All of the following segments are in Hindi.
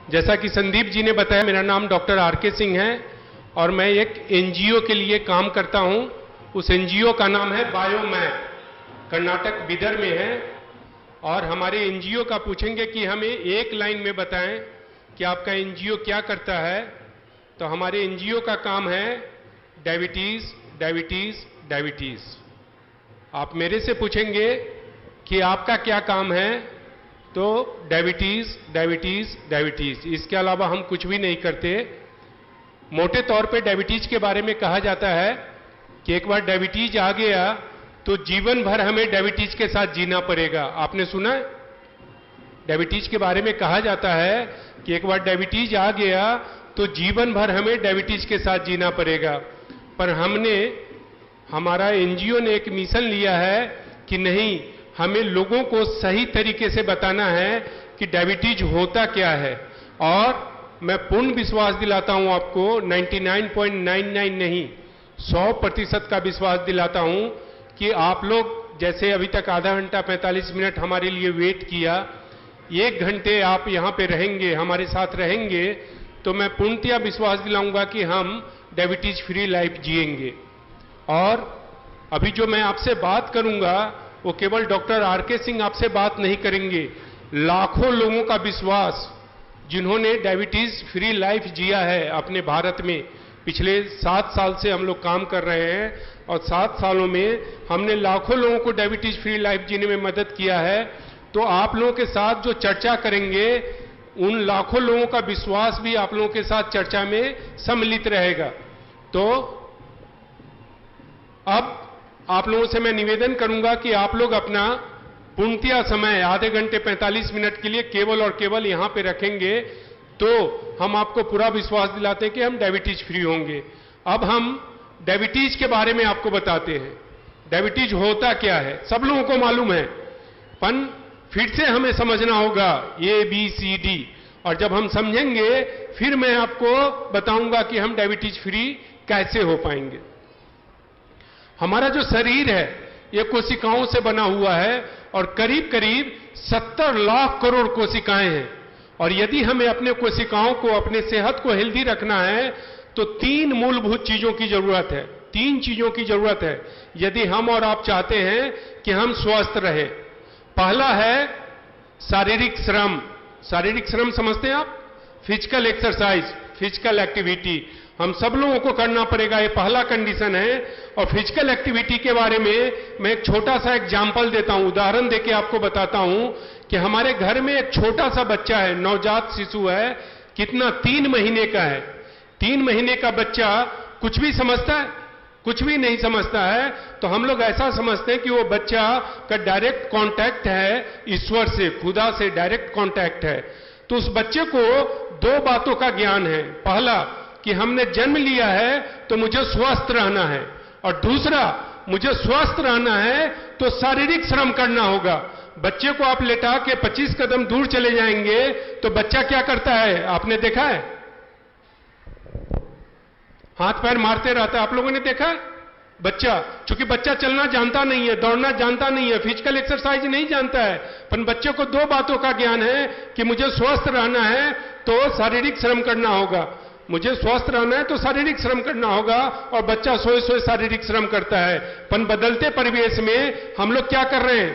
जैसा कि संदीप जी ने बताया, मेरा नाम डॉक्टर आर.के. सिंह है और मैं एक एनजीओ के लिए काम करता हूं। उस एनजीओ का नाम है बायोमैप, कर्नाटक बिदर में है। और हमारे एनजीओ का पूछेंगे कि हमें एक लाइन में बताएं कि आपका एनजीओ क्या करता है, तो हमारे एनजीओ का काम है डायबिटीज, डायबिटीज, डायबिटीज। आप मेरे से पूछेंगे कि आपका क्या काम है, तो डायबिटीज, डायबिटीज, डायबिटीज, इसके अलावा हम कुछ भी नहीं करते। मोटे तौर पे डायबिटीज के बारे में कहा जाता है कि एक बार डायबिटीज आ गया तो जीवन भर हमें डायबिटीज के साथ जीना पड़ेगा। आपने सुना है? डायबिटीज के बारे में कहा जाता है कि एक बार डायबिटीज आ गया तो जीवन भर हमें डायबिटीज के साथ जीना पड़ेगा। पर हमारा एनजीओ ने एक मिशन लिया है कि नहीं, हमें लोगों को सही तरीके से बताना है कि डायबिटीज होता क्या है। और मैं पूर्ण विश्वास दिलाता हूं आपको, 99.99 नहीं, 100% का विश्वास दिलाता हूं कि आप लोग जैसे अभी तक आधा घंटा 45 मिनट हमारे लिए वेट किया, 1 घंटे आप यहां पे रहेंगे, हमारे साथ रहेंगे, तो मैं पूर्णतया विश्वास दिलाऊंगा कि हम डायबिटीज फ्री लाइफ जिएंगे। और अभी जो मैं आपसे बात करूंगा वो केवल डॉक्टर आर.के. सिंह आपसे बात नहीं करेंगे। लाखों लोगों का विश्वास, जिन्होंने डायबिटीज फ्री लाइफ जिया है अपने भारत में। पिछले 7 साल से हम लोग काम कर रहे हैं और 7 सालों में हमने लाखों लोगों को डायबिटीज फ्री लाइफ जीने में मदद किया है। तो आप लोगों के साथ जो चर्चा करेंगे, उन लाखों लोगों का विश्वास भी आप लोगों के साथ चर्चा में सम्मिलित रहेगा। तो अब आप लोगों से मैं निवेदन करूंगा कि आप लोग अपना पूर्णतया समय आधे घंटे 45 मिनट के लिए केवल और केवल यहां पे रखेंगे, तो हम आपको पूरा विश्वास दिलाते हैं कि हम डायबिटीज फ्री होंगे। अब हम डायबिटीज के बारे में आपको बताते हैं। डायबिटीज होता क्या है, सब लोगों को मालूम है, पर फिर से हमें समझना होगा ABCD, और जब हम समझेंगे फिर मैं आपको बताऊंगा कि हम डायबिटीज फ्री कैसे हो पाएंगे। हमारा जो शरीर है ये कोशिकाओं से बना हुआ है और करीब करीब 70 लाख करोड़ कोशिकाएं हैं। और यदि हमें अपने कोशिकाओं को, अपने सेहत को हेल्दी रखना है तो 3 मूलभूत चीजों की जरूरत है, 3 चीजों की जरूरत है यदि हम और आप चाहते हैं कि हम स्वस्थ रहे। पहला है शारीरिक श्रम। शारीरिक श्रम समझते हैं आप? फिजिकल एक्सरसाइज, फिजिकल एक्टिविटी हम सब लोगों को करना पड़ेगा, ये पहला कंडीशन है। और फिजिकल एक्टिविटी के बारे में मैं एक छोटा सा एग्जाम्पल देता हूं, उदाहरण देके आपको बताता हूं कि हमारे घर में एक छोटा सा बच्चा है, नवजात शिशु है, कितना 3 महीने का है। 3 महीने का बच्चा कुछ भी समझता है? कुछ भी नहीं समझता है। तो हम लोग ऐसा समझते हैं कि वो बच्चा का डायरेक्ट कांटेक्ट है ईश्वर से, खुदा से डायरेक्ट कांटेक्ट है। तो उस बच्चे को 2 बातों का ज्ञान है। पहला कि हमने जन्म लिया है तो मुझे स्वस्थ रहना है, और दूसरा मुझे स्वस्थ रहना है तो शारीरिक श्रम करना होगा। बच्चे को आप लेटा के 25 कदम दूर चले जाएंगे तो बच्चा क्या करता है, आपने देखा है? हाथ पैर मारते रहता है, आप लोगों ने देखा है? बच्चा, चूंकि बच्चा चलना जानता नहीं है, दौड़ना जानता नहीं है, फिजिकल एक्सरसाइज नहीं जानता है, पर बच्चे को 2 बातों का ज्ञान है कि मुझे स्वस्थ रहना है तो शारीरिक श्रम करना होगा, मुझे स्वस्थ रहना है तो शारीरिक श्रम करना होगा। और बच्चा सोए शारीरिक श्रम करता है। पर बदलते परिवेश में हम लोग क्या कर रहे हैं,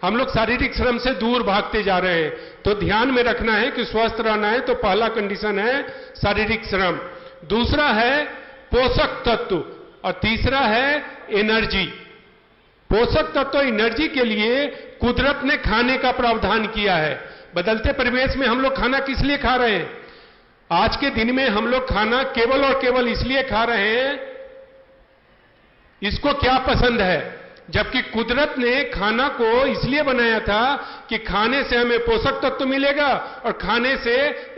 हम लोग शारीरिक श्रम से दूर भागते जा रहे हैं। तो ध्यान में रखना है कि स्वस्थ रहना है तो पहला कंडीशन है शारीरिक श्रम, दूसरा है पोषक तत्व, और तीसरा है एनर्जी। पोषक तत्व एनर्जी के लिए कुदरत ने खाने का प्रावधान किया है। बदलते परिवेश में हम लोग खाना किस लिए खा रहे हैं? आज के दिन में हम लोग खाना केवल और केवल इसलिए खा रहे हैं, इसको क्या पसंद है, जबकि कुदरत ने खाना को इसलिए बनाया था कि खाने से हमें पोषक तत्व मिलेगा और खाने से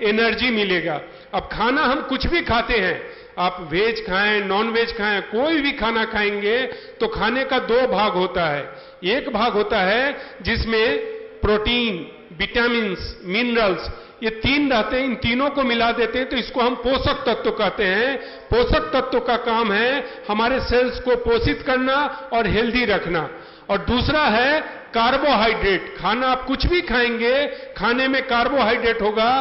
एनर्जी मिलेगा। अब खाना हम कुछ भी खाते हैं, आप वेज खाएं, नॉन वेज खाएं, कोई भी खाना खाएंगे तो खाने का 2 भाग होता है। एक भाग होता है जिसमें प्रोटीन, विटामिन्स, मिनरल्स, ये 3 रहते हैं, इन तीनों को मिला देते हैं तो इसको हम पोषक तत्व कहते हैं। पोषक तत्व का काम है हमारे सेल्स को पोषित करना और हेल्दी रखना। और दूसरा है कार्बोहाइड्रेट। खाना आप कुछ भी खाएंगे, खाने में कार्बोहाइड्रेट होगा,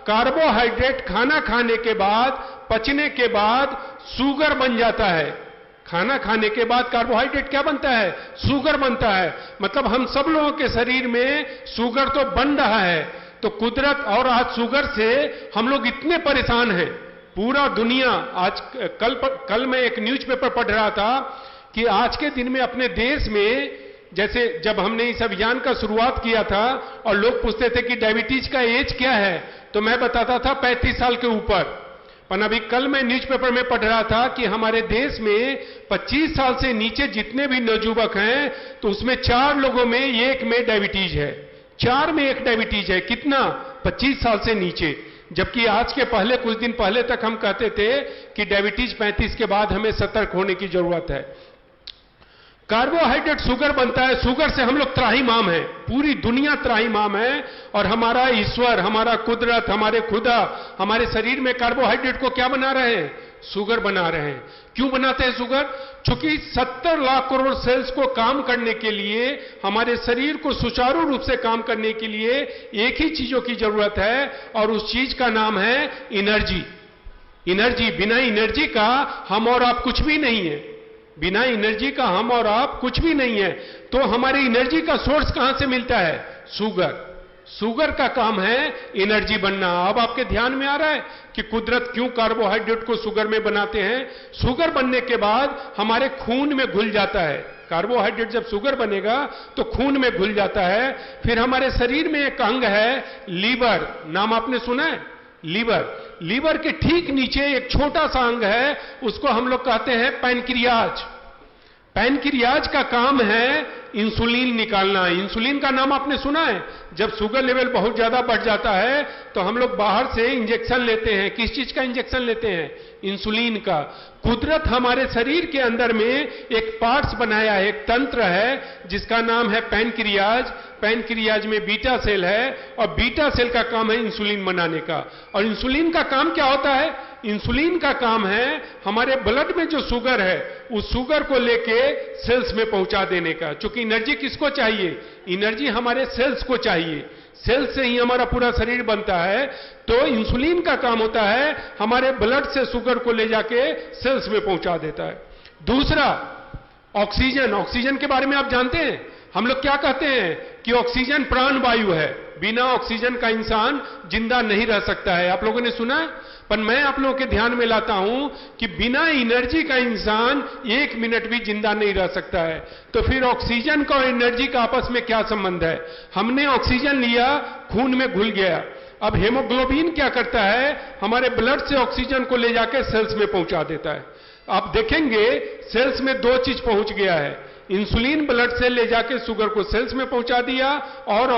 कार्बोहाइड्रेट खाना खाने के बाद, पचने के बाद शुगर बन जाता है। खाना खाने के बाद कार्बोहाइड्रेट क्या बनता है? शुगर बनता है। मतलब हम सब लोगों के शरीर में शुगर तो बन रहा है। तो कुदरत, और आज शुगर से हम लोग इतने परेशान हैं, पूरा दुनिया। आज कल मैं एक न्यूज़पेपर पढ़ रहा था कि आज के दिन में अपने देश में, जैसे जब हमने इस अभियान का शुरुआत किया था और लोग पूछते थे कि डायबिटीज का एज क्या है, तो मैं बताता था 35 साल के ऊपर। पर अभी कल मैं न्यूज़पेपर में पढ़ रहा था कि हमारे देश में 25 साल से नीचे जितने भी नवयुवक हैं, तो उसमें 4 लोगों में एक में डायबिटीज है। 4 में एक डायबिटीज है। कितना? 25 साल से नीचे। जबकि आज के पहले, कुछ दिन पहले तक हम कहते थे कि डायबिटीज 35 के बाद हमें सतर्क होने की जरूरत है। कार्बोहाइड्रेट शुगर बनता है। शुगर से हम लोग त्राहिमाम हैं, पूरी दुनिया त्राहिमाम है। और हमारा ईश्वर, हमारा कुदरत, हमारे खुदा हमारे शरीर में कार्बोहाइड्रेट को क्या बना रहे हैं? शुगर बना रहे हैं। क्यों बनाते हैं शुगर? चूंकि 70 लाख करोड़ सेल्स को काम करने के लिए, हमारे शरीर को सुचारू रूप से काम करने के लिए एक ही चीजों की जरूरत है, और उस चीज का नाम है एनर्जी। एनर्जी, बिना एनर्जी का हम और आप कुछ भी नहीं है। बिना एनर्जी का हम और आप कुछ भी नहीं है। तो हमारी एनर्जी का सोर्स कहां से मिलता है? शुगर। शुगर का काम है एनर्जी बनना। अब आपके ध्यान में आ रहा है कि कुदरत क्यों कार्बोहाइड्रेट को शुगर में बनाते हैं? शुगर बनने के बाद हमारे खून में घुल जाता है। कार्बोहाइड्रेट जब शुगर बनेगा तो खून में घुल जाता है। फिर हमारे शरीर में एक अंग है लीवर, नाम आपने सुना है? लीवर। लीवर के ठीक नीचे एक छोटा सा अंग है, उसको हम लोग कहते हैं पैनक्रियाज। पैनक्रियाज का काम है इंसुलिन निकालना। इंसुलिन का नाम आपने सुना है? जब शुगर लेवल बहुत ज्यादा बढ़ जाता है तो हम लोग बाहर से इंजेक्शन लेते हैं। किस चीज का इंजेक्शन लेते हैं? इंसुलिन का। कुदरत हमारे शरीर के अंदर में एक पार्ट्स बनाया है, एक तंत्र है जिसका नाम है पैनक्रियाज। पैनक्रियाज में बीटा सेल है, और बीटा सेल का काम है इंसुलिन बनाने का। और इंसुलिन का काम क्या होता है? इंसुलिन का काम है हमारे ब्लड में जो शुगर है, उस शुगर को लेके सेल्स में पहुंचा देने का। क्योंकि एनर्जी किसको चाहिए? एनर्जी हमारे सेल्स को चाहिए। सेल्स से ही हमारा पूरा शरीर बनता है। तो इंसुलिन का काम होता है हमारे ब्लड से शुगर को ले जाके सेल्स में पहुंचा देता है। दूसरा, ऑक्सीजन। ऑक्सीजन के बारे में आप जानते हैं? हम लोग क्या कहते हैं कि ऑक्सीजन प्राण वायु है। बिना ऑक्सीजन का इंसान जिंदा नहीं रह सकता है। आप लोगों ने सुना है? पर मैं आप लोगों के ध्यान में लाता हूं कि बिना एनर्जी का इंसान 1 मिनट भी जिंदा नहीं रह सकता है। तो फिर ऑक्सीजन का और एनर्जी का आपस में क्या संबंध है? हमने ऑक्सीजन लिया, खून में घुल गया। अब हेमोग्लोबिन क्या करता है? हमारे ब्लड से ऑक्सीजन को ले जाकर सेल्स में पहुंचा देता है। आप देखेंगे सेल्स में 2 चीज पहुंच गया है। इंसुलिन ब्लड से ले जाके शुगर को सेल्स में पहुंचा दिया, और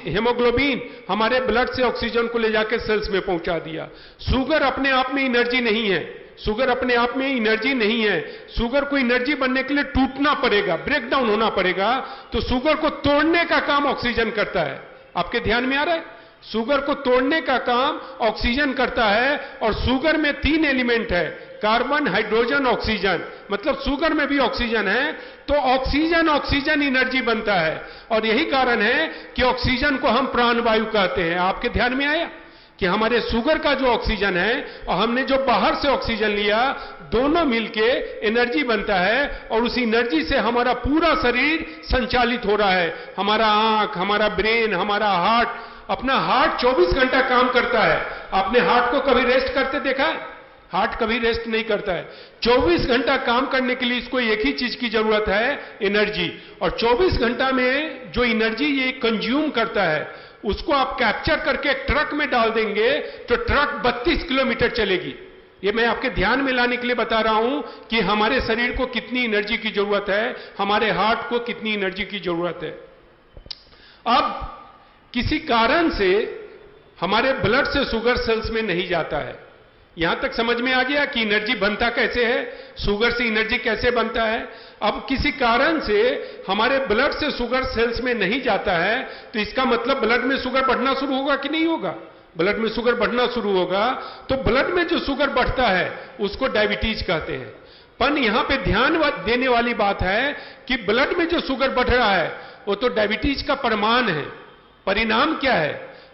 हेमोग्लोबिन हमारे ब्लड से ऑक्सीजन को ले जाके सेल्स में पहुंचा दिया। शुगर अपने आप में एनर्जी नहीं है। शुगर अपने आप में एनर्जी नहीं है। शुगर को एनर्जी बनने के लिए टूटना पड़ेगा, ब्रेक डाउन होना पड़ेगा। तो शुगर को तोड़ने का काम ऑक्सीजन करता है। आपके ध्यान में आ रहा है? शुगर को तोड़ने का काम ऑक्सीजन करता है। और शुगर में 3 एलिमेंट है, कार्बन, हाइड्रोजन, ऑक्सीजन। मतलब शुगर में भी ऑक्सीजन है। तो ऑक्सीजन एनर्जी बनता है। और यही कारण है कि ऑक्सीजन को हम प्राण वायु कहते हैं। आपके ध्यान में आया कि हमारे शुगर का जो ऑक्सीजन है और हमने जो बाहर से ऑक्सीजन लिया, दोनों मिलके एनर्जी बनता है। और उस एनर्जी से हमारा पूरा शरीर संचालित हो रहा है। हमारा आंख, हमारा ब्रेन, हमारा हार्ट। अपना हार्ट 24 घंटा काम करता है। आपने हार्ट को कभी रेस्ट करते देखा है? हार्ट कभी रेस्ट नहीं करता है। 24 घंटा काम करने के लिए इसको एक ही चीज की जरूरत है, एनर्जी। और 24 घंटा में जो एनर्जी ये कंज्यूम करता है, उसको आप कैप्चर करके एक ट्रक में डाल देंगे तो ट्रक 32 किलोमीटर चलेगी। ये मैं आपके ध्यान में लाने के लिए बता रहा हूं कि हमारे शरीर को कितनी एनर्जी की जरूरत है, हमारे हार्ट को कितनी एनर्जी की जरूरत है। अब किसी कारण से हमारे ब्लड से शुगर सेल्स में नहीं जाता है। यहां तक समझ में आ गया कि एनर्जी बनता कैसे है, शुगर से एनर्जी कैसे बनता है। अब किसी कारण से हमारे ब्लड से शुगर सेल्स में नहीं जाता है, तो इसका मतलब ब्लड में शुगर बढ़ना शुरू होगा कि नहीं होगा? ब्लड में शुगर बढ़ना शुरू होगा। तो ब्लड में जो शुगर बढ़ता है उसको डायबिटीज कहते हैं। पर यहां पे ध्यान देने वाली बात है कि ब्लड में जो शुगर बढ़ रहा है वो तो डायबिटीज का प्रमाण है। परिणाम क्या है?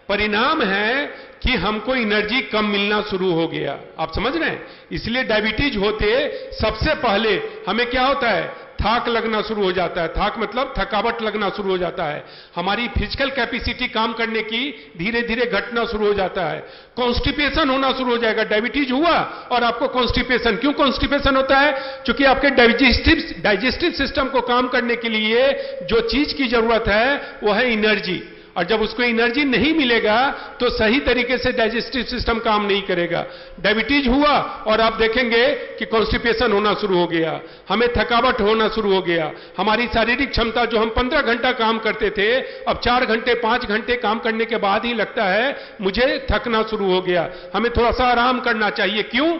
परिणाम है कि हमको एनर्जी कम मिलना शुरू हो गया। आप समझ रहे हैं? इसलिए डायबिटीज होते सबसे पहले हमें क्या होता है? थाक लगना शुरू हो जाता है। थाक मतलब थकावट लगना शुरू हो जाता है। हमारी फिजिकल कैपेसिटी काम करने की धीरे धीरे घटना शुरू हो जाता है। कॉन्स्टिपेशन होना शुरू हो जाएगा। डायबिटीज हुआ और आपको कॉन्स्टिपेशन। क्यों कॉन्स्टिपेशन होता है? क्योंकि आपके डाइजेस्टिव सिस्टम को काम करने के लिए जो चीज की जरूरत है वो है एनर्जी, और जब उसको एनर्जी नहीं मिलेगा तो सही तरीके से डाइजेस्टिव सिस्टम काम नहीं करेगा। डायबिटीज हुआ और आप देखेंगे कि कॉन्स्टिपेशन होना शुरू हो गया, हमें थकावट होना शुरू हो गया। हमारी शारीरिक क्षमता, जो हम 15 घंटा काम करते थे, अब 4 घंटे 5 घंटे काम करने के बाद ही लगता है मुझे थकना शुरू हो गया, हमें थोड़ा सा आराम करना चाहिए। क्यों?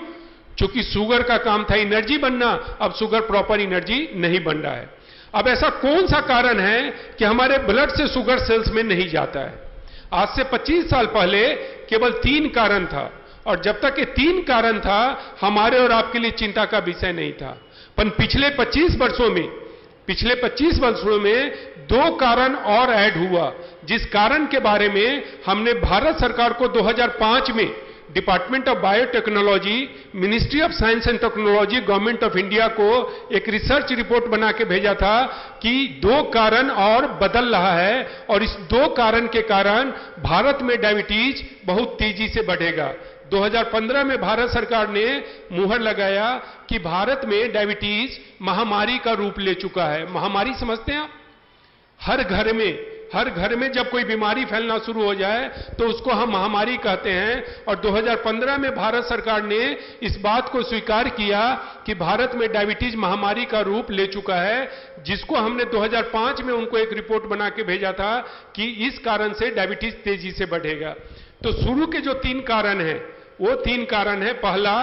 क्योंकि शुगर का काम था एनर्जी बनना, अब शुगर प्रॉपर एनर्जी नहीं बन रहा है। अब ऐसा कौन सा कारण है कि हमारे ब्लड से शुगर सेल्स में नहीं जाता है? आज से 25 साल पहले केवल 3 कारण था, और जब तक ये 3 कारण था हमारे और आपके लिए चिंता का विषय नहीं था। पर पिछले 25 वर्षों में 2 कारण और ऐड हुआ, जिस कारण के बारे में हमने भारत सरकार को 2005 में department of biotechnology, ministry of science and technology, government of India को एक रिसर्च रिपोर्ट बना के भेजा था कि 2 कारण और बदल रहा है, और इस 2 कारण के कारण भारत में डायबिटीज बहुत तेजी से बढ़ेगा। 2015 में भारत सरकार ने मुहर लगाया कि भारत में डायबिटीज महामारी का रूप ले चुका है। महामारी समझते हैं आप? हर घर में जब कोई बीमारी फैलना शुरू हो जाए तो उसको हम महामारी कहते हैं। और 2015 में भारत सरकार ने इस बात को स्वीकार किया कि भारत में डायबिटीज महामारी का रूप ले चुका है, जिसको हमने 2005 में उनको एक रिपोर्ट बना के भेजा था कि इस कारण से डायबिटीज तेजी से बढ़ेगा। तो शुरू के जो 3 कारण हैं वो 3 कारण है। पहला,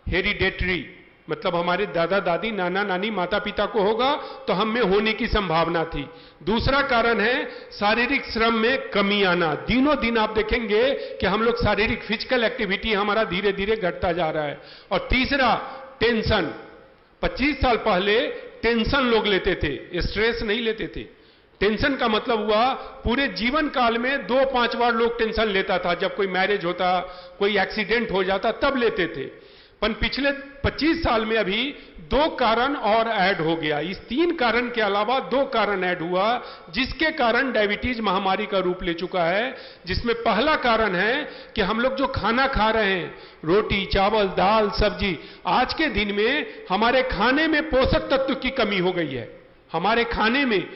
हेरिडेटरी, मतलब हमारे दादा दादी, नाना नानी, माता पिता को होगा तो हम में होने की संभावना थी। दूसरा कारण है शारीरिक श्रम में कमी आना। दिनों दिन आप देखेंगे कि हम लोग शारीरिक फिजिकल एक्टिविटी हमारा धीरे धीरे घटता जा रहा है। और तीसरा, टेंशन। 25 साल पहले टेंशन लोग लेते थे, स्ट्रेस नहीं लेते थे। टेंशन का मतलब हुआ पूरे जीवन काल में 2-5 बार लोग टेंशन लेता था। जब कोई मैरिज होता, कोई एक्सीडेंट हो जाता, तब लेते थे। पर पिछले 25 साल में अभी 2 कारण और ऐड हो गया। इस 3 कारण के अलावा 2 कारण ऐड हुआ, जिसके कारण डायबिटीज महामारी का रूप ले चुका है। जिसमें पहला कारण है कि हम लोग जो खाना खा रहे हैं, रोटी, चावल, दाल, सब्जी, आज के दिन में हमारे खाने में पोषक तत्व की कमी हो गई है। हमारे खाने में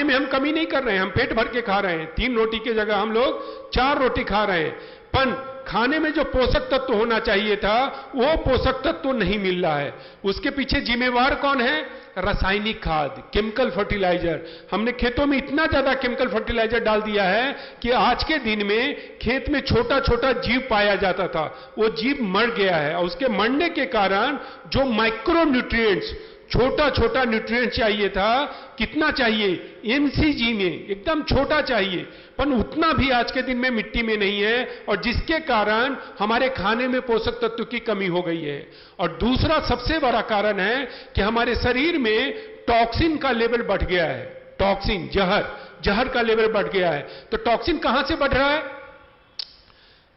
हम कमी नहीं कर रहे हैं, हम पेट भर के खा रहे हैं। 3 रोटी की जगह हम लोग 4 रोटी खा रहे हैं, पर खाने में जो पोषक तत्व होना चाहिए था वो पोषक तत्व नहीं मिल रहा है। उसके पीछे जिम्मेवार कौन है? रासायनिक खाद, केमिकल फर्टिलाइजर। हमने खेतों में इतना ज्यादा केमिकल फर्टिलाइजर डाल दिया है कि आज के दिन में खेत में छोटा छोटा जीव पाया जाता था, वो जीव मर गया है। और उसके मरने के कारण जो माइक्रो न्यूट्रिएंट्स, छोटा छोटा न्यूट्रिएंट चाहिए था, कितना चाहिए? एमसीजी में एकदम छोटा चाहिए, पर उतना भी आज के दिन में मिट्टी में नहीं है, और जिसके कारण हमारे खाने में पोषक तत्व की कमी हो गई है। और दूसरा सबसे बड़ा कारण है कि हमारे शरीर में टॉक्सिन का लेवल बढ़ गया है। टॉक्सिन, जहर का लेवल बढ़ गया है। तो टॉक्सिन कहां से बढ़ रहा है?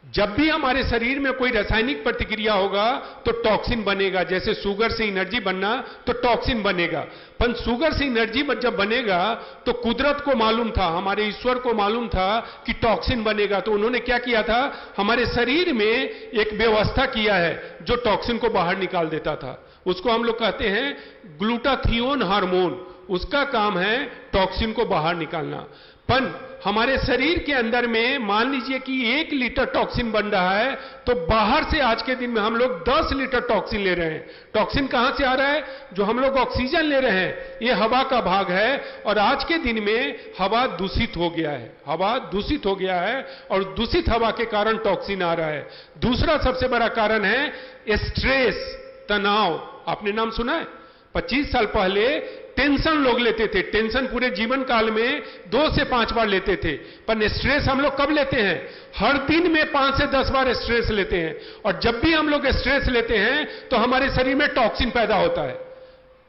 जब भी हमारे शरीर में कोई रासायनिक प्रतिक्रिया होगा तो टॉक्सिन बनेगा। जैसे शुगर से एनर्जी बनना, तो टॉक्सिन बनेगा। पर शुगर से एनर्जी जब बनेगा तो कुदरत को मालूम था, हमारे ईश्वर को मालूम था कि टॉक्सिन बनेगा। तो उन्होंने क्या किया था? हमारे शरीर में एक व्यवस्था किया है जो टॉक्सिन को बाहर निकाल देता था। उसको हम लोग कहते हैं ग्लूटाथियोन हार्मोन। उसका काम है टॉक्सिन को बाहर निकालना। पर हमारे शरीर के अंदर में मान लीजिए कि 1 लीटर टॉक्सिन बन रहा है, तो बाहर से आज के दिन में हम लोग 10 लीटर टॉक्सिन ले रहे हैं। टॉक्सिन कहां से आ रहा है? जो हम लोग ऑक्सीजन ले रहे हैं, ये हवा का भाग है। और आज के दिन में हवा दूषित हो गया है, हवा दूषित हो गया है, और दूषित हवा के कारण टॉक्सिन आ रहा है। दूसरा सबसे बड़ा कारण है स्ट्रेस, तनाव। आपने नाम सुना है? 25 साल पहले टेंशन लोग लेते थे। टेंशन पूरे जीवन काल में 2 से 5 बार लेते थे। पर स्ट्रेस हम लोग कब लेते हैं? हर दिन में 5 से 10 बार स्ट्रेस लेते हैं। और जब भी हम लोग स्ट्रेस लेते हैं तो हमारे शरीर में टॉक्सिन पैदा होता है।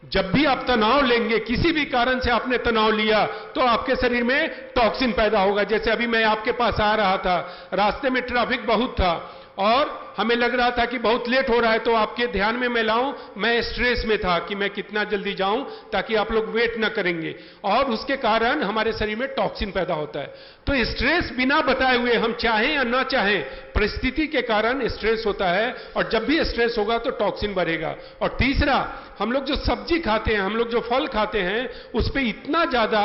जब भी आप तनाव लेंगे, किसी भी कारण से आपने तनाव लिया, तो आपके शरीर में टॉक्सिन पैदा होगा। जैसे अभी मैं आपके पास आ रहा था, रास्ते में ट्रैफिक बहुत था और हमें लग रहा था कि बहुत लेट हो रहा है, तो आपके ध्यान में मैं लाऊं, मैं स्ट्रेस में था कि मैं कितना जल्दी जाऊं ताकि आप लोग वेट ना करेंगे, और उसके कारण हमारे शरीर में टॉक्सिन पैदा होता है। तो स्ट्रेस बिना बताए हुए, हम चाहें या ना चाहें, परिस्थिति के कारण स्ट्रेस होता है, और जब भी स्ट्रेस होगा तो टॉक्सिन बढ़ेगा। और तीसरा, हम लोग जो सब्जी खाते हैं, हम लोग जो फल खाते हैं, उस पर इतना ज्यादा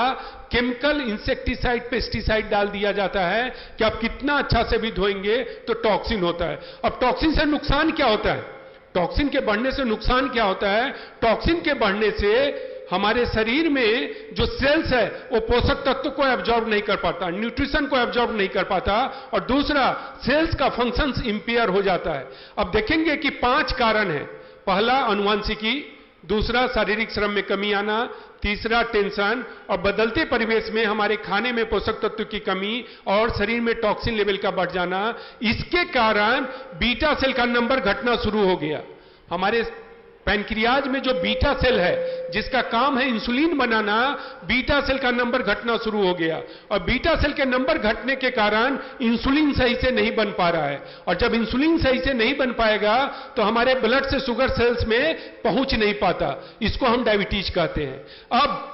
केमिकल, इंसेक्टिसाइड, पेस्टिसाइड डाल दिया जाता है कि आप कितना अच्छा से भी धोएंगे तो टॉक्सिन होता है। अब टॉक्सिन से नुकसान क्या होता है? टॉक्सिन के बढ़ने से नुकसान क्या होता है? टॉक्सिन के बढ़ने से हमारे शरीर में जो सेल्स है वो पोषक तत्व को एब्जॉर्ब नहीं कर पाता, न्यूट्रिशन को एब्जॉर्ब नहीं कर पाता, और दूसरा, सेल्स का फंक्शंस इंपेयर हो जाता है। अब देखेंगे कि 5 कारण है। पहला, अनुवांशिकी; दूसरा, शारीरिक श्रम में कमी आना; तीसरा, टेंशन; और बदलते परिवेश में हमारे खाने में पोषक तत्व की कमी और शरीर में टॉक्सिन लेवल का बढ़ जाना। इसके कारण बीटा सेल का नंबर घटना शुरू हो गया। हमारे पैनक्रियाज में जो बीटा सेल है, जिसका काम है इंसुलिन बनाना, बीटा सेल का नंबर घटना शुरू हो गया, और बीटा सेल के नंबर घटने के कारण इंसुलिन सही से नहीं बन पा रहा है, और जब इंसुलिन सही से नहीं बन पाएगा तो हमारे ब्लड से शुगर सेल्स में पहुंच नहीं पाता। इसको हम डायबिटीज कहते हैं। अब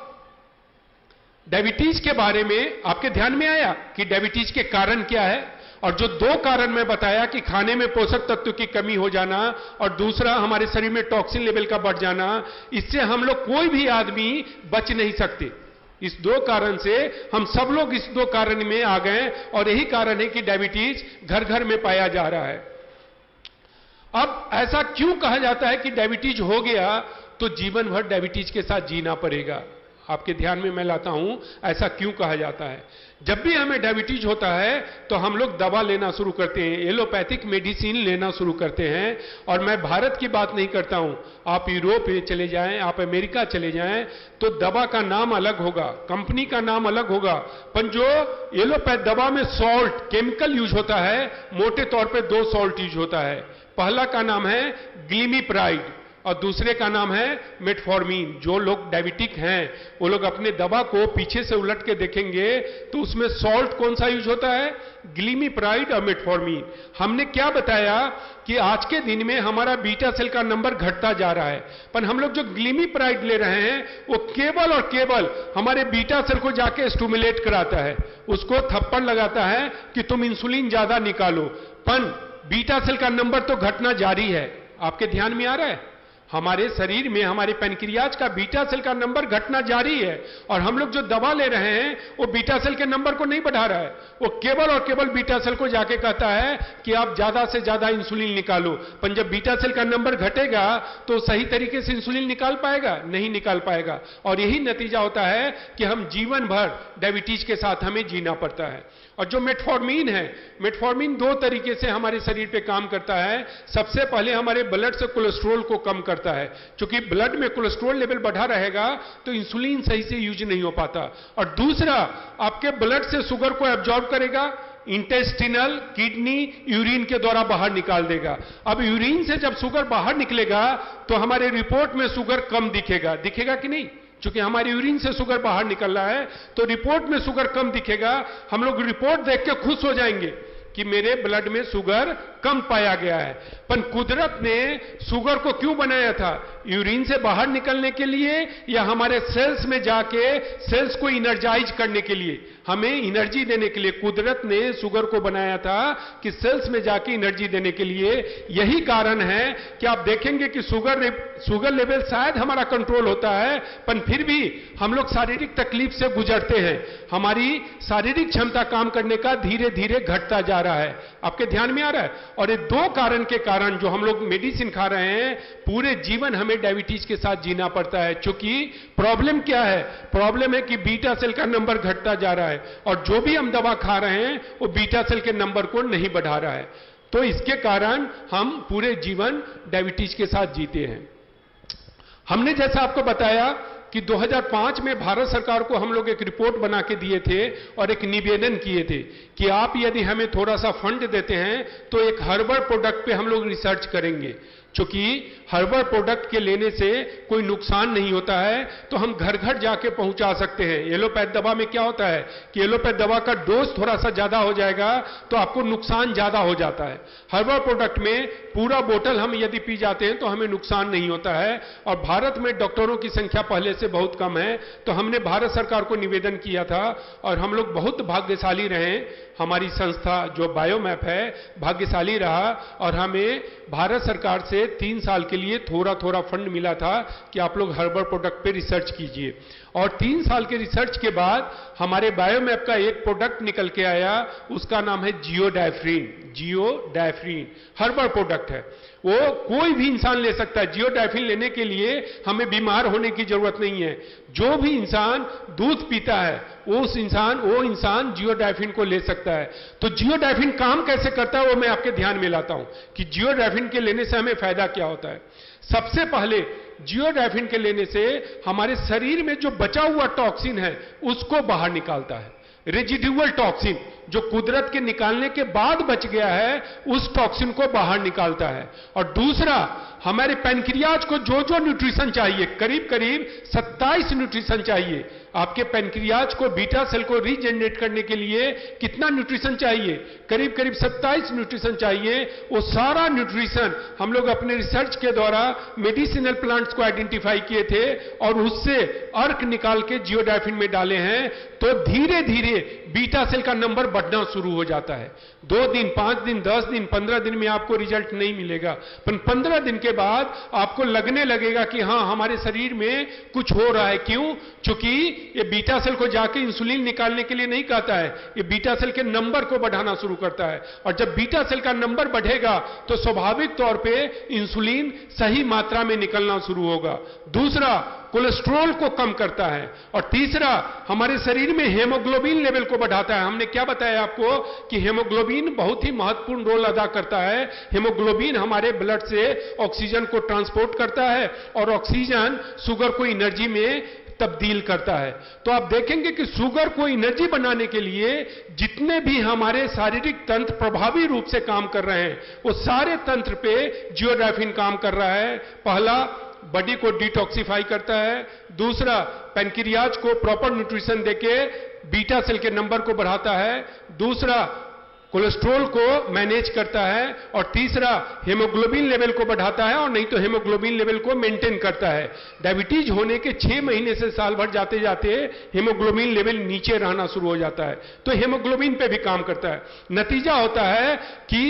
डायबिटीज के बारे में आपके ध्यान में आया कि डायबिटीज के कारण क्या है, और जो 2 कारण मैं बताया कि खाने में पोषक तत्व की कमी हो जाना और दूसरा हमारे शरीर में टॉक्सिन लेवल का बढ़ जाना, इससे हम लोग कोई भी आदमी बच नहीं सकते। इस 2 कारण से हम सब लोग इस 2 कारण में आ गए, और यही कारण है कि डायबिटीज घर घर में पाया जा रहा है। अब ऐसा क्यों कहा जाता है कि डायबिटीज हो गया तो जीवन भर डायबिटीज के साथ जीना पड़ेगा? आपके ध्यान में मैं लाता हूं, ऐसा क्यों कहा जाता है? जब भी हमें डायबिटीज होता है तो हम लोग दवा लेना शुरू करते हैं, एलोपैथिक मेडिसिन लेना शुरू करते हैं। और मैं भारत की बात नहीं करता हूं, आप यूरोप चले जाएं, आप अमेरिका चले जाएं, तो दवा का नाम अलग होगा, कंपनी का नाम अलग होगा, पर जो एलोपैथ दवा में सॉल्ट, केमिकल यूज होता है, मोटे तौर पे 2 सॉल्ट यूज होता है। पहला का नाम है ग्लिमिप्राइड और दूसरे का नाम है मेटफॉर्मिन। जो लोग डायबिटिक हैं वो लोग अपने दवा को पीछे से उलट के देखेंगे तो उसमें सॉल्ट कौन सा यूज होता है? ग्लिमिप्राइड और मेटफॉर्मिन। हमने क्या बताया कि आज के दिन में हमारा बीटा सेल का नंबर घटता जा रहा है, पर हम लोग जो ग्लिमिप्राइड ले रहे हैं वो केवल और केवल हमारे बीटा सेल को जाके स्टिमुलेट कराता है, उसको थप्पड़ लगाता है कि तुम इंसुलिन ज्यादा निकालो, पर बीटा सेल का नंबर तो घटना जारी है। आपके ध्यान में आ रहा है? हमारे शरीर में, हमारे पैनक्रियाज का बीटा सेल का नंबर घटना जारी है, और हम लोग जो दवा ले रहे हैं वो बीटा सेल के नंबर को नहीं बढ़ा रहा है, वो केवल और केवल बीटा सेल को जाके कहता है कि आप ज्यादा से ज्यादा इंसुलिन निकालो। पर जब बीटा सेल का नंबर घटेगा तो सही तरीके से इंसुलिन निकाल पाएगा? नहीं निकाल पाएगा, और यही नतीजा होता है कि हम जीवन भर डायबिटीज के साथ हमें जीना पड़ता है। और जो मेटफॉर्मिन है, मेटफॉर्मिन 2 तरीके से हमारे शरीर पे काम करता है। सबसे पहले हमारे ब्लड से कोलेस्ट्रॉल को कम करता है, क्योंकि ब्लड में कोलेस्ट्रॉल लेवल बढ़ा रहेगा तो इंसुलिन सही से यूज नहीं हो पाता। और दूसरा, आपके ब्लड से शुगर को एब्जॉर्ब करेगा, इंटेस्टिनल, किडनी, यूरिन के द्वारा बाहर निकाल देगा। अब यूरिन से जब शुगर बाहर निकलेगा तो हमारे रिपोर्ट में शुगर कम दिखेगा, दिखेगा कि नहीं? क्योंकि हमारे यूरिन से शुगर बाहर निकल रहा है तो रिपोर्ट में शुगर कम दिखेगा। हम लोग रिपोर्ट देख के खुश हो जाएंगे कि मेरे ब्लड में शुगर कम पाया गया है। पर कुदरत ने शुगर को क्यों बनाया था? यूरिन से बाहर निकलने के लिए या हमारे सेल्स में जाके सेल्स को इनर्जाइज करने के लिए, हमें एनर्जी देने के लिए कुदरत ने शुगर को बनाया था कि सेल्स में जाके एनर्जी देने के लिए। यही कारण है कि आप देखेंगे कि शुगर लेवल शायद हमारा कंट्रोल होता है, पर फिर भी हम लोग शारीरिक तकलीफ से गुजरते हैं। हमारी शारीरिक क्षमता काम करने का धीरे धीरे घटता जा रहा है। आपके ध्यान में आ रहा है? और ये 2 कारण के कारण जो हम लोग मेडिसिन खा रहे हैं, पूरे जीवन हमें डायबिटीज के साथ जीना पड़ता है। क्योंकि प्रॉब्लम क्या है? प्रॉब्लम है कि बीटा सेल का नंबर घटता जा रहा है, और जो भी हम दवा खा रहे हैं वो बीटा सेल के नंबर को नहीं बढ़ा रहा है। तो इसके कारण हम पूरे जीवन डायबिटीज के साथ जीते हैं। हमने जैसा आपको बताया कि 2005 में भारत सरकार को हम लोग एक रिपोर्ट बना के दिए थे और एक निवेदन किए थे कि आप यदि हमें थोड़ा सा फंड देते हैं तो एक हर्बल प्रोडक्ट पे हम लोग रिसर्च करेंगे। चूंकि हर्बल प्रोडक्ट के लेने से कोई नुकसान नहीं होता है, तो हम घर घर जाके पहुंचा सकते हैं। एलोपैथ दवा में क्या होता है कि एलोपैथ दवा का डोज थोड़ा सा ज्यादा हो जाएगा तो आपको नुकसान ज्यादा हो जाता है। हर्बल प्रोडक्ट में पूरा बोतल हम यदि पी जाते हैं तो हमें नुकसान नहीं होता है। और भारत में डॉक्टरों की संख्या पहले से बहुत कम है, तो हमने भारत सरकार को निवेदन किया था और हम लोग बहुत भाग्यशाली रहे। हमारी संस्था जो बायोमैप है भाग्यशाली रहा और हमें भारत सरकार से 3 साल के लिए थोड़ा थोड़ा फंड मिला था कि आप लोग हर्बल प्रोडक्ट पे रिसर्च कीजिए। और 3 साल के रिसर्च के बाद हमारे बायोमैप का एक प्रोडक्ट निकल के आया, उसका नाम है जियोडायफ्रीन। जियोडायफ्रीन हर्बल प्रोडक्ट है, वो कोई भी इंसान ले सकता है। जियोडायफ्रीन लेने के लिए हमें बीमार होने की जरूरत नहीं है। जो भी इंसान दूध पीता है वो इंसान जियोडायफ्रीन को ले सकता है। तो जियोडायफ्रीन काम कैसे करता है वो मैं आपके ध्यान में लाता हूं कि जियोडायफ्रीन के लेने से हमें फायदा क्या होता है। सबसे पहले जियोडायफ्रीन के लेने से हमारे शरीर में जो बचा हुआ टॉक्सिन है उसको बाहर निकालता है। रेजिडुअल टॉक्सिन जो कुदरत के निकालने के बाद बच गया है उस टॉक्सिन को बाहर निकालता है। और दूसरा, हमारे पैनक्रियाज को जो जो न्यूट्रिशन चाहिए, करीब करीब 27 न्यूट्रिशन चाहिए। आपके पैनक्रियाज को बीटा सेल को रीजनरेट करने के लिए कितना न्यूट्रिशन चाहिए? करीब करीब 27 न्यूट्रिशन चाहिए। वो सारा न्यूट्रिशन हम लोग अपने रिसर्च के द्वारा मेडिसिनल प्लांट्स को आइडेंटिफाई किए थे और उससे अर्क निकाल के जियोडायफ्रीन में डाले हैं। तो धीरे धीरे बीटा सेल का नंबर बढ़ना शुरू हो जाता है। 2 दिन, 5 दिन, 10 दिन, 15 दिन में आपको रिजल्ट नहीं मिलेगा, पर 15 दिन के बाद आपको लगने लगेगा कि हां हमारे शरीर में कुछ हो रहा है। क्यों? क्योंकि ये बीटा सेल को जाके इंसुलिन निकालने के लिए नहीं कहता है, ये बीटा सेल के नंबर को बढ़ाना शुरू करता है। और जब बीटा सेल का नंबर बढ़ेगा तो स्वाभाविक तौर पे इंसुलिन सही मात्रा में निकलना शुरू होगा। दूसरा, कोलेस्ट्रॉल को कम करता है। और तीसरा, हमारे शरीर में हेमोग्लोबिन लेवल को बढ़ाता है। हमने क्या बताया आपको कि हेमोग्लोबिन बहुत ही महत्वपूर्ण रोल अदा करता है। हेमोग्लोबिन हमारे ब्लड से ऑक्सीजन को ट्रांसपोर्ट करता है और ऑक्सीजन शुगर को एनर्जी में तब्दील करता है। तो आप देखेंगे कि शुगर को एनर्जी बनाने के लिए जितने भी हमारे शारीरिक तंत्र प्रभावी रूप से काम कर रहे हैं वो सारे तंत्र पे जियोडायफ्रीन काम कर रहा है। पहला, बॉडी को डिटॉक्सिफाई करता है। दूसरा, पैनक्रियाज को प्रॉपर न्यूट्रिशन देके बीटा सेल के नंबर को बढ़ाता है। दूसरा, कोलेस्ट्रॉल को मैनेज करता है। और तीसरा, हेमोग्लोबिन लेवल को बढ़ाता है और नहीं तो हेमोग्लोबिन लेवल को मेंटेन करता है। डायबिटीज होने के 6 महीने से साल भर जाते जाते हेमोग्लोबिन लेवल नीचे रहना शुरू हो जाता है, तो हेमोग्लोबिन पे भी काम करता है। नतीजा होता है कि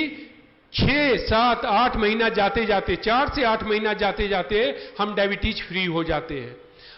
6, 7, 8 महीना जाते जाते, 4 से 8 महीना जाते जाते हम डायबिटीज फ्री हो जाते हैं।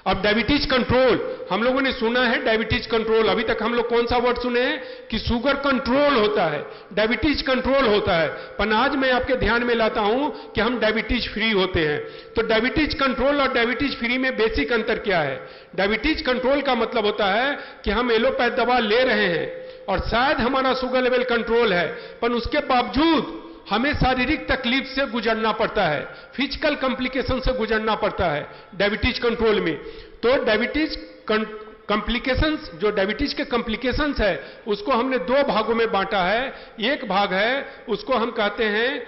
अब डायबिटीज कंट्रोल, हम लोगों ने सुना है डायबिटीज कंट्रोल, अभी तक हम लोग कौन सा वर्ड सुने हैं कि शुगर कंट्रोल होता है, डायबिटीज कंट्रोल होता है। पर आज मैं आपके ध्यान में लाता हूं कि हम डायबिटीज फ्री होते हैं। तो डायबिटीज कंट्रोल और डायबिटीज फ्री में बेसिक अंतर क्या है? डायबिटीज कंट्रोल का मतलब होता है कि हम एलोपैथ दवा ले रहे हैं और शायद हमारा शुगर लेवल कंट्रोल है, पर उसके बावजूद हमें शारीरिक तकलीफ से गुजरना पड़ता है, फिजिकल कॉम्प्लिकेशन से गुजरना पड़ता है डायबिटीज कंट्रोल में। तो डायबिटीज कॉम्प्लिकेशंस, जो डायबिटीज के कॉम्प्लिकेशंस है उसको हमने 2 भागों में बांटा है। एक भाग है उसको हम कहते हैं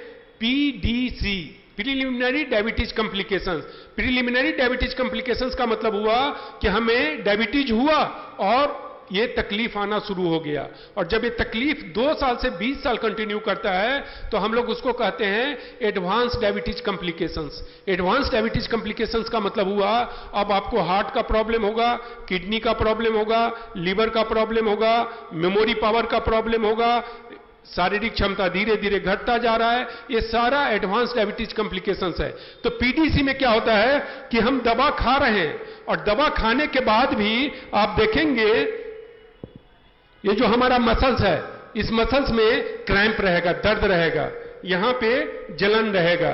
PDC, preliminary diabetes complications. Preliminary diabetes complications का मतलब हुआ कि हमें डायबिटीज हुआ और ये तकलीफ आना शुरू हो गया, और जब ये तकलीफ 2 साल से 20 साल कंटिन्यू करता है तो हम लोग उसको कहते हैं advance diabetes complications. Advance diabetes complications का मतलब हुआ अब आपको हार्ट का प्रॉब्लम होगा, किडनी का प्रॉब्लम होगा, लीवर का प्रॉब्लम होगा, मेमोरी पावर का प्रॉब्लम होगा, शारीरिक क्षमता धीरे धीरे घटता जा रहा है। ये सारा एडवांस डायबिटीज कॉम्प्लिकेशंस है। तो पीडीसी में क्या होता है कि हम दवा खा रहे हैं और दवा खाने के बाद भी आप देखेंगे ये जो हमारा मसल्स है, इस मसल्स में क्रैम्प रहेगा, दर्द रहेगा, यहां पे जलन रहेगा,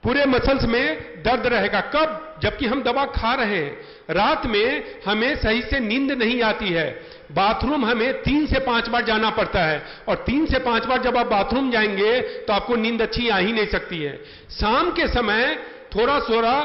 पूरे मसल्स में दर्द रहेगा। कब? जबकि हम दवा खा रहे हैं। रात में हमें सही से नींद नहीं आती है, बाथरूम हमें 3 से 5 बार जाना पड़ता है, और 3 से 5 बार जब आप बाथरूम जाएंगे तो आपको नींद अच्छी आ ही नहीं सकती है। शाम के समय थोड़ा थोड़ा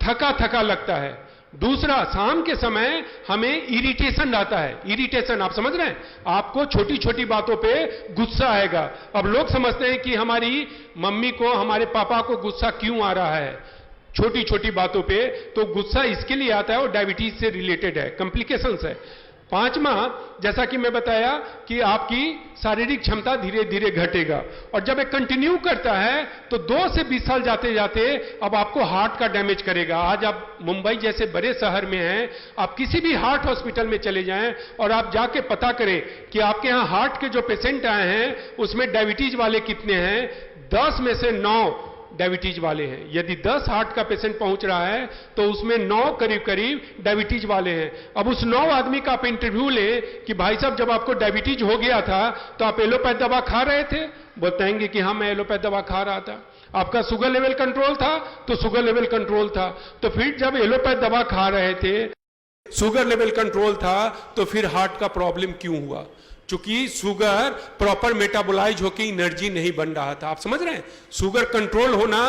थका थका लगता है, दूसरा, शाम के समय हमें इरिटेशन आता है। इरिटेशन, आप समझ रहे हैं? आपको छोटी छोटी बातों पे गुस्सा आएगा। अब लोग समझते हैं कि हमारी मम्मी को, हमारे पापा को गुस्सा क्यों आ रहा है छोटी छोटी बातों पे, तो गुस्सा इसके लिए आता है और डायबिटीज से रिलेटेड है, कॉम्प्लिकेशंस है। पांचवा, जैसा कि मैं बताया कि आपकी शारीरिक क्षमता धीरे धीरे घटेगा, और जब एक कंटिन्यू करता है तो 2 से 20 साल जाते जाते अब आपको हार्ट का डैमेज करेगा। आज आप मुंबई जैसे बड़े शहर में हैं, आप किसी भी हार्ट हॉस्पिटल में चले जाएं और आप जाके पता करें कि आपके यहां हार्ट के जो पेशेंट आए हैं उसमें डायबिटीज वाले कितने हैं। 10 में से 9 डायबिटीज वाले हैं। यदि 10 हार्ट का पेशेंट पहुंच रहा है तो उसमें 9 करीब करीब डायबिटीज वाले हैं। अब उस 9 आदमी का आप इंटरव्यू लें कि भाई साहब जब आपको डायबिटीज हो गया था तो आप एलोपैथ दवा खा रहे थे? बताएंगे कि हाँ, मैं एलोपैथ दवा खा रहा था। आपका शुगर लेवल कंट्रोल था तो शुगर लेवल कंट्रोल था। तो फिर जब एलोपैथ दवा खा रहे थे, शुगर लेवल कंट्रोल था, तो फिर हार्ट का प्रॉब्लम क्यों हुआ? क्योंकि शुगर प्रॉपर मेटाबोलाइज होकर एनर्जी नहीं बन रहा था। आप समझ रहे हैं? शुगर कंट्रोल होना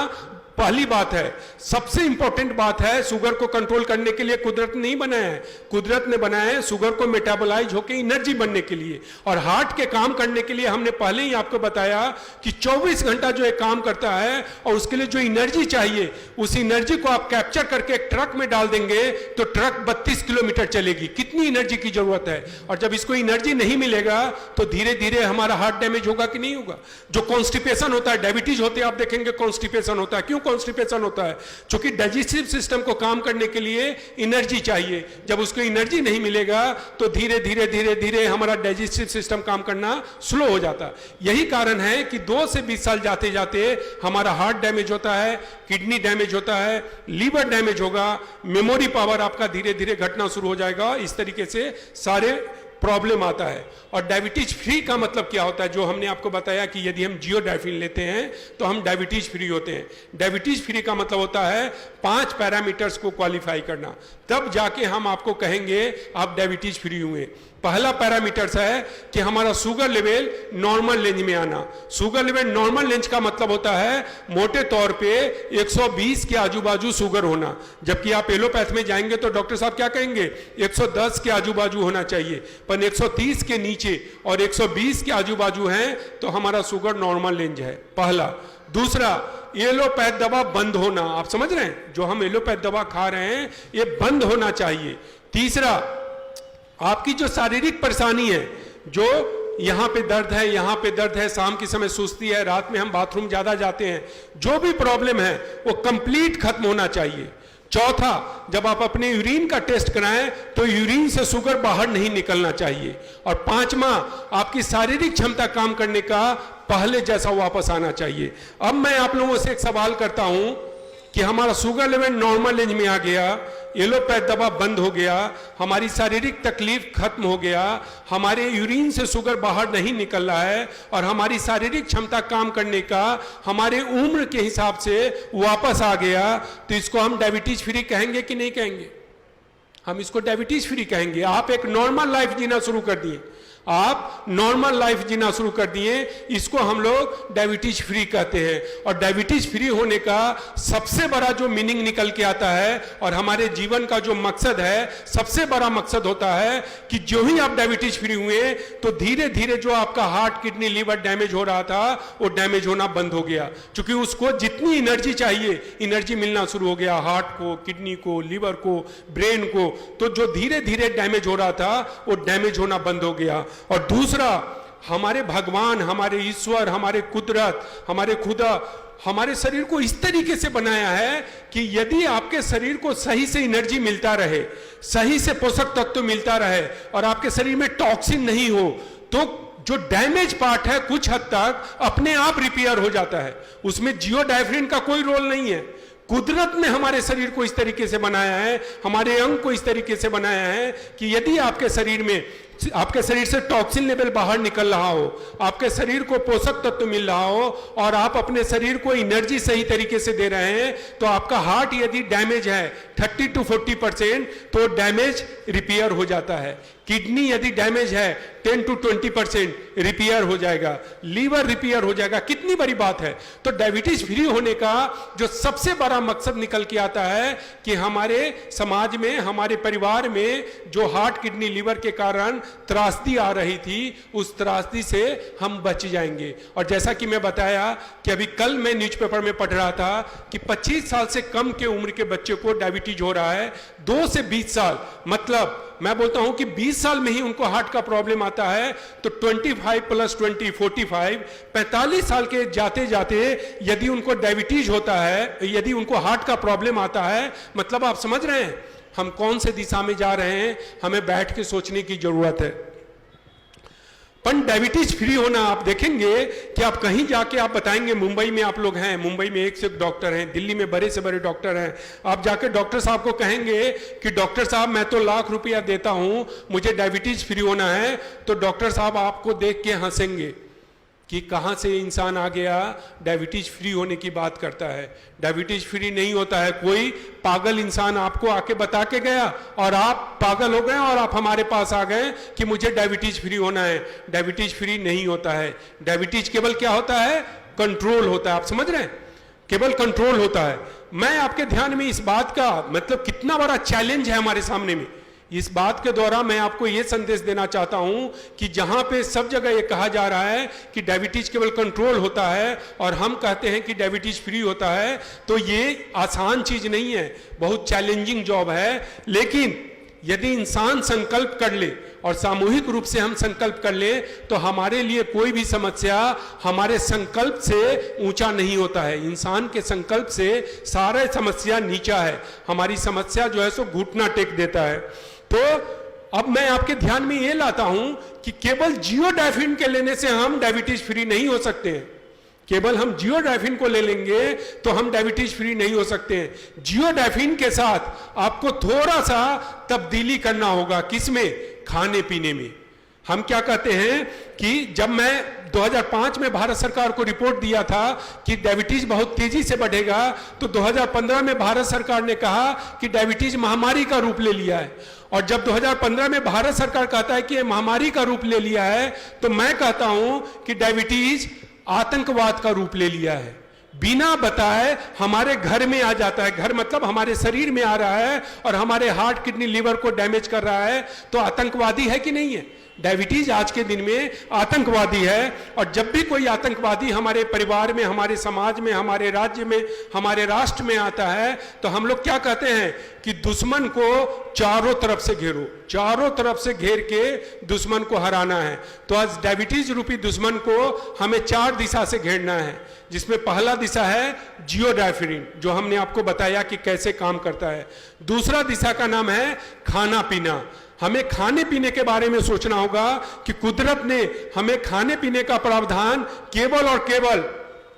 पहली बात है, सबसे इंपॉर्टेंट बात है। शुगर को कंट्रोल करने के लिए कुदरत नहीं बनाया है, कुदरत ने बनाया है शुगर को मेटाबोलाइज होकर एनर्जी बनने के लिए। और हार्ट के काम करने के लिए हमने पहले ही आपको बताया कि 24 घंटा जो एक काम करता है, और उसके लिए जो एनर्जी चाहिए, उस एनर्जी को आप कैप्चर करके एक ट्रक में डाल देंगे तो ट्रक 32 किलोमीटर चलेगी। कितनी एनर्जी की जरूरत है? और जब इसको एनर्जी नहीं मिलेगा तो धीरे धीरे हमारा हार्ट डैमेज होगा कि नहीं होगा? जो कॉन्स्टिपेशन होता है, डायबिटीज होते हैं, आप देखेंगे कॉन्स्टिपेशन होता है। क्यों कॉन्स्टिपेशन होता है? क्योंकि डाइजेस्टिव सिस्टम को काम करने के लिए एनर्जी चाहिए। जब उसको एनर्जी नहीं मिलेगा तो धीरे धीरे धीरे धीरे हमारा डाइजेस्टिव सिस्टम काम करना स्लो हो जाता है। यही कारण है कि 2 से 20 साल जाते जाते हमारा हार्ट डैमेज होता है, किडनी डैमेज होता है, लीवर डैमेज होगा, मेमोरी पावर आपका धीरे धीरे घटना शुरू हो जाएगा। इस तरीके से सारे प्रॉब्लम आता है। और डायबिटीज फ्री का मतलब क्या होता है? जो हमने आपको बताया कि यदि हम जियोडाइफिन लेते हैं तो हम डायबिटीज फ्री होते हैं। डायबिटीज फ्री का मतलब होता है 5 पैरामीटर्स को क्वालिफाई करना, तब जाके हम आपको कहेंगे आप डायबिटीज फ्री हुए। पहला पैरामीटर्स है कि हमारा शुगर लेवल नॉर्मल रेंज में आना। शुगर लेवल नॉर्मल रेंज का मतलब होता है मोटे तौर पे 120 के आजू बाजू शुगर होना। जबकि आप एलोपैथ में जाएंगे तो डॉक्टर साहब क्या कहेंगे? 110 के आजू बाजू होना चाहिए, पर 130 के नीचे और 120 के आजू बाजू है तो हमारा शुगर नॉर्मल रेंज है, पहला। दूसरा, एलोपैथ दवा बंद होना। आप समझ रहे हैं? जो हम एलोपैथ दवा खा रहे हैं ये बंद होना चाहिए। तीसरा, आपकी जो शारीरिक परेशानी है, जो यहां पे दर्द है, यहां पे दर्द है, शाम के समय सुस्ती है, रात में हम बाथरूम ज्यादा जाते हैं, जो भी प्रॉब्लम है वो कंप्लीट खत्म होना चाहिए। चौथा, जब आप अपने यूरिन का टेस्ट कराएं तो यूरिन से शुगर बाहर नहीं निकलना चाहिए। और पांचवा, आपकी शारीरिक क्षमता काम करने का पहले जैसा वापस आना चाहिए। अब मैं आप लोगों से एक सवाल करता हूं कि हमारा शुगर लेवल नॉर्मल रेंज में आ गया, एलोपैथ दवा बंद हो गया, हमारी शारीरिक तकलीफ खत्म हो गया, हमारे यूरिन से शुगर बाहर नहीं निकल रहा है, और हमारी शारीरिक क्षमता काम करने का हमारे उम्र के हिसाब से वापस आ गया, तो इसको हम डायबिटीज फ्री कहेंगे कि नहीं कहेंगे? हम इसको डायबिटीज फ्री कहेंगे। आप एक नॉर्मल लाइफ जीना शुरू कर दिए, आप नॉर्मल लाइफ जीना शुरू कर दिए, इसको हम लोग डायबिटीज फ्री कहते हैं। और डायबिटीज फ्री होने का सबसे बड़ा जो मीनिंग निकल के आता है और हमारे जीवन का जो मकसद है, सबसे बड़ा मकसद होता है कि जो ही आप डायबिटीज फ्री हुए तो धीरे धीरे जो आपका हार्ट, किडनी, लीवर डैमेज हो रहा था वो डैमेज होना बंद हो गया, क्योंकि उसको जितनी एनर्जी चाहिए एनर्जी मिलना शुरू हो गया, हार्ट को, किडनी को, लीवर को, ब्रेन को। तो जो धीरे धीरे डैमेज हो रहा था वो डैमेज होना बंद हो गया। और दूसरा, हमारे भगवान, हमारे ईश्वर, हमारे कुदरत, हमारे खुदा हमारे शरीर को इस तरीके से बनाया है कि यदि आपके शरीर को सही से एनर्जी मिलता रहे, सही से पोषक तत्व मिलता रहे और आपके शरीर में टॉक्सिन नहीं हो, तो जो डैमेज पार्ट है कुछ हद तक अपने आप रिपेयर हो जाता है। उसमें जियोडाइफिन का कोई रोल नहीं है। कुदरत ने हमारे शरीर को इस तरीके से बनाया है, हमारे अंग को इस तरीके से बनाया है कि यदि आपके शरीर में आपके शरीर से टॉक्सिन लेवल बाहर निकल रहा हो, आपके शरीर को पोषक तत्व मिल रहा हो और आप अपने शरीर को एनर्जी सही तरीके से दे रहे हैं, तो आपका हार्ट यदि डैमेज है 30 to 40% तो डैमेज रिपेयर हो जाता है। किडनी यदि डैमेज है 10 to 20% रिपेयर हो जाएगा, लीवर रिपेयर हो जाएगा। कितनी बड़ी बात है। तो डायबिटीज फ्री होने का जो सबसे बड़ा मकसद निकल के आता है कि हमारे समाज में, हमारे परिवार में जो हार्ट, किडनी, लीवर के कारण त्रासदी आ रही थी, उस त्रासदी से हम बच जाएंगे। और जैसा कि मैं बताया कि अभी कल मैं न्यूज़पेपर में पढ़ रहा था कि 25 साल से कम के उम्र के बच्चे को डायबिटीज हो रहा है, 2 से 20 साल, मतलब मैं बोलता हूं कि 20 साल में ही उनको हार्ट का प्रॉब्लम आता है। तो 25 + 20 45, 45 साल के जाते जाते यदि उनको डायबिटीज होता है, यदि उनको हार्ट का प्रॉब्लम आता है, मतलब आप समझ रहे हैं हम कौन से दिशा में जा रहे हैं। हमें बैठ के सोचने की जरूरत है। पर डायबिटीज फ्री होना, आप देखेंगे कि आप कहीं जाके आप बताएंगे, मुंबई में आप लोग हैं, मुंबई में एक से एक डॉक्टर हैं, दिल्ली में बड़े से बड़े डॉक्टर हैं, आप जाके डॉक्टर साहब को कहेंगे कि डॉक्टर साहब मैं तो लाख रुपया देता हूं, मुझे डायबिटीज फ्री होना है, तो डॉक्टर साहब आपको देख के हंसेंगे कि कहां से इंसान आ गया, डायबिटीज फ्री होने की बात करता है। डायबिटीज फ्री नहीं होता है, कोई पागल इंसान आपको आके बता के गया और आप पागल हो गए और आप हमारे पास आ गए कि मुझे डायबिटीज फ्री होना है। डायबिटीज फ्री नहीं होता है। डायबिटीज केवल क्या होता है, कंट्रोल होता है। आप समझ रहे हैं, केवल कंट्रोल होता है। मैं आपके ध्यान में इस बात का मतलब कितना बड़ा चैलेंज है हमारे सामने में, इस बात के द्वारा मैं आपको यह संदेश देना चाहता हूं कि जहां पे सब जगह यह कहा जा रहा है कि डायबिटीज केवल कंट्रोल होता है और हम कहते हैं कि डायबिटीज फ्री होता है, तो ये आसान चीज नहीं है, बहुत चैलेंजिंग जॉब है। लेकिन यदि इंसान संकल्प कर ले और सामूहिक रूप से हम संकल्प कर ले, तो हमारे लिए कोई भी समस्या हमारे संकल्प से ऊंचा नहीं होता है। इंसान के संकल्प से सारा समस्या नीचा है। हमारी समस्या जो है सो घुटना टेक देता है। तो अब मैं आपके ध्यान में ये लाता हूं कि केवल जियोडाइफिन के लेने से हम डायबिटीज फ्री नहीं हो सकते हैं। केवल हम जियोडाइफिन को ले लेंगे तो हम डायबिटीज फ्री नहीं हो सकते हैं। जियोडाइफिन के साथ आपको थोड़ा सा तब्दीली करना होगा। किसमें? खाने पीने में। हम क्या कहते हैं कि जब मैं 2005 में भारत सरकार को रिपोर्ट दिया था कि डायबिटीज बहुत तेजी से बढ़ेगा, तो 2015 में भारत सरकार ने कहा कि डायबिटीज महामारी का रूप ले लिया है। और जब 2015 में भारत सरकार कहता है कि यह महामारी का रूप ले लिया है, तो मैं कहता हूं कि डायबिटीज आतंकवाद का रूप ले लिया है। बिना बताए हमारे घर में आ जाता है। घर मतलब हमारे शरीर में आ रहा है और हमारे हार्ट, किडनी, लीवर को डैमेज कर रहा है। तो आतंकवादी है कि नहीं है? डायबिटीज आज के दिन में आतंकवादी है। और जब भी कोई आतंकवादी हमारे परिवार में, हमारे समाज में, हमारे राज्य में, हमारे राष्ट्र में आता है, तो हम लोग क्या कहते हैं कि दुश्मन को चारों तरफ से घेरो, चारों तरफ से घेर के दुश्मन को हराना है। तो आज डायबिटीज रूपी दुश्मन को हमें 4 दिशा से घेरना है, जिसमें पहला दिशा है जियोडाइफिन, जो हमने आपको बताया कि कैसे काम करता है। दूसरा दिशा का नाम है खाना पीना। हमें खाने पीने के बारे में सोचना होगा कि कुदरत ने हमें खाने पीने का प्रावधान केवल और केवल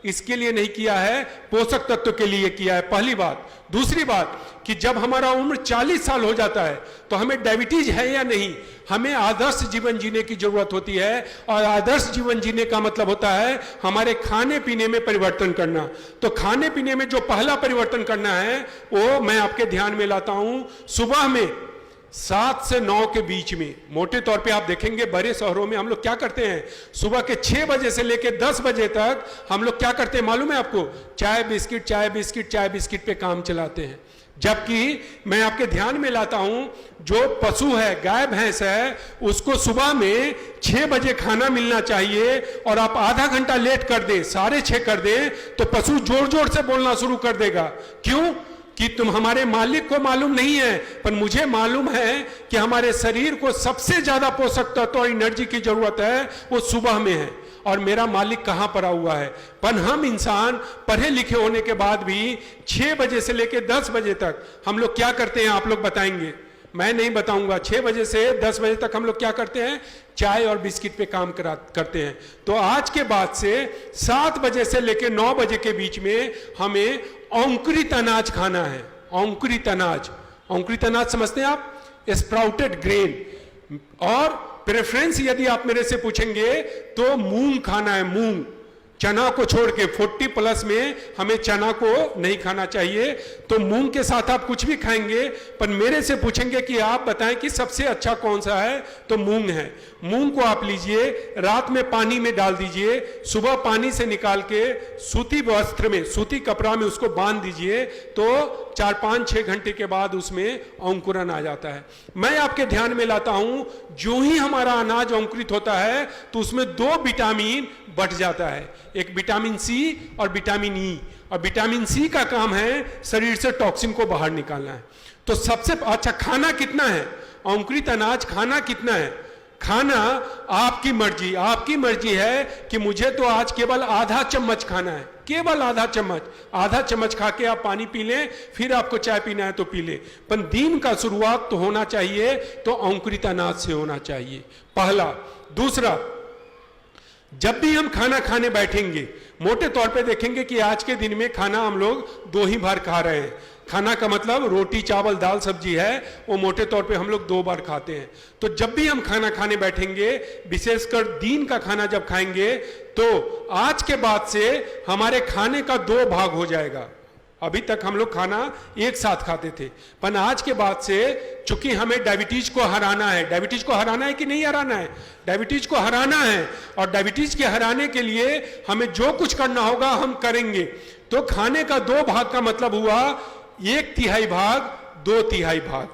इसके लिए नहीं किया है, पोषक तत्व के लिए किया है, पहली बात। दूसरी बात कि जब हमारा उम्र 40 साल हो जाता है तो हमें डायबिटीज है या नहीं, हमें आदर्श जीवन जीने की जरूरत होती है। और आदर्श जीवन जीने का मतलब होता है हमारे खाने पीने में परिवर्तन करना। तो खाने पीने में जो पहला परिवर्तन करना है वो मैं आपके ध्यान में लाता हूं। सुबह में 7 से 9 के बीच में, मोटे तौर पे आप देखेंगे बड़े शहरों में हम लोग क्या करते हैं, सुबह के 6 बजे से लेकर 10 बजे तक हम लोग क्या करते हैं मालूम है आपको? चाय बिस्किट, चाय बिस्किट, चाय बिस्किट पे काम चलाते हैं। जबकि मैं आपके ध्यान में लाता हूं, जो पशु है, गाय भैंस है, उसको सुबह में 6 बजे खाना मिलना चाहिए और आप आधा घंटा लेट कर दे, 6:30 कर दे, तो पशु जोर जोर से बोलना शुरू कर देगा। क्यों? कि तुम हमारे मालिक को मालूम नहीं है, पर मुझे मालूम है कि हमारे शरीर को सबसे ज्यादा पोषक तत्व और एनर्जी की जरूरत है वो सुबह में है, और मेरा मालिक कहां पड़ा हुआ है। पर हम इंसान पढ़े लिखे होने के बाद भी 6 बजे से लेकर 10 बजे तक हम लोग क्या करते हैं, आप लोग बताएंगे, मैं नहीं बताऊंगा। 6 बजे से 10 बजे तक हम लोग क्या करते हैं, चाय और बिस्किट पे काम करते हैं। तो आज के बाद से 7 बजे से लेकर 9 बजे के बीच में हमें अंकुरित अनाज खाना है। अंकुरित अनाज, अंकुरित अनाज समझते हैं आप? Sprouted grain. और प्रेफरेंस यदि आप मेरे से पूछेंगे तो मूंग खाना है, मूंग, चना को छोड़ के 40 प्लस में हमें चना को नहीं खाना चाहिए। तो मूंग के साथ आप कुछ भी खाएंगे, पर मेरे से पूछेंगे कि आप बताएं कि सबसे अच्छा कौन सा है, तो मूंग है। मूंग को आप लीजिए, रात में पानी में डाल दीजिए, सुबह पानी से निकाल के सूती वस्त्र में, सूती कपड़ा में उसको बांध दीजिए, तो 4-5-6 घंटे के बाद उसमें अंकुरन आ जाता है। मैं आपके ध्यान में लाता हूं, जो ही हमारा अनाज अंकुरित होता है तो उसमें 2 विटामिन बढ़ जाता है, एक विटामिन सी और विटामिन ई। और विटामिन सी का काम है शरीर से टॉक्सिन को बाहर निकालना है। तो सबसे अच्छा खाना कितना है, अंकुरित अनाज खाना कितना है? खाना आपकी मर्जी, आपकी मर्जी है कि मुझे तो आज केवल आधा चम्मच खाना है, केवल आधा चम्मच। आधा चम्मच खा के आप पानी पी लें, फिर आपको चाय पीना है तो पी लें, पर दिन का शुरुआत तो होना चाहिए तो अंकुरित अनाज से होना चाहिए, पहला। दूसरा, जब भी हम खाना खाने बैठेंगे, मोटे तौर पे देखेंगे कि आज के दिन में खाना हम लोग 2 ही बार खा रहे हैं। खाना का मतलब रोटी चावल दाल सब्जी है, वो मोटे तौर पे हम लोग 2 बार खाते हैं। तो जब भी हम खाना खाने बैठेंगे, विशेषकर दिन का खाना जब खाएंगे, तो आज के बाद से हमारे खाने का 2 भाग हो जाएगा। अभी तक हम लोग खाना एक साथ खाते थे, पर आज के बाद से चूंकि हमें डायबिटीज को हराना है, डायबिटीज को हराना है कि नहीं हराना है, डायबिटीज को हराना है, और डायबिटीज के हराने के लिए हमें जो कुछ करना होगा हम करेंगे। तो खाने का 2 भाग का मतलब हुआ 1/3 भाग 2/3 भाग,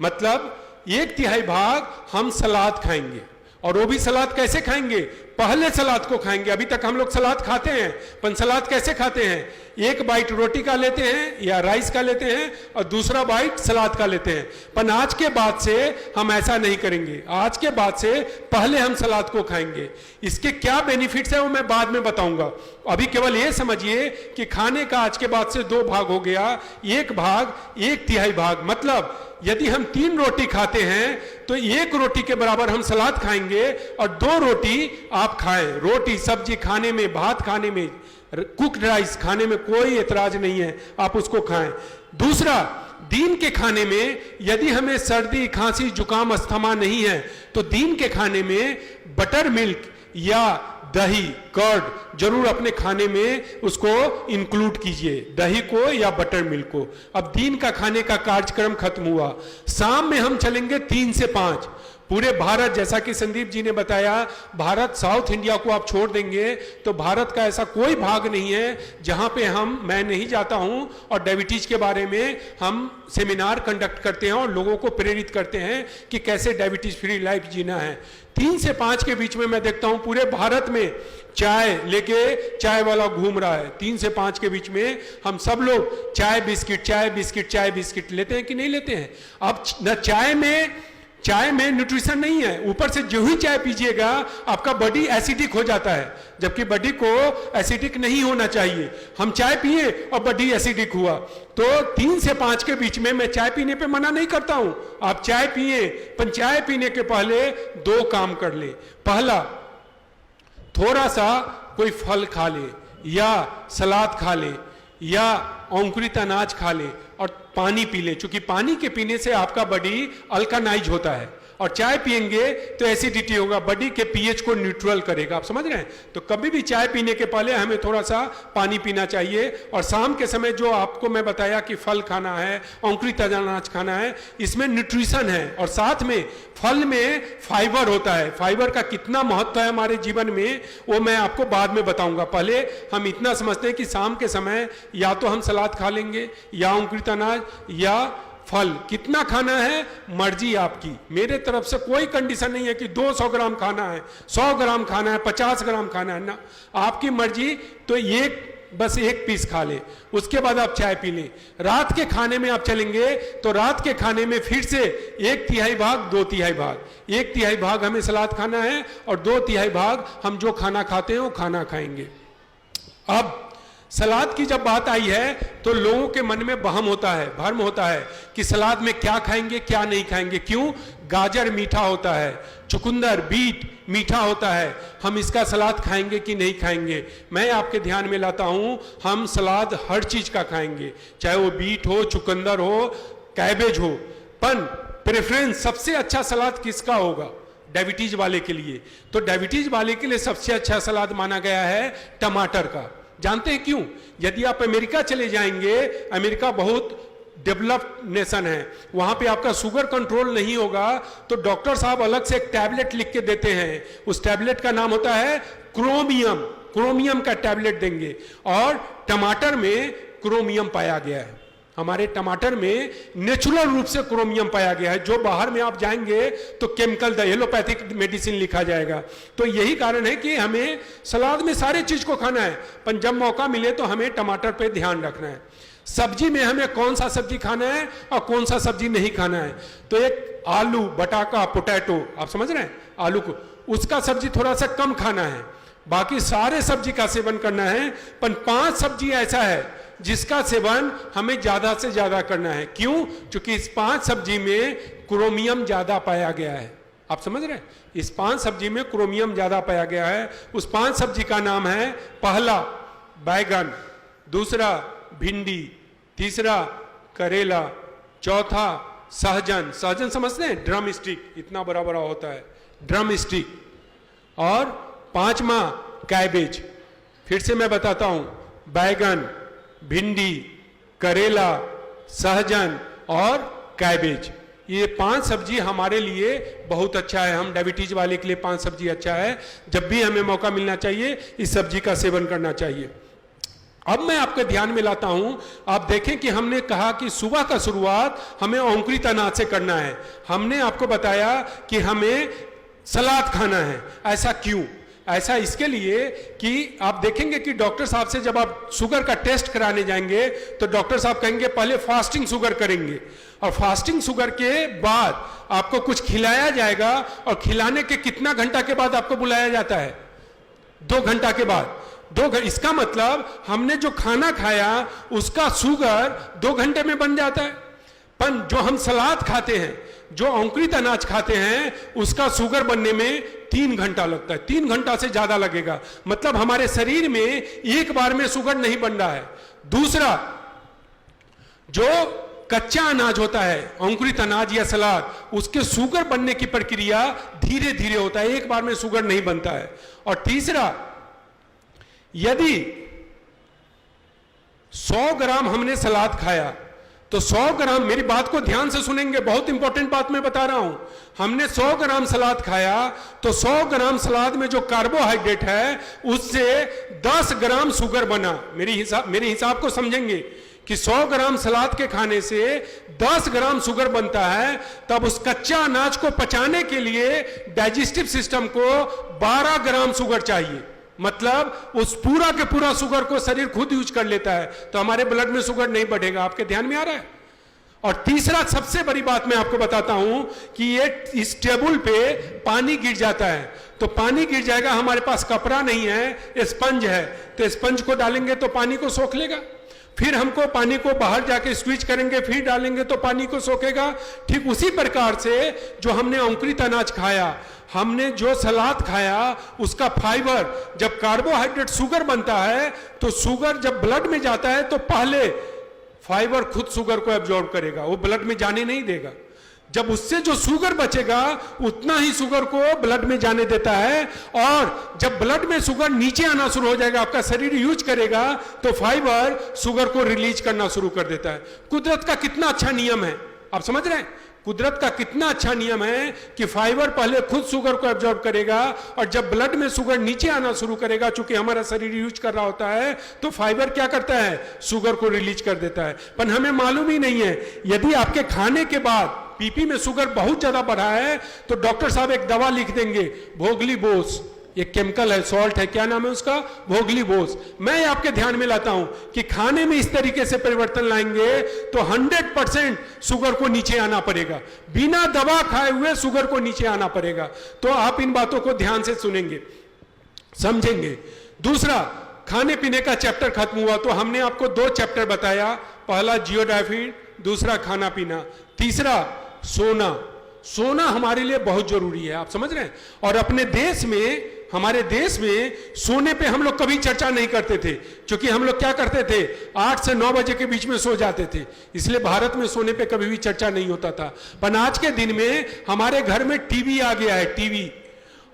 मतलब 1/3 भाग हम सलाद खाएंगे, और वो भी सलाद कैसे खाएंगे? पहले सलाद को खाएंगे। अभी तक हम लोग सलाद खाते हैं, पर सलाद कैसे खाते हैं? 1 बाइट रोटी का लेते हैं या राइस का लेते हैं, और दूसरा बाइट सलाद का लेते हैं। पर आज के बाद से हम ऐसा नहीं करेंगे, आज के बाद से पहले हम सलाद को खाएंगे। इसके क्या बेनिफिट्स है वो मैं बाद में बताऊंगा। अभी केवल ये समझिए कि खाने का आज के बाद से 2 भाग हो गया, 1 भाग 1/3 भाग, मतलब यदि हम 3 रोटी खाते हैं तो 1 रोटी के बराबर हम सलाद खाएंगे, और 2 रोटी आप खाएं। रोटी सब्जी खाने में, भात खाने में, कुक्ड राइस खाने में कोई एतराज नहीं है, आप उसको खाएं। दूसरा, दिन के खाने में यदि हमें सर्दी खांसी जुकाम अस्थमा नहीं है, तो दिन के खाने में बटर मिल्क या दही कर्ड जरूर अपने खाने में उसको इंक्लूड कीजिए, दही को या बटर मिल्क को। अब दिन का खाने का कार्यक्रम खत्म हुआ, शाम में हम चलेंगे 3 से 5। पूरे भारत, जैसा कि संदीप जी ने बताया, भारत साउथ इंडिया को आप छोड़ देंगे तो भारत का ऐसा कोई भाग नहीं है जहां पे मैं नहीं जाता हूं और डायबिटीज के बारे में हम सेमिनार कंडक्ट करते हैं और लोगों को प्रेरित करते हैं कि कैसे डायबिटीज फ्री लाइफ जीना है। 3 से 5 के बीच में मैं देखता हूं पूरे भारत में चाय लेके चाय वाला घूम रहा है। 3 से 5 के बीच में हम सब लोग चाय बिस्किट चाय बिस्किट चाय बिस्किट लेते हैं कि नहीं लेते हैं? अब न चाय में न्यूट्रिशन नहीं है, ऊपर से जो ही चाय पीजिएगा आपका बॉडी एसिडिक हो जाता है, जबकि बॉडी को एसिडिक नहीं होना चाहिए। हम चाय पिए और बॉडी एसिडिक हुआ। तो 3 से 5 के बीच में मैं चाय पीने पे मना नहीं करता हूं, आप चाय पिए, पर चाय पीने के पहले 2 काम कर ले। पहला, थोड़ा सा कोई फल खा ले या सलाद खा ले या अंकुरित अनाज खा ले और पानी पी ले, क्योंकि पानी के पीने से आपका बॉडी अल्कानाइज होता है, और चाय पिएंगे तो एसिडिटी होगा, बॉडी के पीएच को न्यूट्रल करेगा। आप समझ रहे हैं? तो कभी भी चाय पीने के पहले हमें थोड़ा सा पानी पीना चाहिए। और शाम के समय जो आपको मैं बताया कि फल खाना है, अंकुरित अनाज खाना है, इसमें न्यूट्रिशन है, और साथ में फल में फाइबर होता है। फाइबर का कितना महत्व है हमारे जीवन में वो मैं आपको बाद में बताऊंगा। पहले हम इतना समझते हैं कि शाम के समय या तो हम सलाद खा लेंगे या अंकुरित अनाज या फल। कितना खाना है मर्जी आपकी, मेरे तरफ से कोई कंडीशन नहीं है कि 200 ग्राम खाना है, 100 ग्राम खाना है, 50 ग्राम खाना है ना, आपकी मर्जी। तो बस 1 पीस खा ले, उसके बाद आप चाय पी लें। रात के खाने में आप चलेंगे तो रात के खाने में फिर से 1/3 भाग 2/3 भाग, 1/3 भाग हमें सलाद खाना है और 2/3 भाग हम जो खाना खाते हैं वो खाना खाएंगे। अब सलाद की जब बात आई है तो लोगों के मन में भ्रम होता है कि सलाद में क्या खाएंगे क्या नहीं खाएंगे। क्यों? गाजर मीठा होता है, चुकंदर बीट मीठा होता है, हम इसका सलाद खाएंगे कि नहीं खाएंगे। मैं आपके ध्यान में लाता हूं, हम सलाद हर चीज का खाएंगे, चाहे वो बीट हो, चुकंदर हो, कैबेज हो। पर प्रेफरेंस सबसे अच्छा सलाद किसका होगा? डायबिटीज वाले के लिए। तो डायबिटीज वाले के लिए सबसे अच्छा सलाद माना गया है टमाटर का। जानते हैं क्यों? यदि आप अमेरिका चले जाएंगे, अमेरिका बहुत डेवलप्ड नेशन है, वहां पे आपका शुगर कंट्रोल नहीं होगा तो डॉक्टर साहब अलग से एक टैबलेट लिख के देते हैं। उस टैबलेट का नाम होता है क्रोमियम। क्रोमियम का टैबलेट देंगे, और टमाटर में क्रोमियम पाया गया है। हमारे टमाटर में नेचुरल रूप से क्रोमियम पाया गया है, जो बाहर में आप जाएंगे तो केमिकल एलोपैथिक मेडिसिन लिखा जाएगा। तो यही कारण है कि हमें सलाद में सारे चीज को खाना है, पर जब मौका मिले तो हमें टमाटर पे ध्यान रखना है। सब्जी में हमें कौन सा सब्जी खाना है और कौन सा सब्जी नहीं खाना है। तो एक आलू, बटाका, पोटैटो, आप समझ रहे हैं, आलू को, उसका सब्जी थोड़ा सा कम खाना है, बाकी सारे सब्जी का सेवन करना है। पर 5 सब्जी ऐसा है जिसका सेवन हमें ज्यादा से ज्यादा करना है। क्यों? क्योंकि इस 5 सब्जी में क्रोमियम ज्यादा पाया गया है। आप समझ रहे हैं, इस 5 सब्जी में क्रोमियम ज्यादा पाया गया है। उस 5 सब्जी का नाम है, पहला बैगन, दूसरा भिंडी, तीसरा करेला, चौथा सहजन। सहजन समझते हैं, ड्रम स्टिक, इतना बड़ा बड़ा होता है, ड्रम स्टिक, और 5वां कैबेज। फिर से मैं बताता हूं, बैगन, भिंडी, करेला, सहजन और कैबेज। ये 5 सब्जी हमारे लिए बहुत अच्छा है। हम डायबिटीज वाले के लिए 5 सब्जी अच्छा है। जब भी हमें मौका मिलना चाहिए इस सब्जी का सेवन करना चाहिए। अब मैं आपके ध्यान में लाता हूं, आप देखें कि हमने कहा कि सुबह का शुरुआत हमें अंकुरित अनाज से करना है। हमने आपको बताया कि हमें सलाद खाना है। ऐसा क्यों? ऐसा इसके लिए कि आप देखेंगे कि डॉक्टर साहब से जब आप शुगर का टेस्ट कराने जाएंगे तो डॉक्टर साहब कहेंगे पहले फास्टिंग शुगर करेंगे, और फास्टिंग शुगर के बाद आपको कुछ खिलाया जाएगा, और खिलाने के कितना घंटा के बाद आपको बुलाया जाता है? 2 घंटा के बाद। इसका मतलब हमने जो खाना खाया उसका शुगर 2 घंटे में बन जाता है। पर जो हम सलाद खाते हैं, जो अंकुरित अनाज खाते हैं, उसका शुगर बनने में 3 घंटा लगता है। 3 घंटा से ज्यादा लगेगा। मतलब हमारे शरीर में एक बार में शुगर नहीं बन रहा है। दूसरा, जो कच्चा अनाज होता है, अंकुरित अनाज या सलाद, उसके शुगर बनने की प्रक्रिया धीरे धीरे होता है, एक बार में शुगर नहीं बनता है। और तीसरा, यदि 100 ग्राम हमने सलाद खाया तो 100 ग्राम, मेरी बात को ध्यान से सुनेंगे, बहुत इंपॉर्टेंट बात मैं बता रहा हूं। हमने 100 ग्राम सलाद खाया तो 100 ग्राम सलाद में जो कार्बोहाइड्रेट है उससे 10 ग्राम शुगर बना। मेरे हिसाब को समझेंगे कि 100 ग्राम सलाद के खाने से 10 ग्राम शुगर बनता है। तब उस कच्चा अनाज को पचाने के लिए डाइजेस्टिव सिस्टम को 12 ग्राम शुगर चाहिए। मतलब उस पूरा के पूरा शुगर को शरीर खुद यूज कर लेता है, तो हमारे ब्लड में शुगर नहीं बढ़ेगा। आपके ध्यान में आ रहा है? और तीसरा सबसे बड़ी बात मैं आपको बताता हूं कि ये इस टेबल पे पानी गिर जाता है, तो पानी गिर जाएगा, हमारे पास कपड़ा नहीं है, स्पंज है, तो स्पंज को डालेंगे तो पानी को सोख लेगा। फिर हमको पानी को बाहर जाके स्विच करेंगे, फिर डालेंगे तो पानी को सोखेगा। ठीक उसी प्रकार से जो हमने अंकुरित अनाज खाया, हमने जो सलाद खाया, उसका फाइबर, जब कार्बोहाइड्रेट शुगर बनता है तो शुगर जब ब्लड में जाता है तो पहले फाइबर खुद शुगर को एब्जॉर्ब करेगा, वो ब्लड में जाने नहीं देगा। जब उससे जो शुगर बचेगा उतना ही शुगर को ब्लड में जाने देता है, और जब ब्लड में शुगर नीचे आना शुरू हो जाएगा, आपका शरीर यूज करेगा, तो फाइबर शुगर को रिलीज करना शुरू कर देता है। कुदरत का कितना अच्छा नियम है, आप समझ रहे हैं? कुदरत का कितना अच्छा नियम है कि फाइबर पहले खुद शुगर को एब्जॉर्ब करेगा, और जब ब्लड में शुगर नीचे आना शुरू करेगा, चूंकि हमारा शरीर यूज कर रहा होता है, तो फाइबर क्या करता है? शुगर को रिलीज कर देता है। पर हमें मालूम ही नहीं है। यदि आपके खाने के बाद पीपी में शुगर बहुत ज्यादा बढ़ा है तो डॉक्टर साहब एक दवा लिख देंगे, भोगलीबोस, ये केमिकल है, सॉल्ट है, क्या नाम है उसका? भोगलीबोस। मैं आपके ध्यान में लाता हूं कि खाने में इस तरीके से परिवर्तन लाएंगे तो 100% शुगर को नीचे आना पड़ेगा, बिना दवा खाए हुए शुगर को नीचे आना पड़ेगा। तो आप इन बातों को ध्यान से सुनेंगे, समझेंगे। दूसरा, खाने पीने का चैप्टर खत्म हुआ तो हमने आपको 2 चैप्टर बताया, पहला जियोग्राफी, दूसरा खाना पीना, तीसरा सोना। सोना हमारे लिए बहुत जरूरी है, आप समझ रहे हैं? और अपने देश में हमारे देश में सोने पे हम लोग कभी चर्चा नहीं करते थे, क्योंकि हम लोग क्या करते थे 8 से 9 बजे के बीच में सो जाते थे, इसलिए भारत में सोने पे कभी भी चर्चा नहीं होता था। पर आज के दिन में हमारे घर में टीवी आ गया है, टीवी,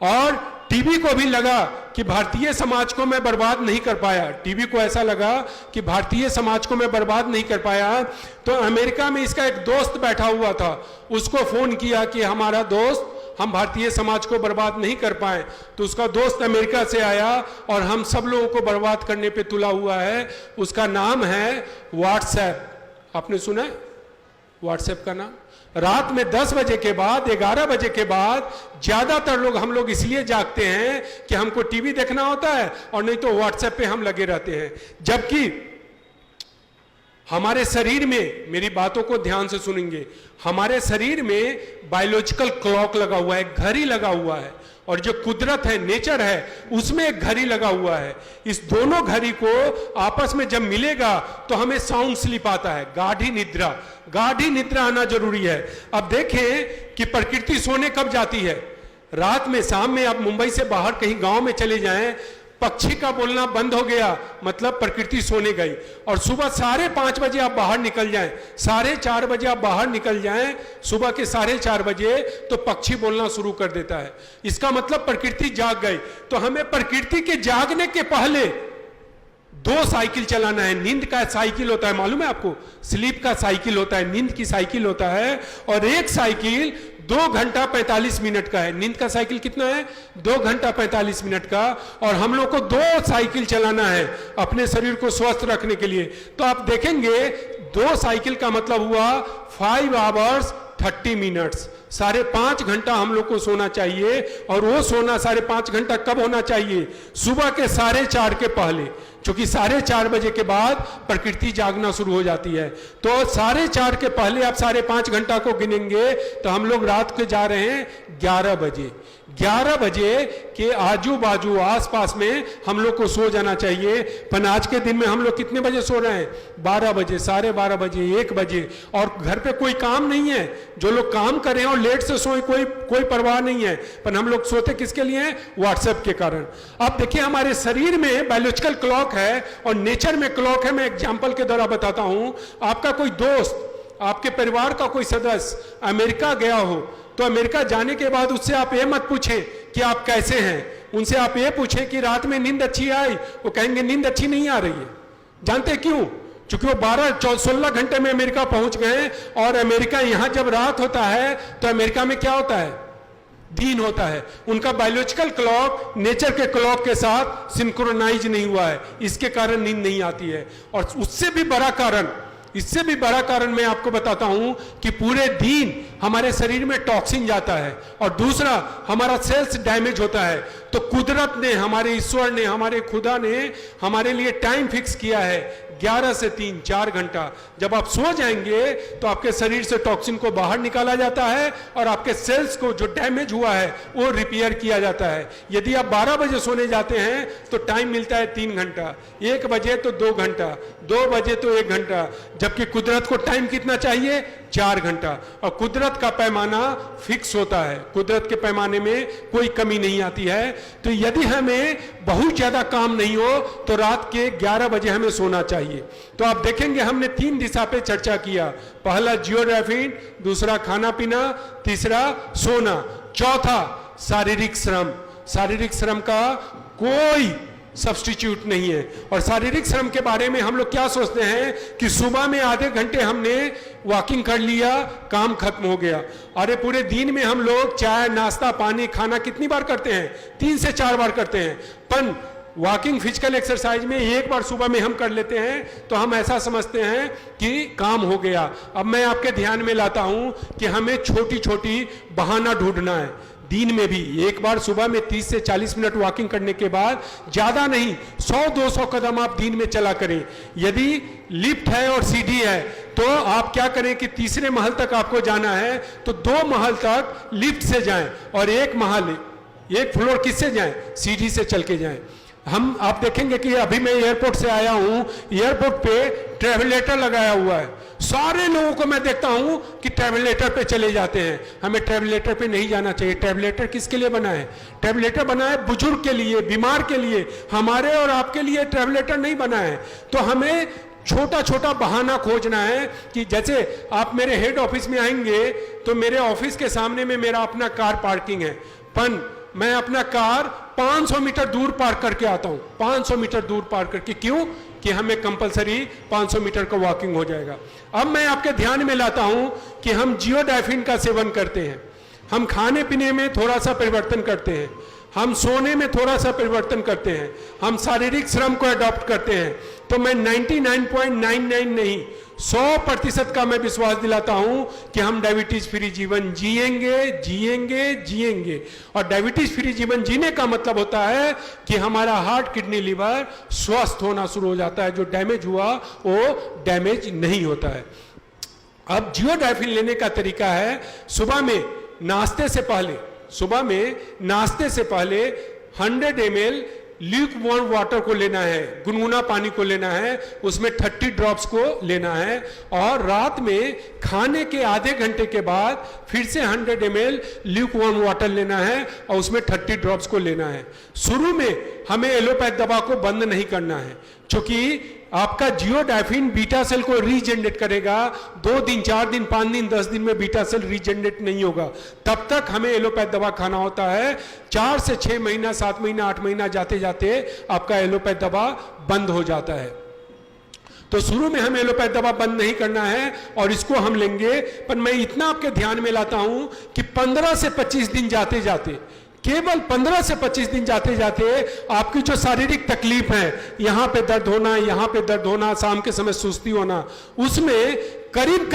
और टीवी को भी लगा कि भारतीय समाज को मैं बर्बाद नहीं कर पाया, टीवी को ऐसा लगा कि भारतीय समाज को मैं बर्बाद नहीं कर पाया, तो अमेरिका में इसका एक दोस्त बैठा हुआ था, उसको फोन किया कि हमारा दोस्त, हम भारतीय समाज को बर्बाद नहीं कर पाए, तो उसका दोस्त अमेरिका से आया और हम सब लोगों को बर्बाद करने पे तुला हुआ है। उसका नाम है व्हाट्सएप। आपने सुना है व्हाट्सएप का नाम? रात में 10 बजे के बाद, 11 बजे के बाद ज्यादातर लोग, हम लोग इसलिए जागते हैं कि हमको टीवी देखना होता है, और नहीं तो व्हाट्सएप पे हम लगे रहते हैं। जबकि हमारे शरीर में, मेरी बातों को ध्यान से सुनेंगे, हमारे शरीर में बायोलॉजिकल क्लॉक लगा हुआ है, घड़ी लगा हुआ है, और जो कुदरत है, नेचर है, उसमें एक घड़ी लगा हुआ है। इस दोनों घड़ी को आपस में जब मिलेगा तो हमें साउंड स्लीप आता है, गाढ़ी निद्रा। गाढ़ी निद्रा आना जरूरी है। अब देखें कि प्रकृति सोने कब जाती है? रात में, शाम में। आप मुंबई से बाहर कहीं गांव में चले जाएं, पक्षी का बोलना बंद हो गया, मतलब प्रकृति सोने गई। और सुबह 5:30 बजे आप बाहर निकल जाएं, 4:30 बजे आप बाहर निकल जाएं, सुबह के 4:30 बजे, तो पक्षी बोलना शुरू कर देता है। इसका मतलब प्रकृति जाग गई। तो हमें प्रकृति के जागने के पहले 2 साइकिल चलाना है। नींद का साइकिल होता है, मालूम है आपको? स्लीप का साइकिल होता है, नींद की साइकिल होता है, और एक साइकिल 2 घंटा 45 मिनट का है। नींद का साइकिल कितना है? 2 घंटा 45 मिनट का। और हम लोग को 2 साइकिल चलाना है अपने शरीर को स्वस्थ रखने के लिए। तो आप देखेंगे 2 साइकिल का मतलब हुआ 5 आवर्स 30 मिनट्स। 5.5 घंटा हम लोग को सोना चाहिए। और वो सोना 5.5 घंटा कब होना चाहिए? सुबह के 4:30 के पहले, क्योंकि 4:30 बजे के बाद प्रकृति जागना शुरू हो जाती है। तो 4:30 के पहले आप 5.5 घंटा को गिनेंगे तो हम लोग रात के जा रहे हैं 11 बजे। 11 बजे के आजू बाजू आसपास में हम लोग को सो जाना चाहिए। पर आज के दिन में हम लोग कितने बजे सो रहे हैं? 12 बजे, 12:30 बजे, 1 बजे। और घर पे कोई काम नहीं है, जो लोग काम कर रहे हैं और लेट से सोए, कोई परवाह नहीं है। पर हम लोग सोते किसके लिए हैं? व्हाट्सएप के कारण। अब देखिए हमारे शरीर में बायोलॉजिकल क्लॉक है और नेचर में क्लॉक है। मैं एग्जाम्पल के द्वारा बताता हूं। आपका कोई दोस्त, आपके परिवार का कोई सदस्य अमेरिका गया हो, तो अमेरिका जाने के बाद उससे आप ये मत पूछें कि आप कैसे हैं। उनसे आप ये पूछें कि रात में नींद अच्छी आई। वो कहेंगे नींद अच्छी नहीं आ रही है। जानते क्यों? क्योंकि वो 16 घंटे में अमेरिका पहुंच गए। और अमेरिका, यहां जब रात होता है तो अमेरिका में क्या होता है? दिन होता है। उनका बायोलॉजिकल क्लॉक नेचर के क्लॉक के साथ सिंक्रोनाइज नहीं हुआ है, इसके कारण नींद नहीं आती है। और उससे भी बड़ा कारण, इससे भी बड़ा कारण मैं आपको बताता हूं कि पूरे दिन हमारे शरीर में टॉक्सिन जाता है, और दूसरा हमारा सेल्स डैमेज होता है। तो कुदरत ने, हमारे ईश्वर ने, हमारे खुदा ने हमारे लिए टाइम फिक्स किया है 11 से 3, 4 घंटा। जब आप सो जाएंगे तो आपके शरीर से टॉक्सिन को बाहर निकाला जाता है और आपके सेल्स को जो डैमेज हुआ है वो रिपेयर किया जाता है। यदि आप 12 बजे सोने जाते हैं तो टाइम मिलता है 3 घंटा, 1 बजे तो 2 घंटा, 2 बजे तो 1 घंटा, जबकि कुदरत को टाइम कितना चाहिए? 4 घंटा। और कुदरत का पैमाना फिक्स होता है, कुदरत के पैमाने में कोई कमी नहीं आती है। तो यदि हमें बहुत ज्यादा काम नहीं हो तो रात के 11 बजे हमें सोना चाहिए। तो आप देखेंगे हमने 3 दिशा पे चर्चा किया। पहला जियोग्राफी, दूसरा खाना पीना, तीसरा सोना, चौथा शारीरिक श्रम। शारीरिक श्रम का कोई सब्स्टिट्यूट नहीं है। और शारीरिक श्रम के बारे में हम लोग क्या सोचते हैं कि सुबह में आधे घंटे हमने वॉकिंग कर लिया, काम खत्म हो गया। अरे पूरे दिन में हम लोग चाय, नाश्ता, पानी, खाना कितनी बार करते हैं? 3 से 4 बार करते हैं। पर वॉकिंग, फिजिकल एक्सरसाइज में 1 बार सुबह में हम कर लेते हैं तो हम ऐसा समझते हैं कि काम हो गया। अब मैं आपके ध्यान में लाता हूं कि हमें छोटी छोटी बहाना ढूंढना है। दिन में भी 1 बार सुबह में 30 से 40 मिनट वॉकिंग करने के बाद, ज्यादा नहीं, 100-200 कदम आप दिन में चला करें। यदि लिफ्ट है और सीढ़ी है तो आप क्या करें कि 3रे महल तक आपको जाना है तो 2 महल तक लिफ्ट से जाएं और 1 फ्लोर किससे जाएं? सीढ़ी से चल के जाएं। आप देखेंगे कि अभी मैं एयरपोर्ट से आया हूं, एयरपोर्ट पे ट्रेवलेटर लगाया हुआ है। सारे लोगों को मैं देखता हूं कि ट्रेवलेटर पे चले जाते हैं। हमें ट्रेवलेटर पे नहीं जाना चाहिए। ट्रेवलेटर किसके लिए बना है? ट्रेवलेटर बना है बुजुर्ग के लिए, बीमार के लिए। हमारे और आपके लिए ट्रेवलेटर नहीं बना है। तो हमें छोटा छोटा बहाना खोजना है कि जैसे आप मेरे हेड ऑफिस में आएंगे तो मेरे ऑफिस के सामने में मेरा अपना कार पार्किंग है, पर मैं अपना कार 500 मीटर दूर पार्क करके आता हूं। 500 मीटर दूर पार्क करके, क्यों? कि हमें कंपलसरी 500 मीटर का वॉकिंग हो जाएगा। अब मैं आपके ध्यान में लाता हूं कि हम जियोडाइफिन का सेवन करते हैं, हम खाने पीने में थोड़ा सा परिवर्तन करते हैं, हम सोने में थोड़ा सा परिवर्तन करते हैं, हम शारीरिक श्रम को अडॉप्ट करते हैं। तो मैं 99.99 नहीं, 100% का मैं विश्वास दिलाता हूं कि हम डायबिटीज फ्री जीवन जिएंगे। और डायबिटीज फ्री जीवन जीने का मतलब होता है कि हमारा हार्ट, किडनी, लिवर स्वस्थ होना शुरू हो जाता है। जो डैमेज हुआ वो डैमेज नहीं होता है। अब जियोडाइफिन लेने का तरीका है, सुबह में नाश्ते से पहले 100 ml ल्यूक वार्म वाटर को लेना है, गुनगुना पानी को लेना है, उसमें 30 ड्रॉप्स को लेना है। और रात में खाने के आधे घंटे के बाद फिर से 100 ml ल्यूक वार्म वाटर लेना है और उसमें 30 ड्रॉप्स को लेना है। शुरू में हमें एलोपैथ दवा को बंद नहीं करना है, क्योंकि आपका जियोडाइफिन बीटा सेल को रीजनरेट करेगा। 2 दिन, 4 दिन, 5 दिन, 10 दिन में बीटा सेल रीजनरेट नहीं होगा। तब तक हमें एलोपैथ दवा खाना होता है। 4 से 6 महीना, 7 महीना, 8 महीना जाते जाते आपका एलोपैथ दवा बंद हो जाता है। तो शुरू में हमें एलोपैथ दवा बंद नहीं करना है और इसको हम लेंगे। पर मैं इतना आपके ध्यान में लाता हूं कि 15 से 25 दिन जाते जाते, केवल 15 से 25 दिन जाते जाते आपकी जो शारीरिक तकलीफ है, यहां पे दर्द होना, यहां पे दर्द होना, शाम के समय सुस्ती होना, उसमें करीब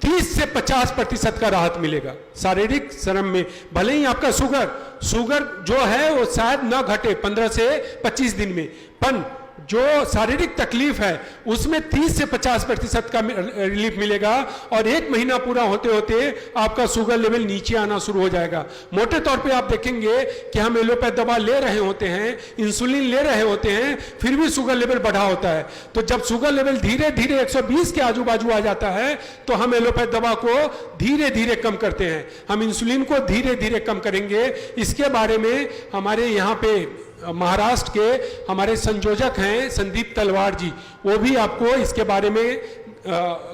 30 से 50% का राहत मिलेगा शारीरिक श्रम में। भले ही आपका शुगर जो है वो शायद ना घटे 15 से 25 दिन में, पर जो शारीरिक तकलीफ है उसमें 30 से 50% का रिलीफ मिलेगा। और 1 महीना पूरा होते होते आपका शुगर लेवल नीचे आना शुरू हो जाएगा। मोटे तौर पे आप देखेंगे कि हम एलोपैथ दवा ले रहे होते हैं, इंसुलिन ले रहे होते हैं, फिर भी शुगर लेवल बढ़ा होता है। तो जब शुगर लेवल धीरे धीरे 120 के आजू बाजू आ जाता है तो हम एलोपैथ दवा को धीरे धीरे कम करते हैं, हम इंसुलिन को धीरे धीरे कम करेंगे। इसके बारे में हमारे यहाँ पे महाराष्ट्र के हमारे संयोजक हैं संदीप तलवार जी, वो भी आपको इसके बारे में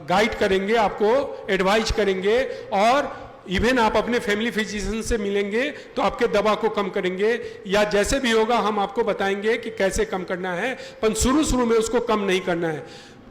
गाइड करेंगे, आपको एडवाइज करेंगे। और इवन आप अपने फैमिली फिजिशियन से मिलेंगे तो आपके दवा को कम करेंगे, या जैसे भी होगा हम आपको बताएंगे कि कैसे कम करना है। पर शुरू में उसको कम नहीं करना है।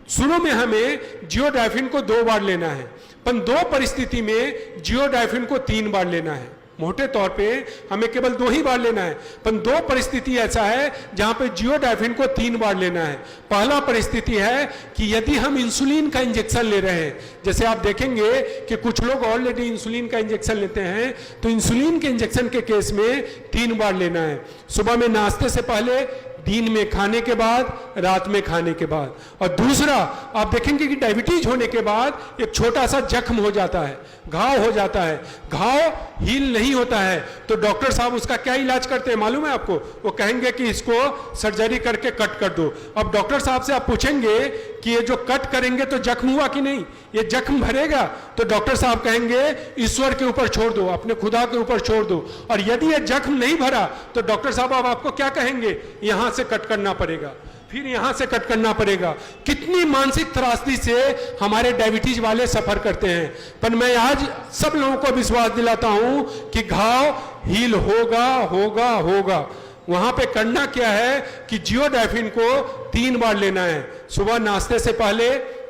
शुरू में हमें जियोडाइफिन को 2 बार लेना है, पर 2 परिस्थिति में जियोडाइफिन को 3 बार लेना है। मोटे तौर पे हमें केवल 2 ही बार लेना है, पर 2 परिस्थिति ऐसा है जहां पे जियोडाइफिन को 3 बार लेना है। पहला परिस्थिति है कि यदि हम इंसुलिन का इंजेक्शन ले रहे हैं, जैसे आप देखेंगे कि कुछ लोग ऑलरेडी इंसुलिन का इंजेक्शन लेते हैं, तो इंसुलिन के इंजेक्शन के केस में 3 बार लेना है। सुबह में नाश्ते से पहले, दिन में खाने के बाद, रात में खाने के बाद। और दूसरा, आप देखेंगे कि डायबिटीज होने के बाद एक छोटा सा जख्म हो जाता है, घाव हो जाता है, घाव हील नहीं होता है, तो डॉक्टर साहब उसका क्या इलाज करते हैं मालूम है आपको? वो कहेंगे कि इसको सर्जरी करके कट कर दो। अब डॉक्टर साहब से आप पूछेंगे कि ये जो कट करेंगे तो जख्म हुआ कि नहीं, ये जख्म भरेगा? तो डॉक्टर साहब कहेंगे ईश्वर के ऊपर छोड़ दो, अपने खुदा के ऊपर छोड़ दो। और यदि ये जख्म नहीं भरा तो डॉक्टर साहब अब आपको क्या कहेंगे? यहां से कट करना पड़ेगा, फिर यहां से कट करना पड़ेगा। कितनी मानसिक त्रासदी से हमारे डायबिटीज वाले सफर करते हैं। पर मैं आज सब लोगों को विश्वास दिलाता हूं कि घाव हील होगा। वहां पे करना क्या है कि जियोडाइफिन को 3 बार लेना है, सुबह नाश्ते से पहले,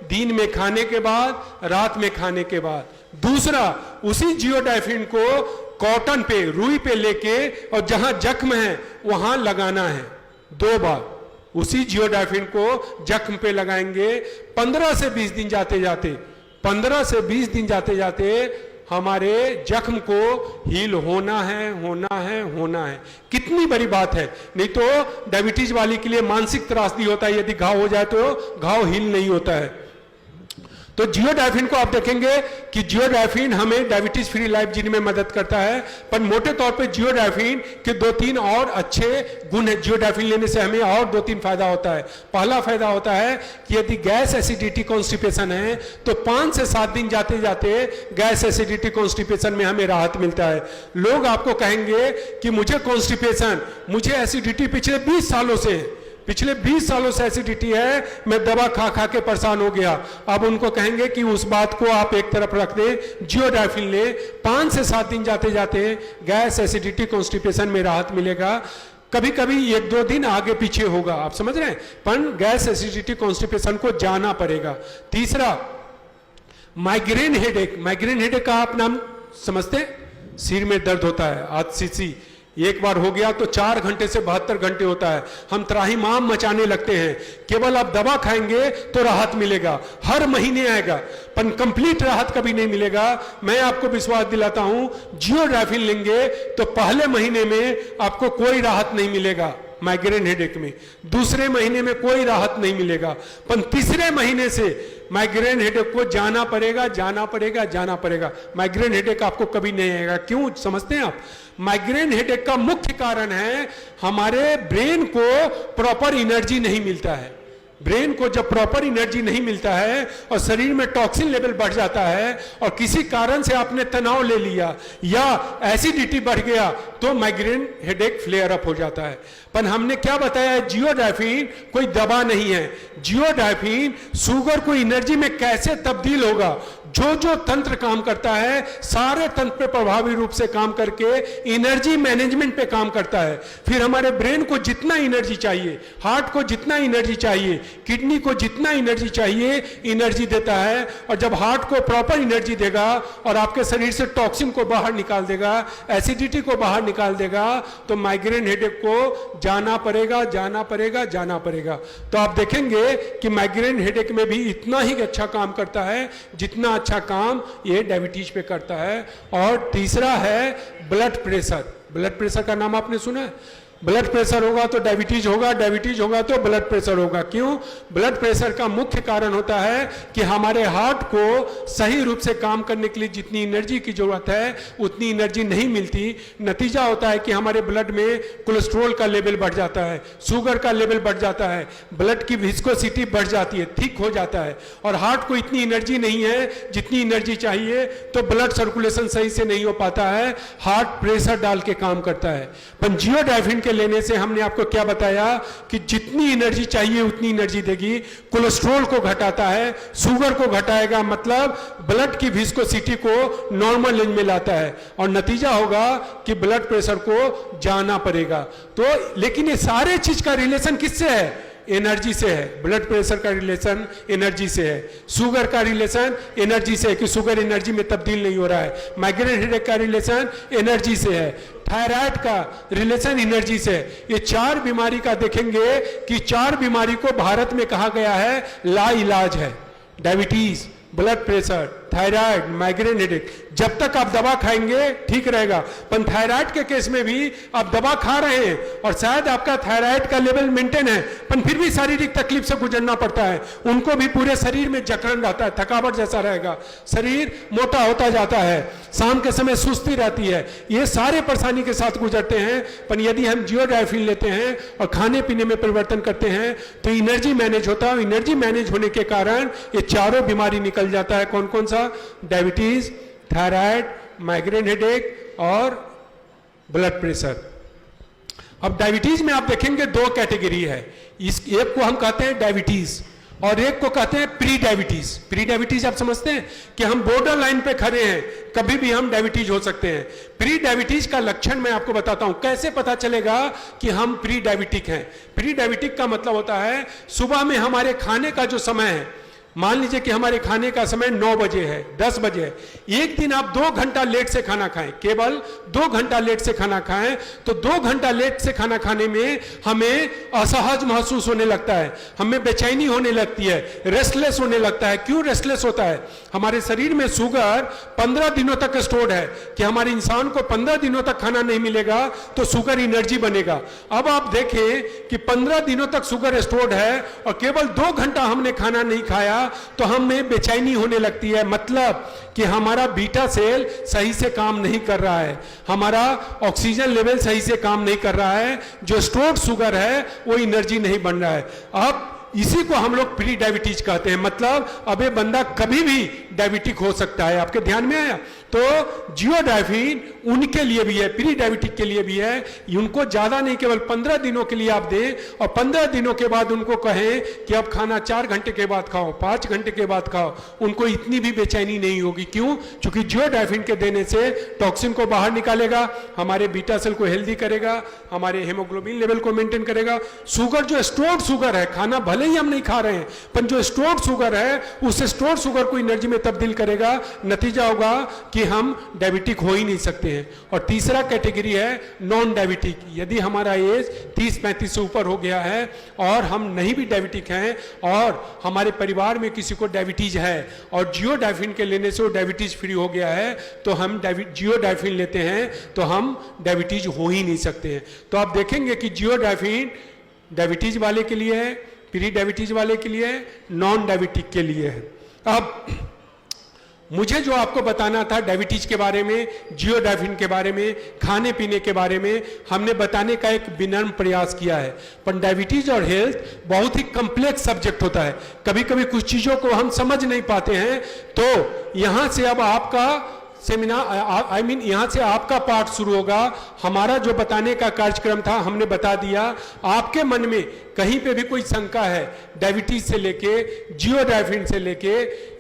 दिन में खाने के बाद, रात में खाने के बाद। दूसरा, उसी जियोडाइफिन को कॉटन पे, रुई पे लेके और जहां जख्म है वहां लगाना है 2 बार। उसी जियोडाइफिन को जख्म पे लगाएंगे। 15 से 20 दिन जाते जाते हमारे जख्म को हील होना है। कितनी बड़ी बात है। नहीं तो डायबिटीज वाले के लिए मानसिक त्रासदी होता है, यदि घाव हो जाए तो घाव हील नहीं होता है। तो जियोडाइफिन को आप देखेंगे कि जियोडाइफिन हमें डायबिटीज फ्री लाइफ जीने में मदद करता है, पर मोटे तौर पे जियोडाइफिन के 2-3 और अच्छे गुण है। जियोडाइफिन लेने से हमें और 2-3 फायदा होता है। पहला फायदा होता है कि यदि गैस एसिडिटी कॉन्स्टिपेशन है तो 5 से 7 दिन जाते जाते गैस एसिडिटी कॉन्स्टिपेशन में हमें राहत मिलता है। लोग आपको कहेंगे कि मुझे कॉन्स्टिपेशन, मुझे एसिडिटी पिछले 20 सालों से एसिडिटी है, मैं दवा खा खा के परेशान हो गया। अब उनको कहेंगे कि उस बात को आप एक तरफ रख दें, जियोडाइफिन ले, 5 से 7 दिन जाते जाते गैस एसिडिटी कॉन्स्टिपेशन में राहत मिलेगा। कभी कभी 1-2 दिन आगे पीछे होगा, आप समझ रहे हैं, पर गैस एसिडिटी कॉन्स्टिपेशन को जाना पड़ेगा। तीसरा, माइग्रेन हेडेक का आप नाम समझते हैं? सिर में दर्द होता है, आदसीसी, एक बार हो गया तो 4 घंटे से 72 घंटे होता है। हम त्राहिमाम मचाने लगते हैं। केवल आप दवा खाएंगे तो राहत मिलेगा, हर महीने आएगा, पर कंप्लीट राहत कभी नहीं मिलेगा। मैं आपको विश्वास दिलाता हूं, जियोडाइफिन लेंगे तो पहले महीने में आपको कोई राहत नहीं मिलेगा माइग्रेन हेडेक में, दूसरे महीने में कोई राहत नहीं मिलेगा, पर तीसरे महीने से माइग्रेन हेडेक को जाना पड़ेगा। माइग्रेन हेडेक आपको कभी नहीं आएगा। क्यों समझते हैं आप? माइग्रेन हेडेक का मुख्य कारण है हमारे ब्रेन को प्रॉपर एनर्जी नहीं मिलता है। ब्रेन को जब प्रॉपर एनर्जी नहीं मिलता है और शरीर में टॉक्सिन लेवल बढ़ जाता है और किसी कारण से आपने तनाव ले लिया या एसिडिटी बढ़ गया तो माइग्रेन हेडेक फ्लेयर अप हो जाता है। पर हमने क्या बताया है, जियोडाइफिन कोई दवा नहीं है। जियोडाइफिन शुगर को एनर्जी में कैसे तब्दील होगा, जो तंत्र काम करता है सारे तंत्र पे प्रभावी रूप से काम करके एनर्जी मैनेजमेंट पे काम करता है। फिर हमारे ब्रेन को जितना एनर्जी चाहिए, हार्ट को जितना एनर्जी चाहिए, किडनी को जितना एनर्जी चाहिए, एनर्जी देता है। और जब हार्ट को प्रॉपर एनर्जी देगा और आपके शरीर से टॉक्सिन को बाहर निकाल देगा, एसिडिटी को बाहर निकाल देगा, तो माइग्रेन हेडेक को जाना पड़ेगा। तो आप देखेंगे कि माइग्रेन हेडेक में भी इतना ही अच्छा काम करता है जितना अच्छा काम ये डायबिटीज पे करता है। और तीसरा है ब्लड प्रेशर का नाम आपने सुना है? ब्लड प्रेशर होगा तो डायबिटीज होगा तो ब्लड प्रेशर होगा। क्यों? ब्लड प्रेशर का मुख्य कारण होता है कि हमारे हार्ट को सही रूप से काम करने के लिए जितनी एनर्जी की जरूरत है उतनी एनर्जी नहीं मिलती। नतीजा होता है कि हमारे ब्लड में कोलेस्ट्रॉल का लेवल बढ़ जाता है, शुगर का लेवल बढ़ जाता है, ब्लड की विस्कोसिटी बढ़ जाती है, थिक हो जाता है। और हार्ट को इतनी एनर्जी नहीं है जितनी एनर्जी चाहिए, तो ब्लड सर्कुलेशन सही से नहीं हो पाता है, हार्ट प्रेशर डाल के काम करता है। पर जियोडाइफिन लेने से हमने आपको क्या बताया कि जितनी एनर्जी चाहिए उतनी एनर्जी देगी, कोलेस्ट्रॉल को घटाता है, शुगर को घटाएगा, मतलब ब्लड की विस्कोसिटी को नॉर्मल रेंज में लाता है। और नतीजा होगा कि ब्लड प्रेशर को जाना पड़ेगा। तो लेकिन ये सारे चीज का रिलेशन किससे है? एनर्जी से है। ब्लड प्रेशर का रिलेशन एनर्जी से है, शुगर का रिलेशन एनर्जी से है कि शुगर एनर्जी में तब्दील नहीं हो रहा है, माइग्रेन हेडेक का रिलेशन एनर्जी से है, थायराइड का रिलेशन एनर्जी से है। ये 4 बीमारी का देखेंगे कि 4 बीमारी को भारत में कहा गया है लाइलाज है। Diabetes, blood pressure, thyroid, migraine headache. जब तक आप दवा खाएंगे ठीक रहेगा, पर थायराइड के केस में भी आप दवा खा रहे हैं और शायद आपका थायराइड का लेवल मेंटेन है, पर फिर भी शारीरिक तकलीफ से गुजरना पड़ता है। उनको भी पूरे शरीर में जकड़न रहता है, थकावट जैसा रहेगा, शरीर मोटा होता जाता है, शाम के समय सुस्ती रहती है, ये सारे परेशानी के साथ गुजरते हैं। पर यदि हम जियोडाइफिन लेते हैं और खाने पीने में परिवर्तन करते हैं तो एनर्जी मैनेज होता है। एनर्जी मैनेज होने के कारण ये चारों बीमारी निकल जाता है। कौन कौन सा? डायबिटीज, थायराइड, माइग्रेन हेडेक और ब्लड प्रेशर। अब डायबिटीज में आप देखेंगे 2 कैटेगरी है। इस एक को हम कहते हैं डायबिटीज और एक को कहते हैं प्री डायबिटीज। प्री डायबिटीज आप समझते हैं कि हम बॉर्डर लाइन पे खड़े हैं, कभी भी हम डायबिटीज हो सकते हैं। प्री डायबिटीज का लक्षण मैं आपको बताता हूं, कैसे पता चलेगा कि हम प्री डायबिटिक हैं। प्री डायबिटिक का मतलब होता है सुबह में हमारे खाने का जो समय है, मान लीजिए कि हमारे खाने का समय 9 बजे है, 10 बजे है, एक दिन आप 2 घंटा लेट से खाना खाएं, केवल 2 घंटा लेट से खाना खाएं, तो 2 घंटा लेट से खाना खाने में हमें असहज महसूस होने लगता है, हमें बेचैनी होने लगती है, रेस्टलेस होने लगता है। क्यों रेस्टलेस होता है? हमारे शरीर में शुगर 15 दिनों तक स्टोर्ड है कि हमारे इंसान को 15 दिनों तक खाना नहीं मिलेगा तो शुगर एनर्जी बनेगा। अब आप देखें कि 15 दिनों तक शुगर स्टोर्ड है और केवल 2 घंटा हमने खाना नहीं खाया आया तो हमें बेचैनी होने लगती है, मतलब कि हमारा बीटा सेल सही से काम नहीं कर रहा है, हमारा ऑक्सीजन लेवल सही से काम नहीं कर रहा है, जो स्टोर्ड शुगर है वो एनर्जी नहीं बन रहा है। अब इसी को हम लोग प्री डायबिटीज कहते हैं, मतलब अब ये बंदा कभी भी डायबिटिक हो सकता है। आपके ध्यान में आया? तो जियोडाइफिन उनके लिए भी है, प्री डायबिटिक के लिए भी है। उनको ज्यादा नहीं, केवल 15 दिनों के लिए आप दें और 15 दिनों के बाद उनको कहें कि अब खाना 4 घंटे के बाद खाओ, 5 घंटे के बाद खाओ, उनको इतनी भी बेचैनी नहीं होगी। क्यों? क्योंकि जियोडाइफिन के देने से टॉक्सिन को बाहर निकालेगा, हमारे बीटा सेल को हेल्दी करेगा, हमारे हेमोग्लोबिन लेवल को मेंटेन करेगा। शुगर जो स्टोर्ड शुगर है, खाना भले ही हम नहीं खा रहे हैं, पर जो स्टोर्ड शुगर है उस स्टोर्ड शुगर को एनर्जी में तब्दील करेगा। नतीजा होगा कि हम डायबिटिक हो ही नहीं सकते हैं। और तीसरा कैटेगरी है नॉन डायबिटिक। यदि हमारा एज 30-35 से ऊपर हो गया है और हम नहीं भी डायबिटिक हैं और हमारे परिवार में किसी को डायबिटीज है और जियोडाइफिन के लेने से वो डायबिटीज फ्री हो गया है, तो हम जियोडाइफिन लेते हैं तो हम डायबिटीज हो ही नहीं सकते हैं। तो आप देखेंगे कि जियोडाइफिन डायबिटीज वाले के लिए है, प्री डायबिटीज वाले के लिए है, नॉन डायबिटिक के लिए है। अब मुझे जो आपको बताना था डायबिटीज के बारे में, जियोडाइफिन के बारे में, खाने पीने के बारे में, हमने बताने का एक विनम्र प्रयास किया है। पर डायबिटीज और हेल्थ बहुत ही कॉम्प्लेक्स सब्जेक्ट होता है, कभी कभी कुछ चीजों को हम समझ नहीं पाते हैं। तो यहां से अब आपका सेमिनार यहां से आपका पाठ शुरू होगा। हमारा जो बताने का कार्यक्रम था हमने बता दिया। आपके मन में कहीं पे भी कोई शंका है डायबिटीज से लेके, जियोडाइफिन से लेके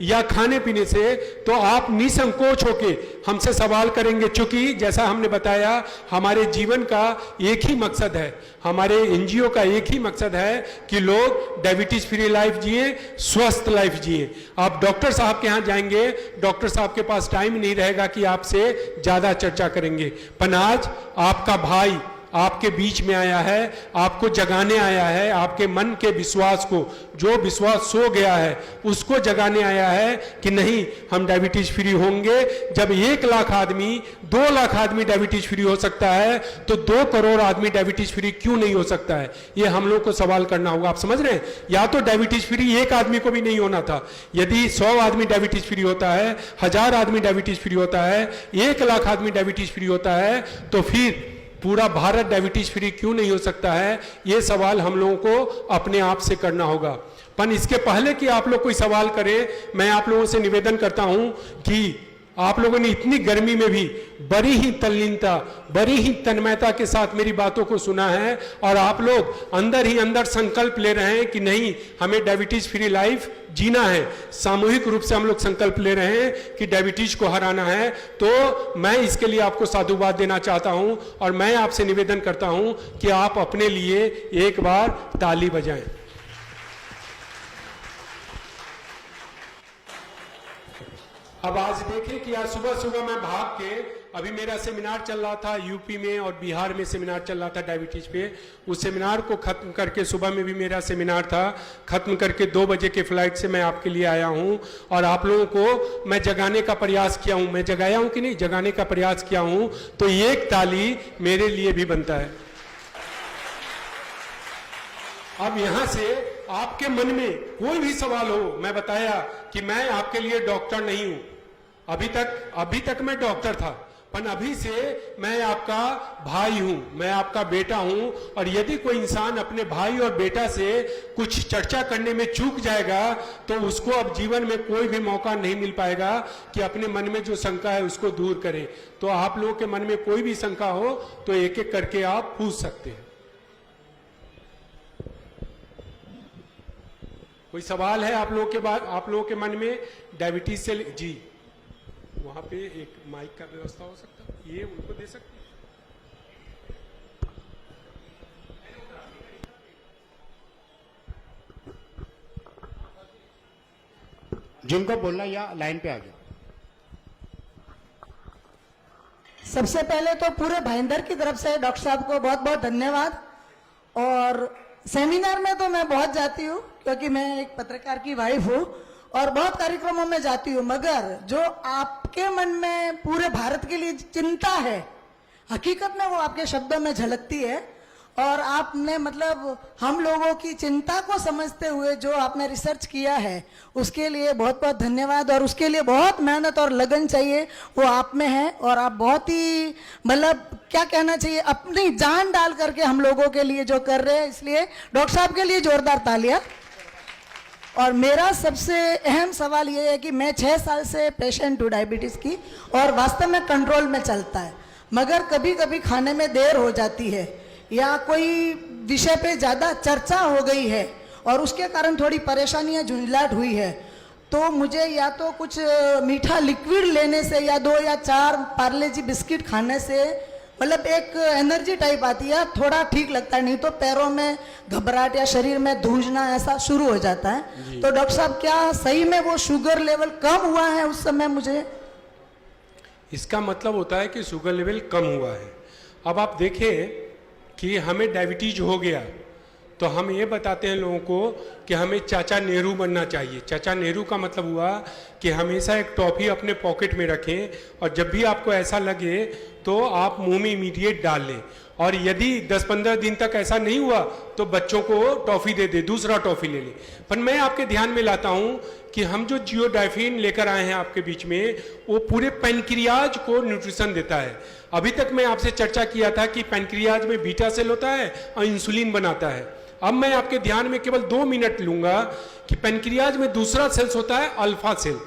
या खाने पीने से, तो आप निसंकोच होके हमसे सवाल करेंगे। चूंकि जैसा हमने बताया हमारे जीवन का एक ही मकसद है, हमारे एनजीओ का एक ही मकसद है कि लोग डायबिटीज फ्री लाइफ जिए, स्वस्थ लाइफ जिए। आप डॉक्टर साहब के यहाँ जाएंगे, डॉक्टर साहब के पास टाइम नहीं रहेगा कि आपसे ज्यादा चर्चा करेंगे। पर आज आपका भाई आपके बीच में आया है, आपको जगाने आया है, आपके मन के विश्वास को, जो विश्वास सो गया है उसको जगाने आया है कि नहीं, हम डायबिटीज फ्री होंगे। जब 1 लाख आदमी, 2 लाख आदमी डायबिटीज फ्री हो सकता है तो 2 करोड़ आदमी डायबिटीज फ्री क्यों नहीं हो सकता है? ये हम लोग को सवाल करना होगा। आप समझ रहे हैं? या तो डायबिटीज फ्री 1 आदमी को भी नहीं होना था। यदि 100 आदमी डायबिटीज फ्री होता है, 1000 आदमी डायबिटीज फ्री होता है, 1 लाख आदमी डायबिटीज फ्री होता है, तो फिर पूरा भारत डायबिटीज फ्री क्यों नहीं हो सकता है? ये सवाल हम लोगों को अपने आप से करना होगा। पर इसके पहले कि आप लोग कोई सवाल करें, मैं आप लोगों से निवेदन करता हूं कि आप लोगों ने इतनी गर्मी में भी बड़ी ही तल्लीनता, बड़ी ही तन्मयता के साथ मेरी बातों को सुना है और आप लोग अंदर ही अंदर संकल्प ले रहे हैं कि नहीं, हमें डायबिटीज फ्री लाइफ जीना है। सामूहिक रूप से हम लोग संकल्प ले रहे हैं कि डायबिटीज को हराना है। तो मैं इसके लिए आपको साधुवाद देना चाहता हूं और मैं आपसे निवेदन करता हूं कि आप अपने लिए एक बार ताली बजाएं। अब आज देखें कि आज सुबह सुबह मैं भाग के, अभी मेरा सेमिनार चल रहा था यूपी में और बिहार में सेमिनार चल रहा था डायबिटीज पे। उस सेमिनार को खत्म करके, सुबह में भी मेरा सेमिनार था, खत्म करके 2 बजे के फ्लाइट से मैं आपके लिए आया हूं और आप लोगों को मैं जगाने का प्रयास किया हूं। मैं जगाया हूं कि नहीं? जगाने का प्रयास किया हूं। तो एक ताली मेरे लिए भी बनता है। अब यहां से आपके मन में कोई भी सवाल हो, मैं बताया कि मैं आपके लिए डॉक्टर नहीं हूं। अभी तक मैं डॉक्टर था, पर अभी से मैं आपका भाई हूं, मैं आपका बेटा हूं। और यदि कोई इंसान अपने भाई और बेटा से कुछ चर्चा करने में चूक जाएगा तो उसको अब जीवन में कोई भी मौका नहीं मिल पाएगा कि अपने मन में जो शंका है उसको दूर करें। तो आप लोगों के मन में कोई भी शंका हो तो एक एक करके आप पूछ सकते हैं। कोई सवाल है आप लोगों के मन में डायबिटीज से? जी, वहां पे एक माइक का व्यवस्था हो सकता है, ये उनको दे सकते हैं। जिनको बोलना या लाइन पे आ जाओ। सबसे पहले तो पूरे भाईंदर की तरफ से डॉक्टर साहब को बहुत बहुत धन्यवाद। और सेमिनार में तो मैं बहुत जाती हूँ क्योंकि मैं एक पत्रकार की वाइफ हूँ और बहुत कार्यक्रमों में जाती हूँ, मगर जो आपके मन में पूरे भारत के लिए चिंता है, हकीकत में वो आपके शब्दों में झलकती है। और आपने मतलब हम लोगों की चिंता को समझते हुए जो आपने रिसर्च किया है उसके लिए बहुत बहुत धन्यवाद। और उसके लिए बहुत मेहनत और लगन चाहिए, वो आप में है। और आप बहुत ही मतलब क्या कहना चाहिए, अपनी जान डाल करके हम लोगों के लिए जो कर रहे हैं, इसलिए डॉक्टर साहब के लिए जोरदार तालियां। और मेरा सबसे अहम सवाल ये है कि मैं 6 साल से पेशेंट हूँ डायबिटीज़ की, और वास्तव में कंट्रोल में चलता है, मगर कभी कभी खाने में देर हो जाती है या कोई विषय पे ज़्यादा चर्चा हो गई है और उसके कारण थोड़ी परेशानियां झुंझलाहट हुई है, तो मुझे या तो कुछ मीठा लिक्विड लेने से या 2 या 4 पार्ले जी बिस्किट खाने से मतलब एक एनर्जी टाइप आती है, थोड़ा ठीक लगता है, नहीं तो पैरों में घबराहट या शरीर में धूंझना ऐसा शुरू हो जाता है। तो डॉक्टर साहब क्या सही में वो शुगर लेवल कम हुआ है उस समय? मुझे इसका मतलब होता है कि शुगर लेवल कम हुआ है। अब आप देखें कि हमें डायबिटीज हो गया तो हम ये बताते हैं लोगों को कि हमें चाचा नेहरू बनना चाहिए। चाचा नेहरू का मतलब हुआ कि हमेशा एक टॉफ़ी अपने पॉकेट में रखें और जब भी आपको ऐसा लगे तो आप मुंह में इमीडिएट डाल लें, और यदि 10-15 दिन तक ऐसा नहीं हुआ तो बच्चों को टॉफ़ी दे दे, दूसरा टॉफ़ी ले लें। पर मैं आपके ध्यान में लाता हूँ कि हम जो जियोडाइफिन लेकर आए हैं आपके बीच में, वो पूरे पैनक्रियाज को न्यूट्रिशन देता है। अभी तक मैं आपसे चर्चा किया था कि पैनक्रियाज में बीटा सेल होता है और इंसुलिन बनाता है। अब मैं आपके ध्यान में केवल 2 मिनट लूंगा कि पैनक्रियाज में दूसरा सेल्स होता है अल्फा सेल।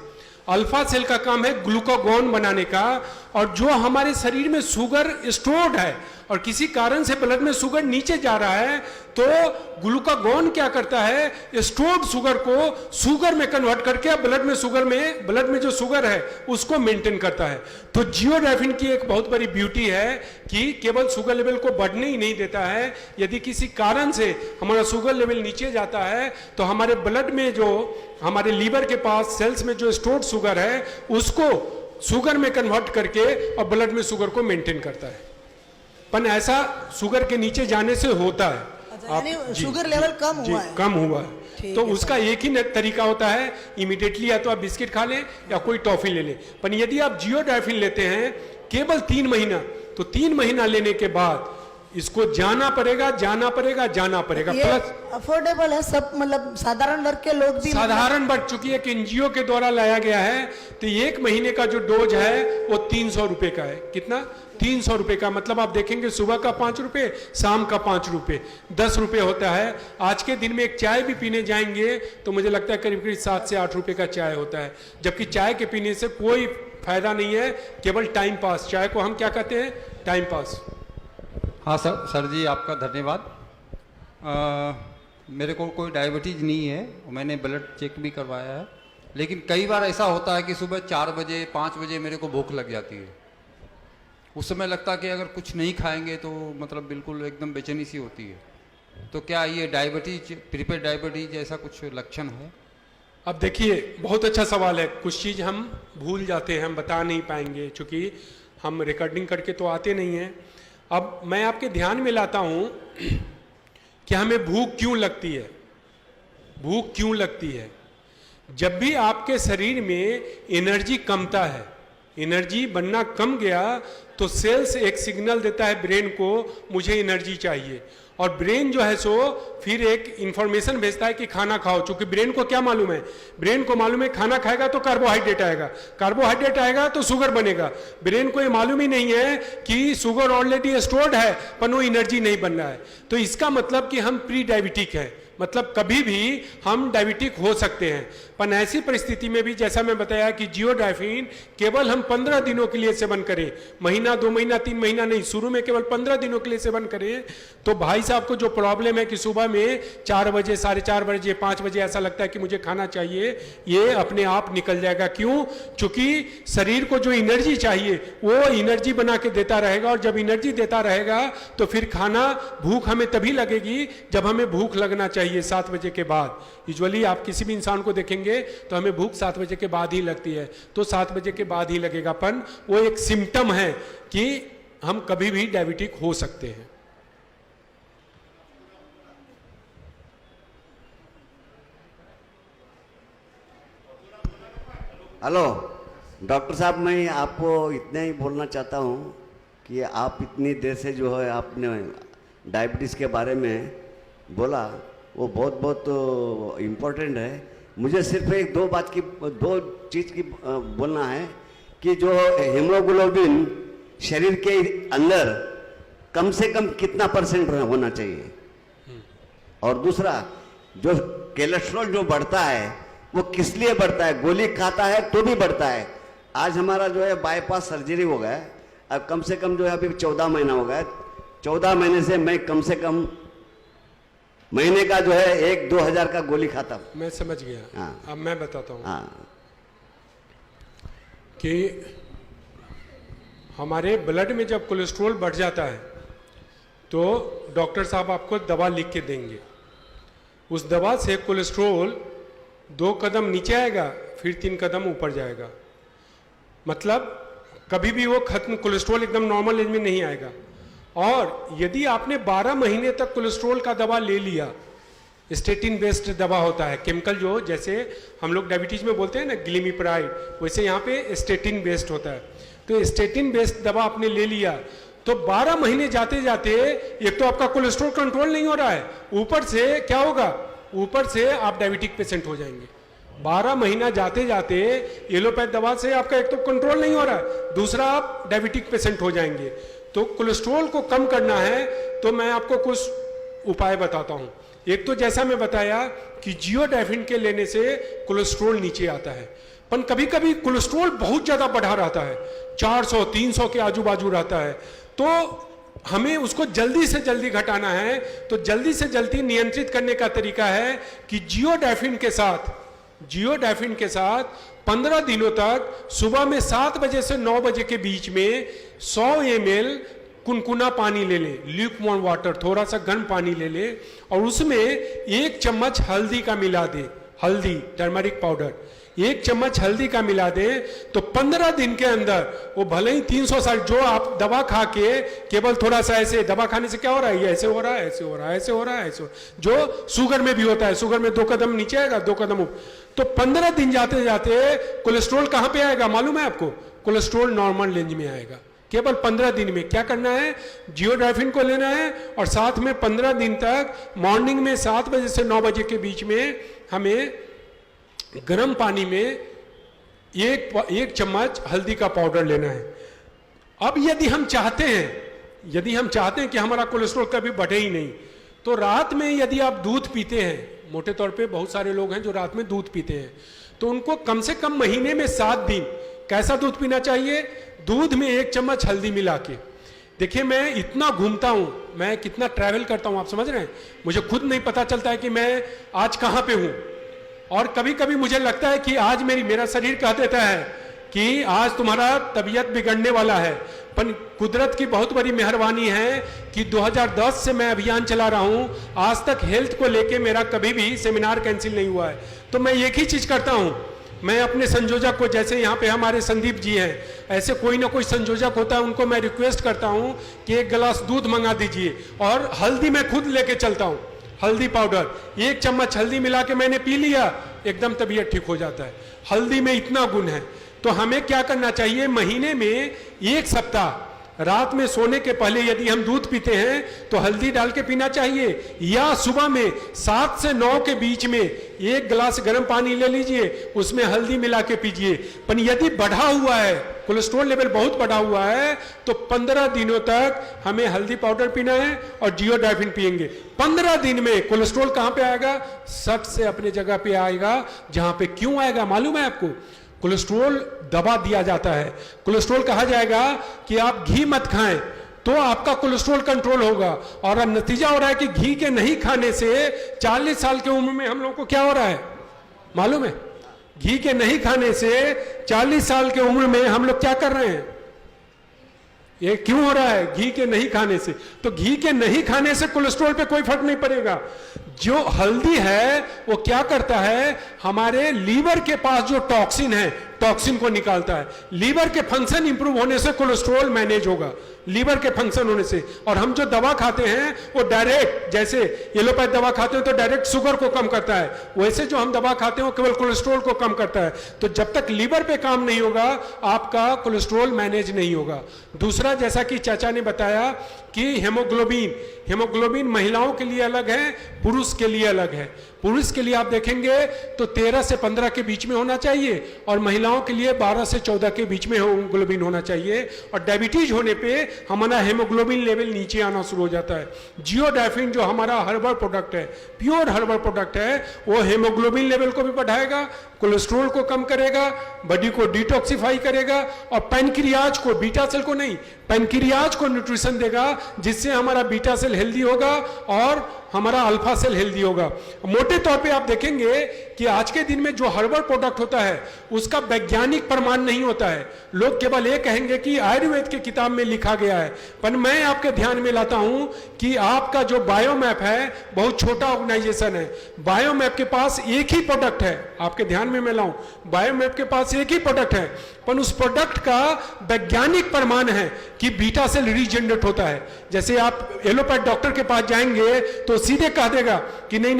अल्फा सेल का काम है ग्लूकागॉन बनाने का, और जो हमारे शरीर में शुगर स्टोर्ड है और किसी कारण से ब्लड में शुगर नीचे जा रहा है, तो ग्लूकागॉन क्या करता है, स्टोर्ड शुगर को शुगर में कन्वर्ट करके ब्लड में जो शुगर है उसको मेंटेन करता है। तो जियोडाइफिन की एक बहुत बड़ी ब्यूटी है कि केवल शुगर लेवल को बढ़ने ही नहीं देता है, यदि किसी कारण से हमारा शुगर लेवल नीचे जाता है तो हमारे ब्लड में जो हमारे लीवर के पास सेल्स में जो स्टोर्ड शुगर है उसको शुगर में कन्वर्ट करके और ब्लड में शुगर को मेंटेन करता है। पर ऐसा शुगर के नीचे जाने से होता है। यानी शुगर लेवल कम हुआ है? कम हुआ है। तो उसका एक ही तरीका होता है, इमीडिएटली या तो आप बिस्किट खा लें या कोई टॉफी ले लें। पर यदि आप जियोडाइफिन लेते हैं केवल 3 महीना, तो 3 महीना लेने के बाद इसको जाना पड़ेगा। प्लस अफोर्डेबल है सब, मतलब साधारण वर्ग के लोग भी, साधारण वर्ग, चूंकि एक एनजीओ के द्वारा लाया गया है, तो 1 महीने का जो डोज है वो 300 रुपए का है। कितना? 300 रुपए का। मतलब आप देखेंगे सुबह का 5 रुपए, शाम का 5 रुपए, 10 रुपए होता है। आज के दिन में एक चाय भी पीने जाएंगे तो मुझे लगता है करीब करीब 7 से 8 रुपए का चाय होता है, जबकि चाय के पीने से कोई फायदा नहीं है, केवल टाइम पास। चाय को हम क्या कहते हैं? Time pass. हाँ सर जी आपका धन्यवाद। मेरे को कोई डायबिटीज़ नहीं है, मैंने ब्लड चेक भी करवाया है, लेकिन कई बार ऐसा होता है कि सुबह 4 बजे 5 बजे मेरे को भूख लग जाती है। उस समय लगता है कि अगर कुछ नहीं खाएंगे तो मतलब बिल्कुल एकदम बेचैनी सी होती है। तो क्या ये डायबिटीज, प्रीपेड डायबिटीज ऐसा कुछ लक्षण है? अब देखिए, बहुत अच्छा सवाल है। कुछ चीज़ हम भूल जाते हैं, हम बता नहीं पाएंगे चूँकि हम रिकॉर्डिंग करके तो आते नहीं हैं। अब मैं आपके ध्यान में लाता हूं कि हमें भूख क्यों लगती है। भूख क्यों लगती है? जब भी आपके शरीर में एनर्जी कमता है, एनर्जी बनना कम गया, तो सेल्स एक सिग्नल देता है ब्रेन को, मुझे एनर्जी चाहिए, और ब्रेन जो है सो फिर एक इंफॉर्मेशन भेजता है कि खाना खाओ। चूंकि ब्रेन को क्या मालूम है? ब्रेन को मालूम है खाना खाएगा तो कार्बोहाइड्रेट आएगा, कार्बोहाइड्रेट आएगा तो शुगर बनेगा। ब्रेन को ये मालूम ही नहीं है कि शुगर ऑलरेडी स्टोर्ड है पर वो एनर्जी नहीं बन रहा है। तो इसका मतलब कि हम प्री डायबिटिक हैं, मतलब कभी भी हम डायबिटिक हो सकते हैं। पर ऐसी परिस्थिति में भी जैसा मैं बताया कि जियोडाइफिन केवल हम 15 दिनों के लिए सेवन करें, महीना 2 महीना 3 महीना नहीं, शुरू में केवल 15 दिनों के लिए सेवन करें, तो भाई साहब को जो प्रॉब्लम है कि सुबह में 4 बजे 4:30 बजे 5 बजे ऐसा लगता है कि मुझे खाना चाहिए, ये अपने आप निकल जाएगा। क्यों? क्योंकि शरीर को जो एनर्जी चाहिए वो एनर्जी बना के देता रहेगा, और जब एनर्जी देता रहेगा तो फिर खाना, भूख हमें तभी लगेगी जब हमें भूख लगना चाहिए 7 बजे के बाद। यूजुअली आप किसी भी इंसान को देखेंगे तो हमें भूख 7 बजे के बाद ही लगती है, तो 7 बजे के बाद ही लगेगा। पर वो एक सिम्टम है कि हम कभी भी डायबिटिक हो सकते हैं। हेलो डॉक्टर साहब, मैं आपको इतना ही बोलना चाहता हूँ कि आप इतनी देर से जो है आपने डायबिटीज़ के बारे में बोला, वो बहुत बहुत इम्पोर्टेंट है। मुझे सिर्फ एक दो चीज़ की बोलना है कि जो हीमोग्लोबिन शरीर के अंदर कम से कम कितना % होना चाहिए, और दूसरा जो कोलेस्ट्रॉल जो बढ़ता है वो किस लिए बढ़ता है? गोली खाता है तो भी बढ़ता है। आज हमारा जो है बाईपास सर्जरी हो गया, अब कम से कम जो है अभी 14 महीना हो गया। 14 महीने से मैं कम से कम महीने का जो है 1-2 हज़ार का गोली खाता हूँ। मैं समझ गया। हाँ। अब मैं बताता हूँ हाँ, कि हमारे ब्लड में जब कोलेस्ट्रॉल बढ़ जाता है तो डॉक्टर साहब आपको दवा लिख के देंगे। उस दवा से कोलेस्ट्रॉल 2 कदम नीचे आएगा, फिर 3 कदम ऊपर जाएगा। मतलब कभी भी वो खत्म, कोलेस्ट्रॉल एकदम नॉर्मल रेंज में नहीं आएगा। और यदि आपने 12 महीने तक कोलेस्ट्रॉल का दवा ले लिया, स्टेटिन बेस्ड दवा होता है, केमिकल जो जैसे हम लोग डायबिटीज में बोलते हैं ना ग्लिमिप्राइड, वैसे यहाँ पे स्टेटिन बेस्ड होता है। तो स्टेटिन बेस्ड दवा आपने ले लिया तो 12 महीने जाते जाते एक तो आपका कोलेस्ट्रॉल कंट्रोल नहीं हो रहा है, ऊपर से क्या होगा, ऊपर से आप डायबिटिक पेशेंट हो जाएंगे। 12 महीना जाते जाते एलोपैथ दवा से आपका एक तो कंट्रोल नहीं हो रहा है, दूसरा आप डायबिटिक पेशेंट हो जाएंगे। तो कोलेस्ट्रॉल को कम करना है तो मैं आपको कुछ उपाय बताता हूं। एक तो जैसा मैं बताया कि जियोडाइफिन के लेने से कोलेस्ट्रॉल नीचे आता है, पर कभी कभी कोलेस्ट्रॉल बहुत ज्यादा बढ़ा रहता है, 400-300 के आजू बाजू रहता है, तो हमें उसको जल्दी से जल्दी घटाना है। तो जल्दी से जल्दी नियंत्रित करने का तरीका है कि जियोडाइफिन के साथ 15 दिनों तक सुबह में 7 बजे से 9 बजे के बीच में 100 ml कुनकुना पानी ले लें, ल्यूकवार्म वाटर, थोड़ा सा गर्म पानी ले लें और उसमें 1 चम्मच हल्दी का मिला दें, हल्दी टर्मरिक पाउडर 1 चम्मच हल्दी का मिला दें। तो 15 दिन के अंदर वो भले ही 300 साल जो आप दवा खा के केवल थोड़ा सा ऐसे, दवा खाने से क्या हो रहा है, ये ऐसे हो रहा है, ऐसे हो रहा है, ऐसे हो रहा है, ऐसे हो, जो शुगर में भी होता है, शुगर में 2 कदम नीचे आएगा, 2 कदम ऊपर। तो 15 दिन जाते जाते कोलेस्ट्रॉल कहां पे आएगा मालूम है आपको? कोलेस्ट्रॉल नॉर्मल रेंज में आएगा। केवल 15 दिन में क्या करना है, जियोडाइफिन को लेना है और साथ में 15 दिन तक मॉर्निंग में 7 बजे से 9 बजे के बीच में हमें गर्म पानी में 1 चम्मच हल्दी का पाउडर लेना है। अब यदि हम चाहते हैं कि हमारा कोलेस्ट्रॉल कभी बढ़े ही नहीं, तो रात में यदि आप दूध पीते हैं, मोटे तौर पे बहुत सारे लोग हैं जो रात में दूध पीते हैं, तो उनको कम से कम महीने में 7 दिन कैसा दूध पीना चाहिए, दूध में 1 चम्मच हल्दी मिला के। देखिए मैं इतना घूमता हूं, मैं कितना ट्रैवल करता हूं, आप समझ रहे हैं, मुझे खुद नहीं पता चलता है कि मैं आज कहां पे हूं। और कभी कभी मुझे लगता है कि आज मेरा शरीर कह देता है कि आज तुम्हारा तबीयत बिगड़ने वाला है, पर कुदरत की बहुत बड़ी मेहरबानी है कि 2010 से मैं अभियान चला रहा हूं, आज तक हेल्थ को लेके मेरा कभी भी सेमिनार कैंसिल नहीं हुआ है। तो मैं एक ही चीज करता हूं, मैं अपने संयोजक को, जैसे यहाँ पे हमारे संदीप जी हैं, ऐसे कोई ना कोई संयोजक होता है, उनको मैं रिक्वेस्ट करता हूं कि 1 गिलास दूध मंगा दीजिए और हल्दी मैं खुद लेके चलता हूं, हल्दी पाउडर 1 चम्मच हल्दी मिला के मैंने पी लिया, एकदम तबीयत ठीक हो जाता है। हल्दी में इतना गुण है। तो हमें क्या करना चाहिए, महीने में 1 सप्ताह रात में सोने के पहले यदि हम दूध पीते हैं तो हल्दी डाल के पीना चाहिए, या सुबह में 7 से 9 के बीच में 1 गिलास गर्म पानी ले लीजिए, उसमें हल्दी मिला के पीजिए। पर यदि बढ़ा हुआ है, कोलेस्ट्रॉल लेवल बहुत बढ़ा हुआ है, तो 15 दिनों तक हमें हल्दी पाउडर पीना है और जियोडाइफिन पिएंगे। 15 दिन में कोलेस्ट्रॉल कहां पे आएगा, सट से अपने जगह पे आएगा जहां पे क्यों आएगा मालूम है आपको? कोलेस्ट्रॉल दबा दिया जाता है। कोलेस्ट्रॉल कहा जाएगा कि आप घी मत खाएं तो आपका कोलेस्ट्रॉल कंट्रोल होगा, और अब नतीजा हो रहा है कि घी के नहीं खाने से 40 साल की उम्र में हम लोगों को क्या हो रहा है मालूम है? घी के नहीं खाने से 40 साल की उम्र में हम लोग क्या कर रहे हैं? ये क्यों हो रहा है? घी के नहीं खाने से। तो घी के नहीं खाने से कोलेस्ट्रॉल पे कोई फर्क नहीं पड़ेगा। जो हल्दी है वो क्या करता है, हमारे लीवर के पास जो टॉक्सिन है, टॉक्सिन को निकालता है। लीवर के फंक्शन इंप्रूव होने से कोलेस्ट्रॉल मैनेज होगा, लीवर के फंक्शन होने से। और हम जो दवा खाते हैं वो डायरेक्ट, जैसे एलोपैथ दवा खाते हैं तो डायरेक्ट शुगर को कम करता है, वैसे जो हम दवा खाते हैं वो केवल कोलेस्ट्रॉल को कम करता है। तो जब तक लीवर पे काम नहीं होगा आपका कोलेस्ट्रॉल मैनेज नहीं होगा। दूसरा, जैसा कि चाचा ने बताया कि हेमोग्लोबिन महिलाओं के लिए अलग है, पुरुष के लिए अलग है। पुरुष के लिए आप देखेंगे तो 13 से 15 के बीच में होना चाहिए और महिलाओं के लिए 12 से 14 के बीच में हेमोग्लोबिन होना चाहिए। और डायबिटीज होने पे हमारा हेमोग्लोबिन लेवल नीचे आना शुरू हो जाता है। जियोडाफिन जो हमारा हर्बल प्रोडक्ट है, प्योर हर्बल प्रोडक्ट है, वो हेमोग्लोबिन लेवल को भी बढ़ाएगा, कोलेस्ट्रॉल को कम करेगा, बॉडी को डिटॉक्सिफाई करेगा और पैनक्रियाज को, बीटा सेल को नहीं, पैनक्रियाज को न्यूट्रिशन देगा, जिससे हमारा बीटा सेल हेल्दी होगा और हमारा अल्फा सेल हेल्दी होगा। मोटे तौर पे आप देखेंगे कि आज के दिन में जो हर्बल प्रोडक्ट होता है उसका वैज्ञानिक प्रमाण नहीं होता है। लोग केवल ये कहेंगे कि आयुर्वेद के किताब में लिखा गया है, पर मैं आपके ध्यान में लाता हूं कि आपका जो बायोमैप है बहुत छोटा ऑर्गेनाइजेशन है। बायोमैप के पास एक ही प्रोडक्ट है, आपके ध्यान में मैं लाऊं, बायोमैप के पास एक ही प्रोडक्ट है, पर उस प्रोडक्ट का वैज्ञानिक प्रमाण है कि बीटा सेल रीजनरेट होता है। जैसे आप एलोपैथ डॉक्टर के पास जाएंगे तो सीधे कह देगा कि नहीं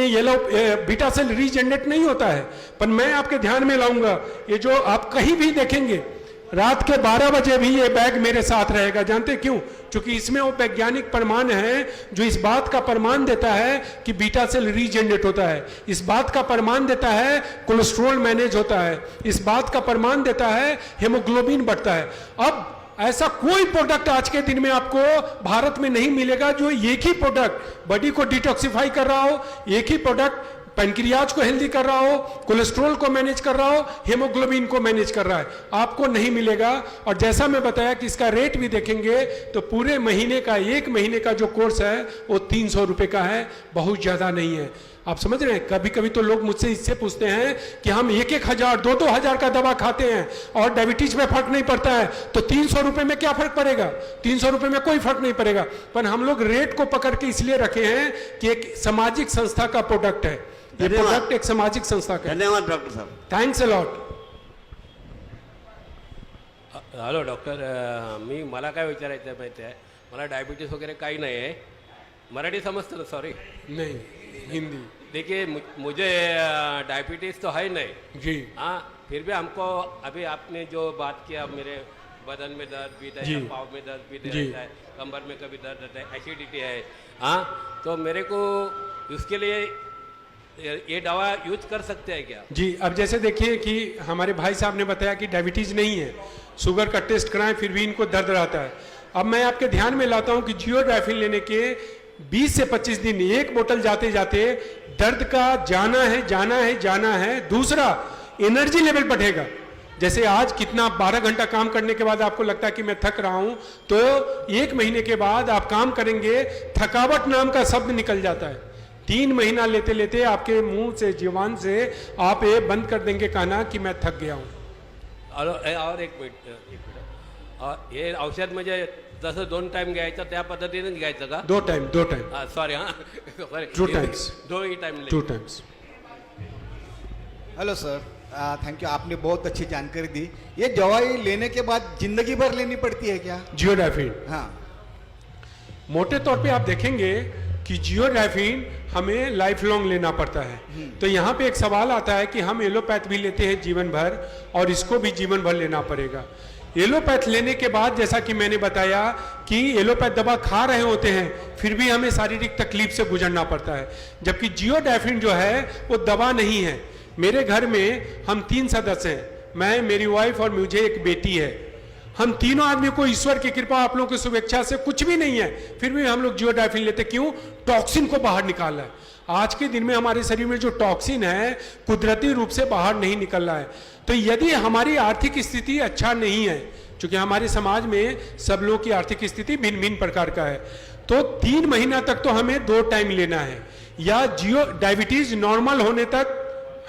बीटा सेल रीजनरेट नहीं होता है। पर मैं आपके ध्यान में लाऊंगा, ये जो आप कहीं भी देखेंगे रात के 12 बजे भी ये बैग मेरे साथ रहेगा। जानते क्यों? क्योंकि इसमें वो वैज्ञानिक प्रमाण है जो इस बात का प्रमाण देता है कि बीटा सेल रीजनरेट होता है, इस बात का प्रमाण देता है कोलेस्ट्रॉल मैनेज होता है, इस बात का प्रमाण देता है हेमोग्लोबिन बढ़ता है। अब ऐसा कोई प्रोडक्ट आज के दिन में आपको भारत में नहीं मिलेगा जो एक ही प्रोडक्ट बॉडी को डिटॉक्सिफाई कर रहा हो, एक ही प्रोडक्ट पैनक्रियाज को हेल्दी कर रहा हो, कोलेस्ट्रॉल को मैनेज कर रहा हो, हेमोग्लोबिन को मैनेज कर रहा है, आपको नहीं मिलेगा। और जैसा मैं बताया कि इसका रेट भी देखेंगे तो पूरे महीने का, 1 महीने का जो कोर्स है वो 300 रुपए का है, बहुत ज्यादा नहीं है। आप समझ रहे हैं? कभी कभी तो लोग मुझसे इससे पूछते हैं कि हम 1,000 2,000 का दवा खाते हैं और डायबिटीज में फर्क नहीं पड़ता है, तो 300 रुपए में क्या फर्क पड़ेगा? 300 रुपए में कोई फर्क नहीं पड़ेगा। पर हम लोग रेट को पकड़ के इसलिए रखे हैं कि एक सामाजिक संस्था का प्रोडक्ट है, ये प्रोडक्ट एक सामाजिक संस्था का। धन्यवाद डॉक्टर साहब, thanks a lot. Hello doctor, मला काय विचारायचं आहे माहिती आहे, मला डायबिटीज वगैरे काही नाही आहे, मराठी समजतं ना? सॉरी नहीं, हिंदी। देखिए मुझे डायबिटीज़ तो है नहीं जी हाँ, फिर भी हमको अभी आपने जो बात किया, मेरे बदन में दर्द भी रहता है, पाँव में दर्द भी रहता है, कमर में कभी दर्द रहता है, एसिडिटी है हाँ, तो मेरे को उसके लिए ये दवा यूज कर सकते हैं क्या? जी, अब जैसे देखिए कि हमारे भाई साहब ने बताया कि डायबिटीज नहीं है, शुगर का टेस्ट कराएं फिर भी इनको दर्द रहता है। अब मैं आपके ध्यान में लाता हूं कि जियोडाफिन लेने के 20 से 25 दिन, एक बोतल जाते जाते दर्द का जाना है। दूसरा, एनर्जी लेवल बढ़ेगा। जैसे आज कितना 12 घंटा काम करने के बाद आपको लगता है कि मैं थक रहा हूं, तो 1 महीने के बाद आप काम करेंगे, थकावट नाम का शब्द निकल जाता है। 3 महीना लेते लेते आपके मुंह से, जीवान से आप ये बंद कर देंगे कहना कि मैं थक गया हूं। और एक मिनिट, हे औषध म्हणजे जसं 2 टाइम घ्यायचं त्या पद्धतीने घ्यायचं का? 2 टाइम सॉरी हाँ, 2 times 2 he time 2 times. Hello sir, thank you, आपने बहुत अच्छी जानकारी दी। ये दवाई लेने के बाद जिंदगी भर लेनी पड़ती है क्या? जियोडाफिन, हाँ, मोटे तौर पे आप देखेंगे कि जियोडाफिन हमें लाइफ लॉन्ग लेना पड़ता है। तो यहाँ पे एक सवाल आता है कि हम एलोपैथ भी लेते हैं जीवन भर और इसको भी जीवन भर लेना पड़ेगा। एलोपैथ लेने के बाद जैसा कि मैंने बताया कि एलोपैथ दवा खा रहे होते हैं फिर भी हमें शारीरिक तकलीफ से गुजरना पड़ता है, जबकि जियोडाफिन जो है वो दवा नहीं है। मेरे घर में हम 3 सदस्य हैं, मैं, मेरी वाइफ और मुझे एक बेटी है। हम तीनों आदमी को ईश्वर की कृपा, आप लोगों की शुभेच्छा से कुछ भी नहीं है, फिर भी हम लोग जियोडाफिन लेते। क्यों? टॉक्सिन को बाहर निकालना है। आज के दिन में हमारे शरीर में जो टॉक्सिन है कुदरती रूप से बाहर नहीं निकल रहा है। तो यदि हमारी आर्थिक स्थिति अच्छा नहीं है, क्योंकि हमारे समाज में सब लोगों की आर्थिक स्थिति भिन्न भिन्न प्रकार का है, तो 3 महीना तक तो हमें 2 टाइम लेना है, या डायबिटीज नॉर्मल होने तक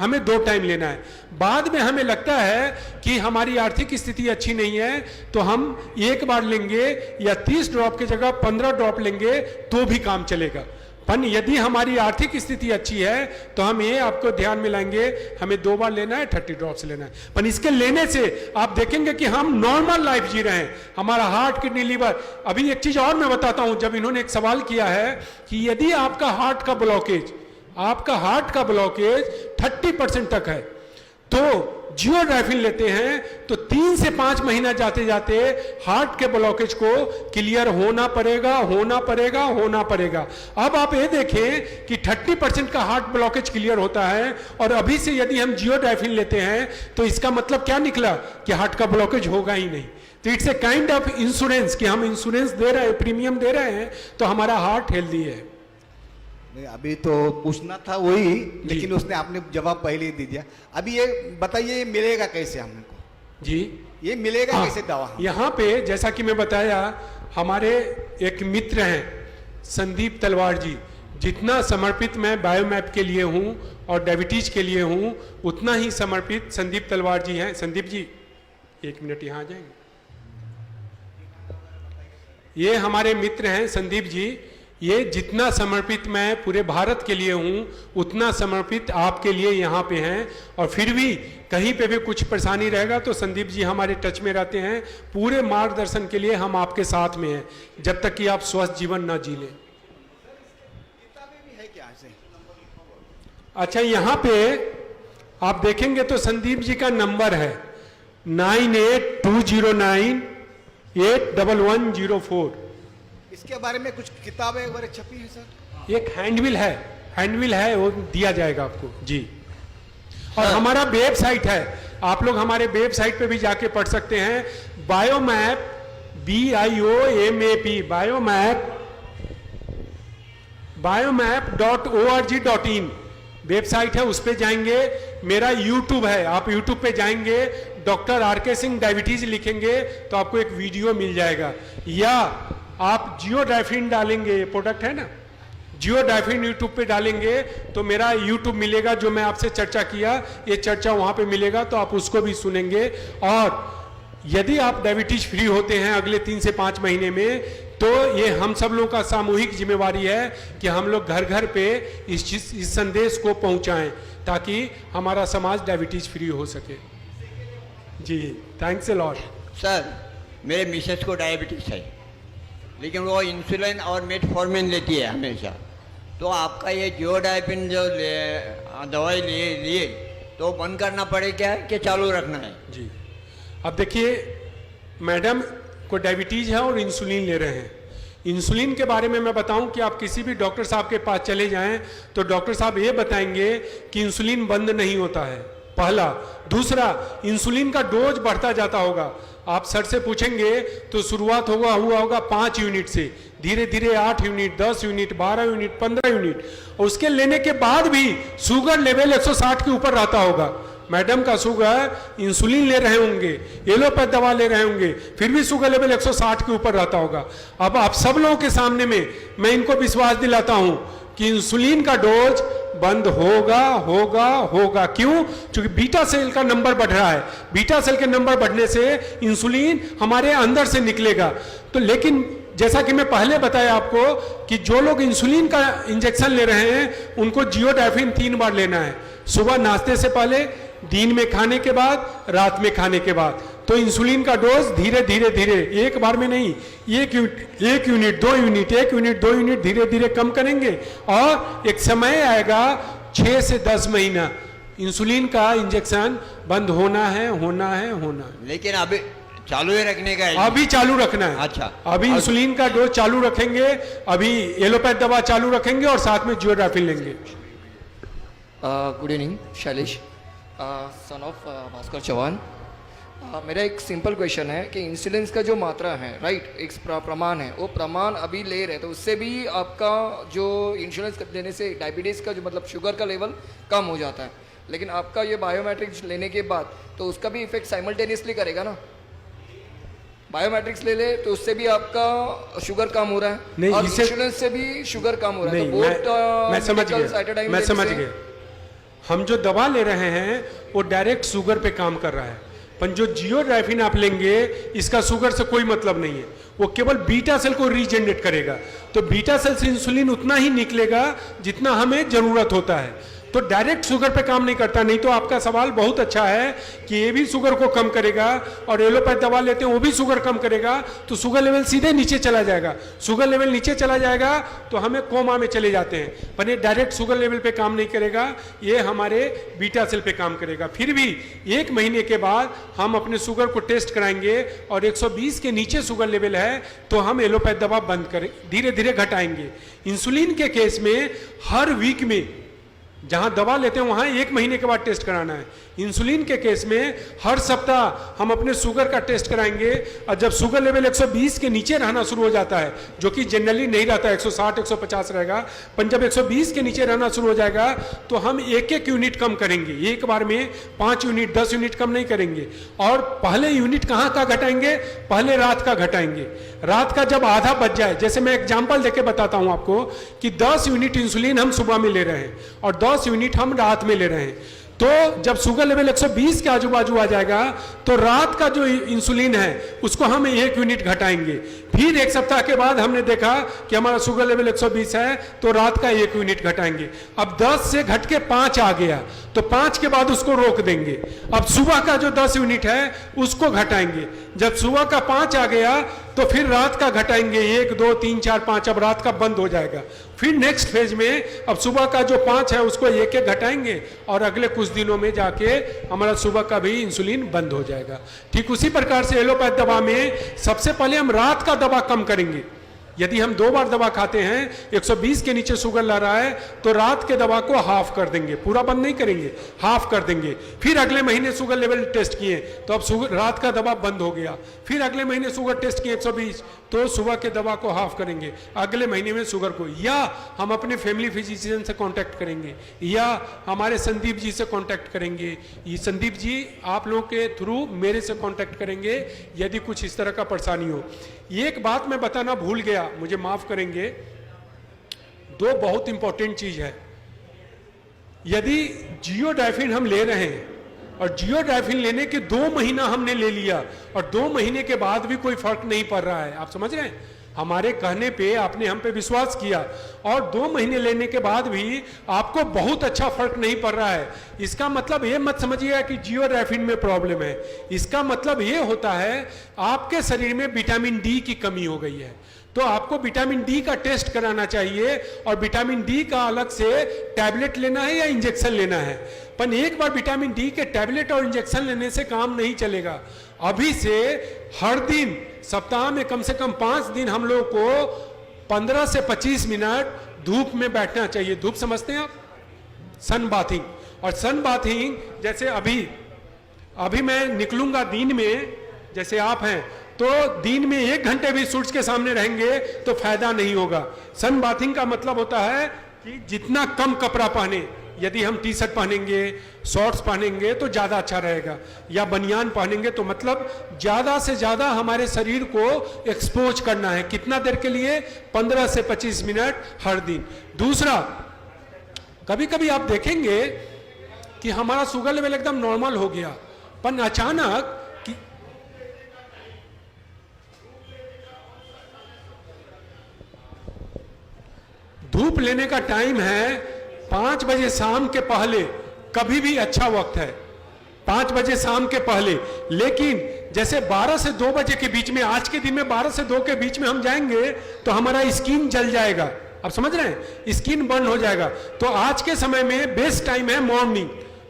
हमें 2 टाइम लेना है। बाद में हमें लगता है कि हमारी आर्थिक स्थिति अच्छी नहीं है तो हम 1 बार लेंगे, या 30 ड्रॉप की जगह 15 ड्रॉप लेंगे तो भी काम चलेगा। पर यदि हमारी आर्थिक स्थिति अच्छी है तो हम ये आपको ध्यान में लाएंगे, हमें 2 बार लेना है, 30 ड्रॉप्स लेना है। पर इसके लेने से आप देखेंगे कि हम नॉर्मल लाइफ जी रहे हैं, हमारा हार्ट, किडनी, लीवर। अभी एक चीज और मैं बताता हूं, जब इन्होंने एक सवाल किया है कि यदि आपका हार्ट का ब्लॉकेज 30% तक है तो जियोड्राइफिन लेते हैं तो 3 से 5 महीना जाते जाते हार्ट के ब्लॉकेज को क्लियर होना पड़ेगा। अब आप ये देखें कि 30% का हार्ट ब्लॉकेज क्लियर होता है और अभी से यदि हम जियोड्राइफिन लेते हैं तो इसका मतलब क्या निकला कि हार्ट का ब्लॉकेज होगा ही नहीं। तो it's a kind of insurance कि हम इंश्योरेंस दे रहे हैं, प्रीमियम दे रहे हैं तो हमारा हार्ट हेल्दी है। नहीं, अभी तो पूछना था वही, लेकिन उसने आपने जवाब पहले ही दे दिया। अभी ये बताइए, ये मिलेगा कैसे हमको जी? ये मिलेगा कैसे दवा? यहाँ पे जैसा कि मैं बताया, हमारे एक मित्र हैं संदीप तलवार जी, जितना समर्पित मैं बायोमैप के लिए हूँ और डायबिटीज के लिए हूँ, उतना ही समर्पित संदीप तलवार जी हैं। संदीप जी 1 मिनट यहाँ आ जाएंगे। ये हमारे मित्र हैं संदीप जी। ये जितना समर्पित मैं पूरे भारत के लिए हूं, उतना समर्पित आपके लिए यहाँ पे हैं। और फिर भी कहीं पे भी कुछ परेशानी रहेगा तो संदीप जी हमारे टच में रहते हैं। पूरे मार्गदर्शन के लिए हम आपके साथ में हैं जब तक कि आप स्वस्थ जीवन ना जी लें। अच्छा, यहाँ पे आप देखेंगे तो संदीप जी का नंबर है 9820981104। इसके बारे में कुछ किताबें वगैरह छपी है सर? एक हैंडबिल है, वो दिया जाएगा आपको जी। और हमारा वेबसाइट है, आप लोग हमारे वेबसाइट पे भी जाके पढ़ सकते हैं। बायोमैप BIOMAP बायोमैप.org.in वेबसाइट है, उस पे जाएंगे। मेरा यूट्यूब है, आप यूट्यूब पे जाएंगे, डॉक्टर RK सिंह डायबिटीज लिखेंगे तो आपको एक वीडियो मिल जाएगा। या आप जियोड्राइफिन डालेंगे, ये प्रोडक्ट है ना, जियोड्राइफिन यूट्यूब पे डालेंगे तो मेरा यूट्यूब मिलेगा, जो मैं आपसे चर्चा किया ये चर्चा वहां पे मिलेगा, तो आप उसको भी सुनेंगे। और यदि आप डायबिटीज फ्री होते हैं अगले 3 से 5 महीने में, तो ये हम सब लोगों का सामूहिक जिम्मेवारी है कि हम लोग घर घर पे इस संदेश को पहुंचाएं ताकि हमारा समाज डायबिटीज फ्री हो सके। जी, थैंक्स अ लॉट। सर, मेरे मिसेस को डायबिटीज है, लेकिन वो इंसुलिन और मेटफॉर्मिन लेती है हमेशा। तो आपका ये जियोडाइपिन जो दवाई लिए तो बंद करना पड़ेगा क्या कि चालू रखना है? जी, अब देखिए, मैडम को डायबिटीज है और इंसुलिन ले रहे हैं। इंसुलिन के बारे में मैं बताऊं कि आप किसी भी डॉक्टर साहब के पास चले जाएं तो डॉक्टर साहब ये बताएंगे कि इंसुलिन बंद नहीं होता है, पहला। दूसरा, इंसुलिन का डोज बढ़ता जाता होगा। आप सर से पूछेंगे तो शुरुआत हुआ होगा 5 यूनिट से, धीरे धीरे 8 यूनिट, 10 यूनिट, 12 यूनिट, 15 यूनिट, और उसके लेने के बाद भी शुगर लेवल 160 के ऊपर रहता होगा। मैडम का शुगर, इंसुलिन ले रहे होंगे, एलोपैथ दवा ले रहे होंगे, फिर भी शुगर लेवल 160 के ऊपर रहता होगा। अब आप सब लोगों के सामने में मैं इनको विश्वास दिलाता हूं कि इंसुलिन का डोज बंद होगा। क्यों? क्योंकि बीटा सेल का नंबर बढ़ रहा है। बीटा सेल के नंबर बढ़ने से इंसुलिन हमारे अंदर से निकलेगा। तो लेकिन जैसा कि मैं पहले बताया आपको कि जो लोग इंसुलिन का इंजेक्शन ले रहे हैं उनको जियोडाइफिन 3 बार लेना है, सुबह नाश्ते से पहले, दिन में खाने के बाद, रात में खाने के बाद। तो इंसुलिन का डोज धीरे धीरे एक बार में नहीं, 1 यूनिट 2 यूनिट 1 यूनिट 2 यूनिट धीरे धीरे कम करेंगे और एक समय आएगा 6 से 10 महीना इंसुलिन का इंजेक्शन बंद होना है। लेकिन अभी चालू ही रखने का है? अभी चालू रखना है। अच्छा, अभी इंसुलिन का डोज चालू रखेंगे, अभी एलोपैथ दवा चालू रखेंगे और साथ में जियोडाइफिन लेंगे। Good evening, Shailesh, son of Bhaskar Chauhan. मेरा एक सिंपल क्वेश्चन है कि इंसुलिन का जो मात्रा है, राइट, एक प्रमाण है, वो प्रमाण अभी ले रहे तो उससे भी आपका जो इंसुलिन लेने से डायबिटीज़ का जो मतलब शुगर का लेवल कम हो जाता है, लेकिन आपका ये बायोमेट्रिक्स लेने के बाद तो उसका भी इफेक्ट साइमल्टेनियसली करेगा ना? बायोमेट्रिक्स ले ले तो उससे भी आपका शुगर कम हो रहा है नहीं, और इंसुलिन से भी शुगर कम हो रहा है। तो मैं समझ गया। हम जो दवा ले रहे हैं वो डायरेक्ट शुगर पे काम कर रहा है। पर जो जियोड्राइफिन आप लेंगे इसका शुगर से कोई मतलब नहीं है, वो केवल बीटा सेल को रीजनरेट करेगा। तो बीटा सेल से इंसुलिन उतना ही निकलेगा जितना हमें जरूरत होता है, तो डायरेक्ट शुगर पे काम नहीं करता। नहीं तो आपका सवाल बहुत अच्छा है कि ये भी शुगर को कम करेगा और एलोपैथ दवा लेते हैं वो भी शुगर कम करेगा, तो शुगर लेवल सीधे नीचे चला जाएगा। शुगर लेवल नीचे चला जाएगा तो हमें कोमा में चले जाते हैं, पर ये डायरेक्ट शुगर लेवल पे काम नहीं करेगा, ये हमारे बीटा सेल पे काम करेगा। फिर भी 1 महीने के बाद हम अपने शुगर को टेस्ट कराएंगे और 120 के नीचे शुगर लेवल है तो हम एलोपैथ दवा बंद करें, धीरे धीरे घटाएंगे। इंसुलिन के केस में हर वीक में जहां दवा लेते हैं वहां 1 महीने के बाद टेस्ट कराना है। इंसुलिन के केस में हर सप्ताह हम अपने शुगर का टेस्ट कराएंगे, और जब शुगर लेवल 120 के नीचे रहना शुरू हो जाता है, जो कि जनरली नहीं रहता, 160 150 रहेगा, पर जब 120 के नीचे रहना शुरू हो जाएगा तो हम 1-1 यूनिट कम करेंगे। एक बार में 5 यूनिट 10 यूनिट कम नहीं करेंगे। और पहले यूनिट कहाँ का घटाएंगे? पहले रात का घटाएंगे। रात का जब आधा बच जाए, जैसे मैं एग्जाम्पल देके बताता हूं आपको कि 10 यूनिट इंसुलिन हम सुबह में ले रहे हैं और 10 यूनिट हम रात में ले रहे हैं, तो जब शुगर लेवल 120 के आजू बाजू आ जाएगा तो रात का जो इंसुलिन है उसको हम 1 यूनिट घटाएंगे। फिर 1 सप्ताह के बाद हमने देखा कि हमारा शुगर लेवल 120 है तो रात का 1 यूनिट घटाएंगे। अब 10 से घट के 5 आ गया तो 5 के बाद उसको रोक देंगे। अब सुबह का जो 10 यूनिट है उसको घटाएंगे। जब सुबह का 5 आ गया तो फिर रात का घटाएंगे, 1 2 3 4 5, अब रात का बंद हो जाएगा। फिर नेक्स्ट फेज में अब सुबह का जो 5 है उसको 1-1 घटाएंगे और अगले कुछ दिनों में जाके हमारा सुबह का भी इंसुलिन बंद हो जाएगा। ठीक उसी प्रकार से एलोपैथ दवा में सबसे पहले हम रात का दवा कम करेंगे। यदि हम 2 बार दवा खाते हैं, 120 के नीचे शुगर ला रहा है, तो रात के दवा को हाफ कर देंगे, पूरा बंद नहीं करेंगे, हाफ कर देंगे। फिर अगले महीने शुगर लेवल टेस्ट किए तो अब शुगर रात का दवा बंद हो गया। फिर अगले महीने शुगर टेस्ट किए 120, तो सुबह के दवा को हाफ करेंगे, अगले महीने में शुगर को। या हम अपने फैमिली फिजिशियन से कांटेक्ट करेंगे या हमारे संदीप जी से कांटेक्ट करेंगे। ये संदीप जी आप लोगों के थ्रू मेरे से कांटेक्ट करेंगे यदि कुछ इस तरह का परेशानी हो। एक बात मैं बताना भूल गया, मुझे माफ करेंगे, 2 बहुत इंपॉर्टेंट चीज है। यदि जियोडाइफिन हम ले रहे हैं और जियोडाइफिन लेने के 2 महीना हमने ले लिया और 2 महीने के बाद भी कोई फर्क नहीं पड़ रहा है, आप समझ रहे हैं, हमारे कहने पे आपने हम पे विश्वास किया और 2 महीने लेने के बाद भी आपको बहुत अच्छा फर्क नहीं पड़ रहा है, इसका मतलब ये मत समझिएगा कि जियोडाइफिन में प्रॉब्लम है। इसका मतलब ये होता है आपके शरीर में विटामिन डी की कमी हो गई है, तो आपको विटामिन डी का टेस्ट कराना चाहिए और विटामिन डी का अलग से टैबलेट लेना है या इंजेक्शन लेना है। पर एक बार विटामिन डी के टैबलेट और इंजेक्शन लेने से काम नहीं चलेगा। अभी से हर दिन सप्ताह में कम से कम 5 दिन हम लोग को 15 से 25 मिनट धूप में बैठना चाहिए। धूप समझते हैं आप? सन बाथिंग। और सन बाथिंग जैसे अभी मैं निकलूंगा दिन में, जैसे आप हैं, तो दिन में 1 घंटे भी सूरज के सामने रहेंगे तो फायदा नहीं होगा। सन बाथिंग का मतलब होता है कि जितना कम कपड़ा पहने, यदि हम टी शर्ट पहनेंगे, शॉर्ट्स पहनेंगे तो ज्यादा अच्छा रहेगा, या बनियान पहनेंगे तो मतलब ज्यादा से ज्यादा हमारे शरीर को एक्सपोज करना है। कितना देर के लिए? 15 से 25 मिनट हर दिन। दूसरा, कभी कभी आप देखेंगे कि हमारा शुगर लेवल एकदम नॉर्मल हो गया, पर अचानक धूप लेने का टाइम है 5 बजे शाम के पहले, कभी भी अच्छा वक्त है 5 बजे शाम के पहले। लेकिन जैसे 12 से 2 बजे के बीच में, आज के दिन में 12 से 2 के बीच में हम जाएंगे तो हमारा स्किन जल जाएगा, आप समझ रहे हैं, स्किन बर्न हो जाएगा। तो आज के समय में बेस्ट टाइम है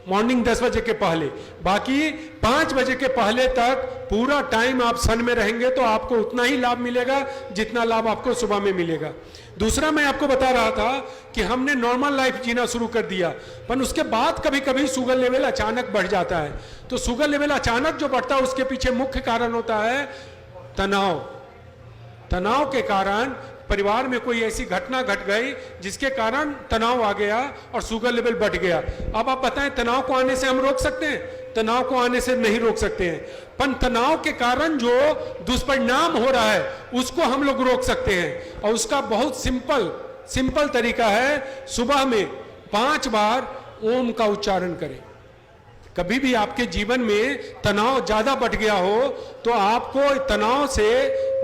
मॉर्निंग 10 बजे के पहले। बाकी 5 बजे के पहले तक पूरा टाइम आप सन में रहेंगे तो आपको उतना ही लाभ मिलेगा जितना लाभ आपको सुबह में मिलेगा। दूसरा, मैं आपको बता रहा था कि हमने नॉर्मल लाइफ जीना शुरू कर दिया, पर उसके बाद कभी कभी शुगर लेवल अचानक बढ़ जाता है। तो शुगर लेवल अचानक जो बढ़ता है उसके पीछे मुख्य कारण होता है तनाव के कारण परिवार में कोई ऐसी घटना घट गई जिसके कारण तनाव आ गया और शुगर लेवल बढ़ गया। अब आप बताएं, तनाव को आने से हम रोक सकते हैं? तनाव को आने से नहीं रोक सकते हैं, पर तनाव के कारण जो दुष्परिणाम हो रहा है उसको हम लोग रोक सकते हैं। और उसका बहुत सिंपल तरीका है, सुबह में 5 बार ओम का उच्चारण करें। कभी भी आपके जीवन में तनाव ज्यादा बढ़ गया हो तो आपको तनाव से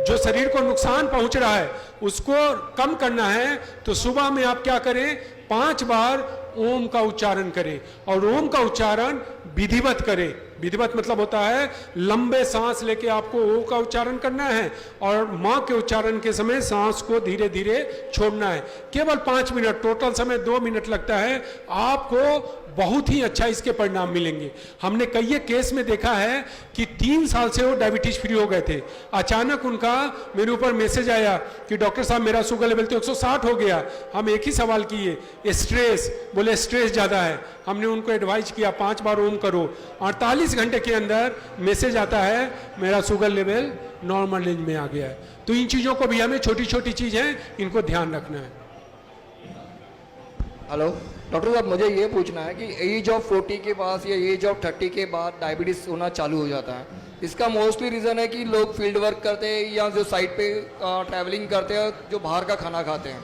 जो शरीर को नुकसान पहुंच रहा है उसको कम करना है। तो सुबह में आप क्या करें, 5 बार ओम का उच्चारण करें और ओम का उच्चारण विधिवत करें। विधिवत मतलब होता है लंबे सांस लेके आपको ओ का उच्चारण करना है और मां के उच्चारण के समय सांस को धीरे धीरे छोड़ना है। केवल 5 मिनट, टोटल समय 2 मिनट लगता है। आपको बहुत ही अच्छा इसके परिणाम मिलेंगे। हमने कई केस में देखा है कि 3 साल से वो डायबिटीज फ्री हो गए थे। अचानक उनका मेरे ऊपर मैसेज आया कि डॉक्टर साहब मेरा शुगर लेवल तो 160 हो गया। हम एक ही सवाल किए, स्ट्रेस, बोले स्ट्रेस ज्यादा है। हमने उनको एडवाइस किया 5 बार ओम करो, 48 घंटे के अंदर मैसेज आता है मेरा शुगर लेवल नॉर्मल रेंज में आ गया है। तो इन चीजों को भी हमें, छोटी छोटी चीज है, इनको ध्यान रखना है। हेलो डॉक्टर साहब, मुझे ये पूछना है कि एज ऑफ 40 के पास या एज ऑफ 30 के बाद डायबिटीज होना चालू हो जाता है। इसका मोस्टली रीज़न है कि लोग फील्ड वर्क करते हैं या जो साइड पे ट्रैवलिंग करते हैं, जो बाहर का खाना खाते हैं।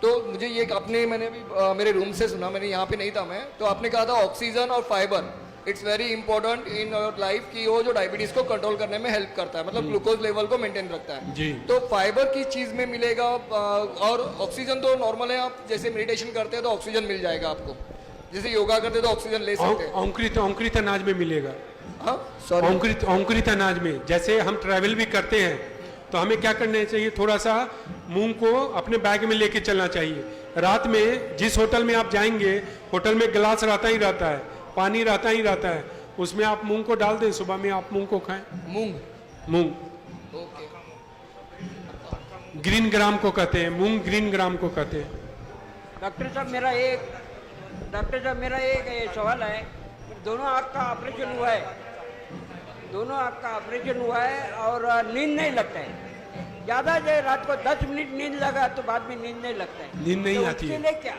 तो मुझे ये मैंने भी मेरे रूम से सुना, मैंने यहाँ पे नहीं था मैं, तो आपने कहा था ऑक्सीजन और fibre it's very important in our life कि वो जो डायबिटीज को कंट्रोल करने में हेल्प करता है, मतलब ग्लूकोज लेवल को मेंटेन रखता है जी। तो फाइबर किस चीज में मिलेगा? और ऑक्सीजन तो नॉर्मल है, आप जैसे मेडिटेशन करते हैं तो ऑक्सीजन मिल जाएगा आपको, जैसे योगा करते हैं तो ऑक्सीजन ले सकते हैं। अंकुरित अनाज में मिलेगा। सॉरी, अंकुरित अनाज में, जैसे हम ट्रैवल भी करते हैं तो हमें क्या करना चाहिए, थोड़ा सा मूंग को अपने बैग में लेके चलना चाहिए। रात में जिस होटल में आप जाएंगे, होटल में गिलास रहता ही रहता है, पानी रहता ही रहता है, उसमें आप मूंग को डाल दें, सुबह में आप मूंग को खाएं। मूंग ओके। ग्रीन ग्राम को कहते हैं, मूंग ग्रीन ग्राम को कहते हैं। डॉक्टर साहब मेरा एक सवाल है। दोनों आँख का ऑपरेशन हुआ है, और नींद नहीं लगता है ज्यादा। जो रात को 10 मिनट नींद लगा तो बाद में नींद नहीं लगता है, नींद नहीं तो आती है। उसके लिए क्या?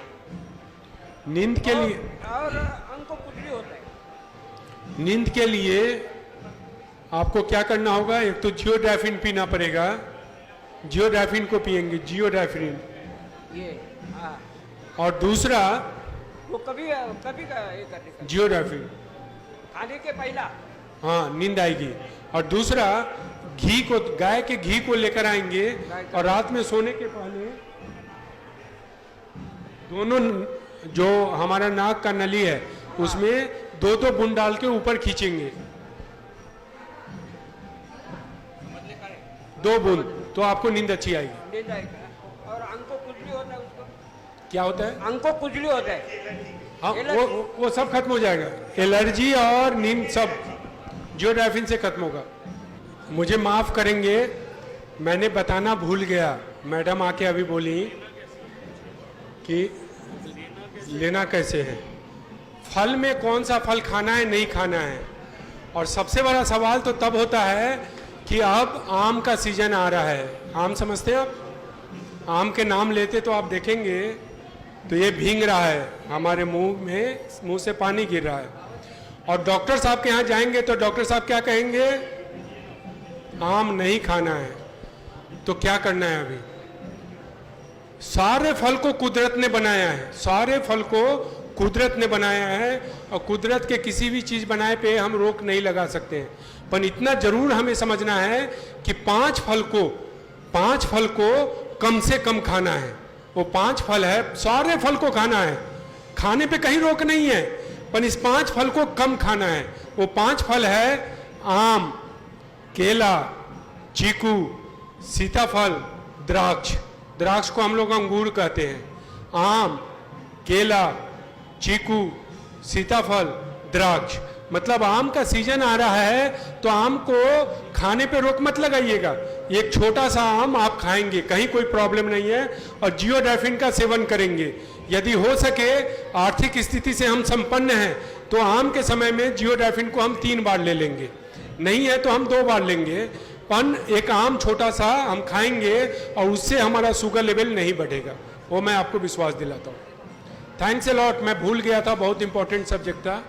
नींद के लिए और अंक को कुछ भी होता है। नींद के लिए आपको क्या करना होगा, एक तो जियोडाइफिन पीना पड़ेगा। जियोडाइफिन को पिएंगे, जियोडाइफिन ये हाँ। और दूसरा वो कभी का ये करने जियोडाइफिन खाने के पहला, हाँ, नींद आएगी। और दूसरा घी को, गाय के घी को लेकर आएंगे और रात में सोने के पहले दोनों जो हमारा नाक का नली है उसमें 2-2 बूंद डाल के ऊपर खींचेंगे, 2 बूंद, तो आपको नींद अच्छी आएगी। नींद आएगा। और अंक को कुछ भी होता है, उसको क्या होता है? अंक को कुछ भी होता है। हाँ, वो सब खत्म हो जाएगा। एलर्जी और नींद सब जियोडाइफिन से खत्म होगा। मुझे माफ करेंगे, मैंने बताना भूल गया। मैडम आके अभी बोली कि लेना कैसे है, फल में कौन सा फल खाना है, नहीं खाना है। और सबसे बड़ा सवाल तो तब होता है कि अब आम का सीजन आ रहा है। आम समझते हैं आप? आम के नाम लेते तो आप देखेंगे तो ये भींग रहा है, हमारे मुंह से पानी गिर रहा है। और डॉक्टर साहब के यहाँ जाएंगे तो डॉक्टर साहब क्या कहेंगे, आम नहीं खाना है। तो क्या करना है अभी? सारे फल को कुदरत ने बनाया है, सारे फल को कुदरत ने बनाया है, और कुदरत के किसी भी चीज बनाए पे हम रोक नहीं लगा सकते हैं। पर इतना जरूर हमें समझना है कि 5 फल को कम से कम खाना है। वो 5 फल है, सारे फल को खाना है, खाने पे कहीं रोक नहीं है, पर इस 5 फल को कम खाना है। वो 5 फल है आम, केला, चीकू, सीताफल, द्राक्ष। द्राक्ष को हम लोग अंगूर कहते हैं। आम, केला, चीकू, सीताफल, द्राक्ष, मतलब आम का सीजन आ रहा है तो आम को खाने पे रोक मत लगाइएगा। एक छोटा सा आम आप खाएंगे, कहीं कोई प्रॉब्लम नहीं है, और जियोडाइफिन का सेवन करेंगे। यदि हो सके, आर्थिक स्थिति से हम संपन्न हैं तो आम के समय में जियोडाइफिन को हम 3 बार ले लेंगे, नहीं है तो हम 2 बार लेंगे। पर एक आम छोटा सा हम खाएंगे और उससे हमारा शुगर लेवल नहीं बढ़ेगा, वो मैं आपको विश्वास दिलाता हूँ। थैंक्स अ लॉट, मैं भूल गया था, बहुत इंपॉर्टेंट सब्जेक्ट था।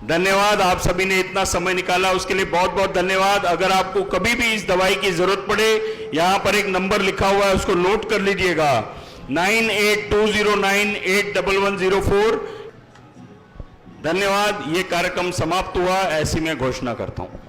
धन्यवाद, आप सभी ने इतना समय निकाला उसके लिए बहुत बहुत धन्यवाद। अगर आपको कभी भी इस दवाई की जरूरत पड़े, यहाँ पर एक नंबर लिखा हुआ है, उसको नोट कर लीजिएगा। 9820981104। धन्यवाद। ये कार्यक्रम समाप्त हुआ, ऐसी मैं घोषणा करता हूं।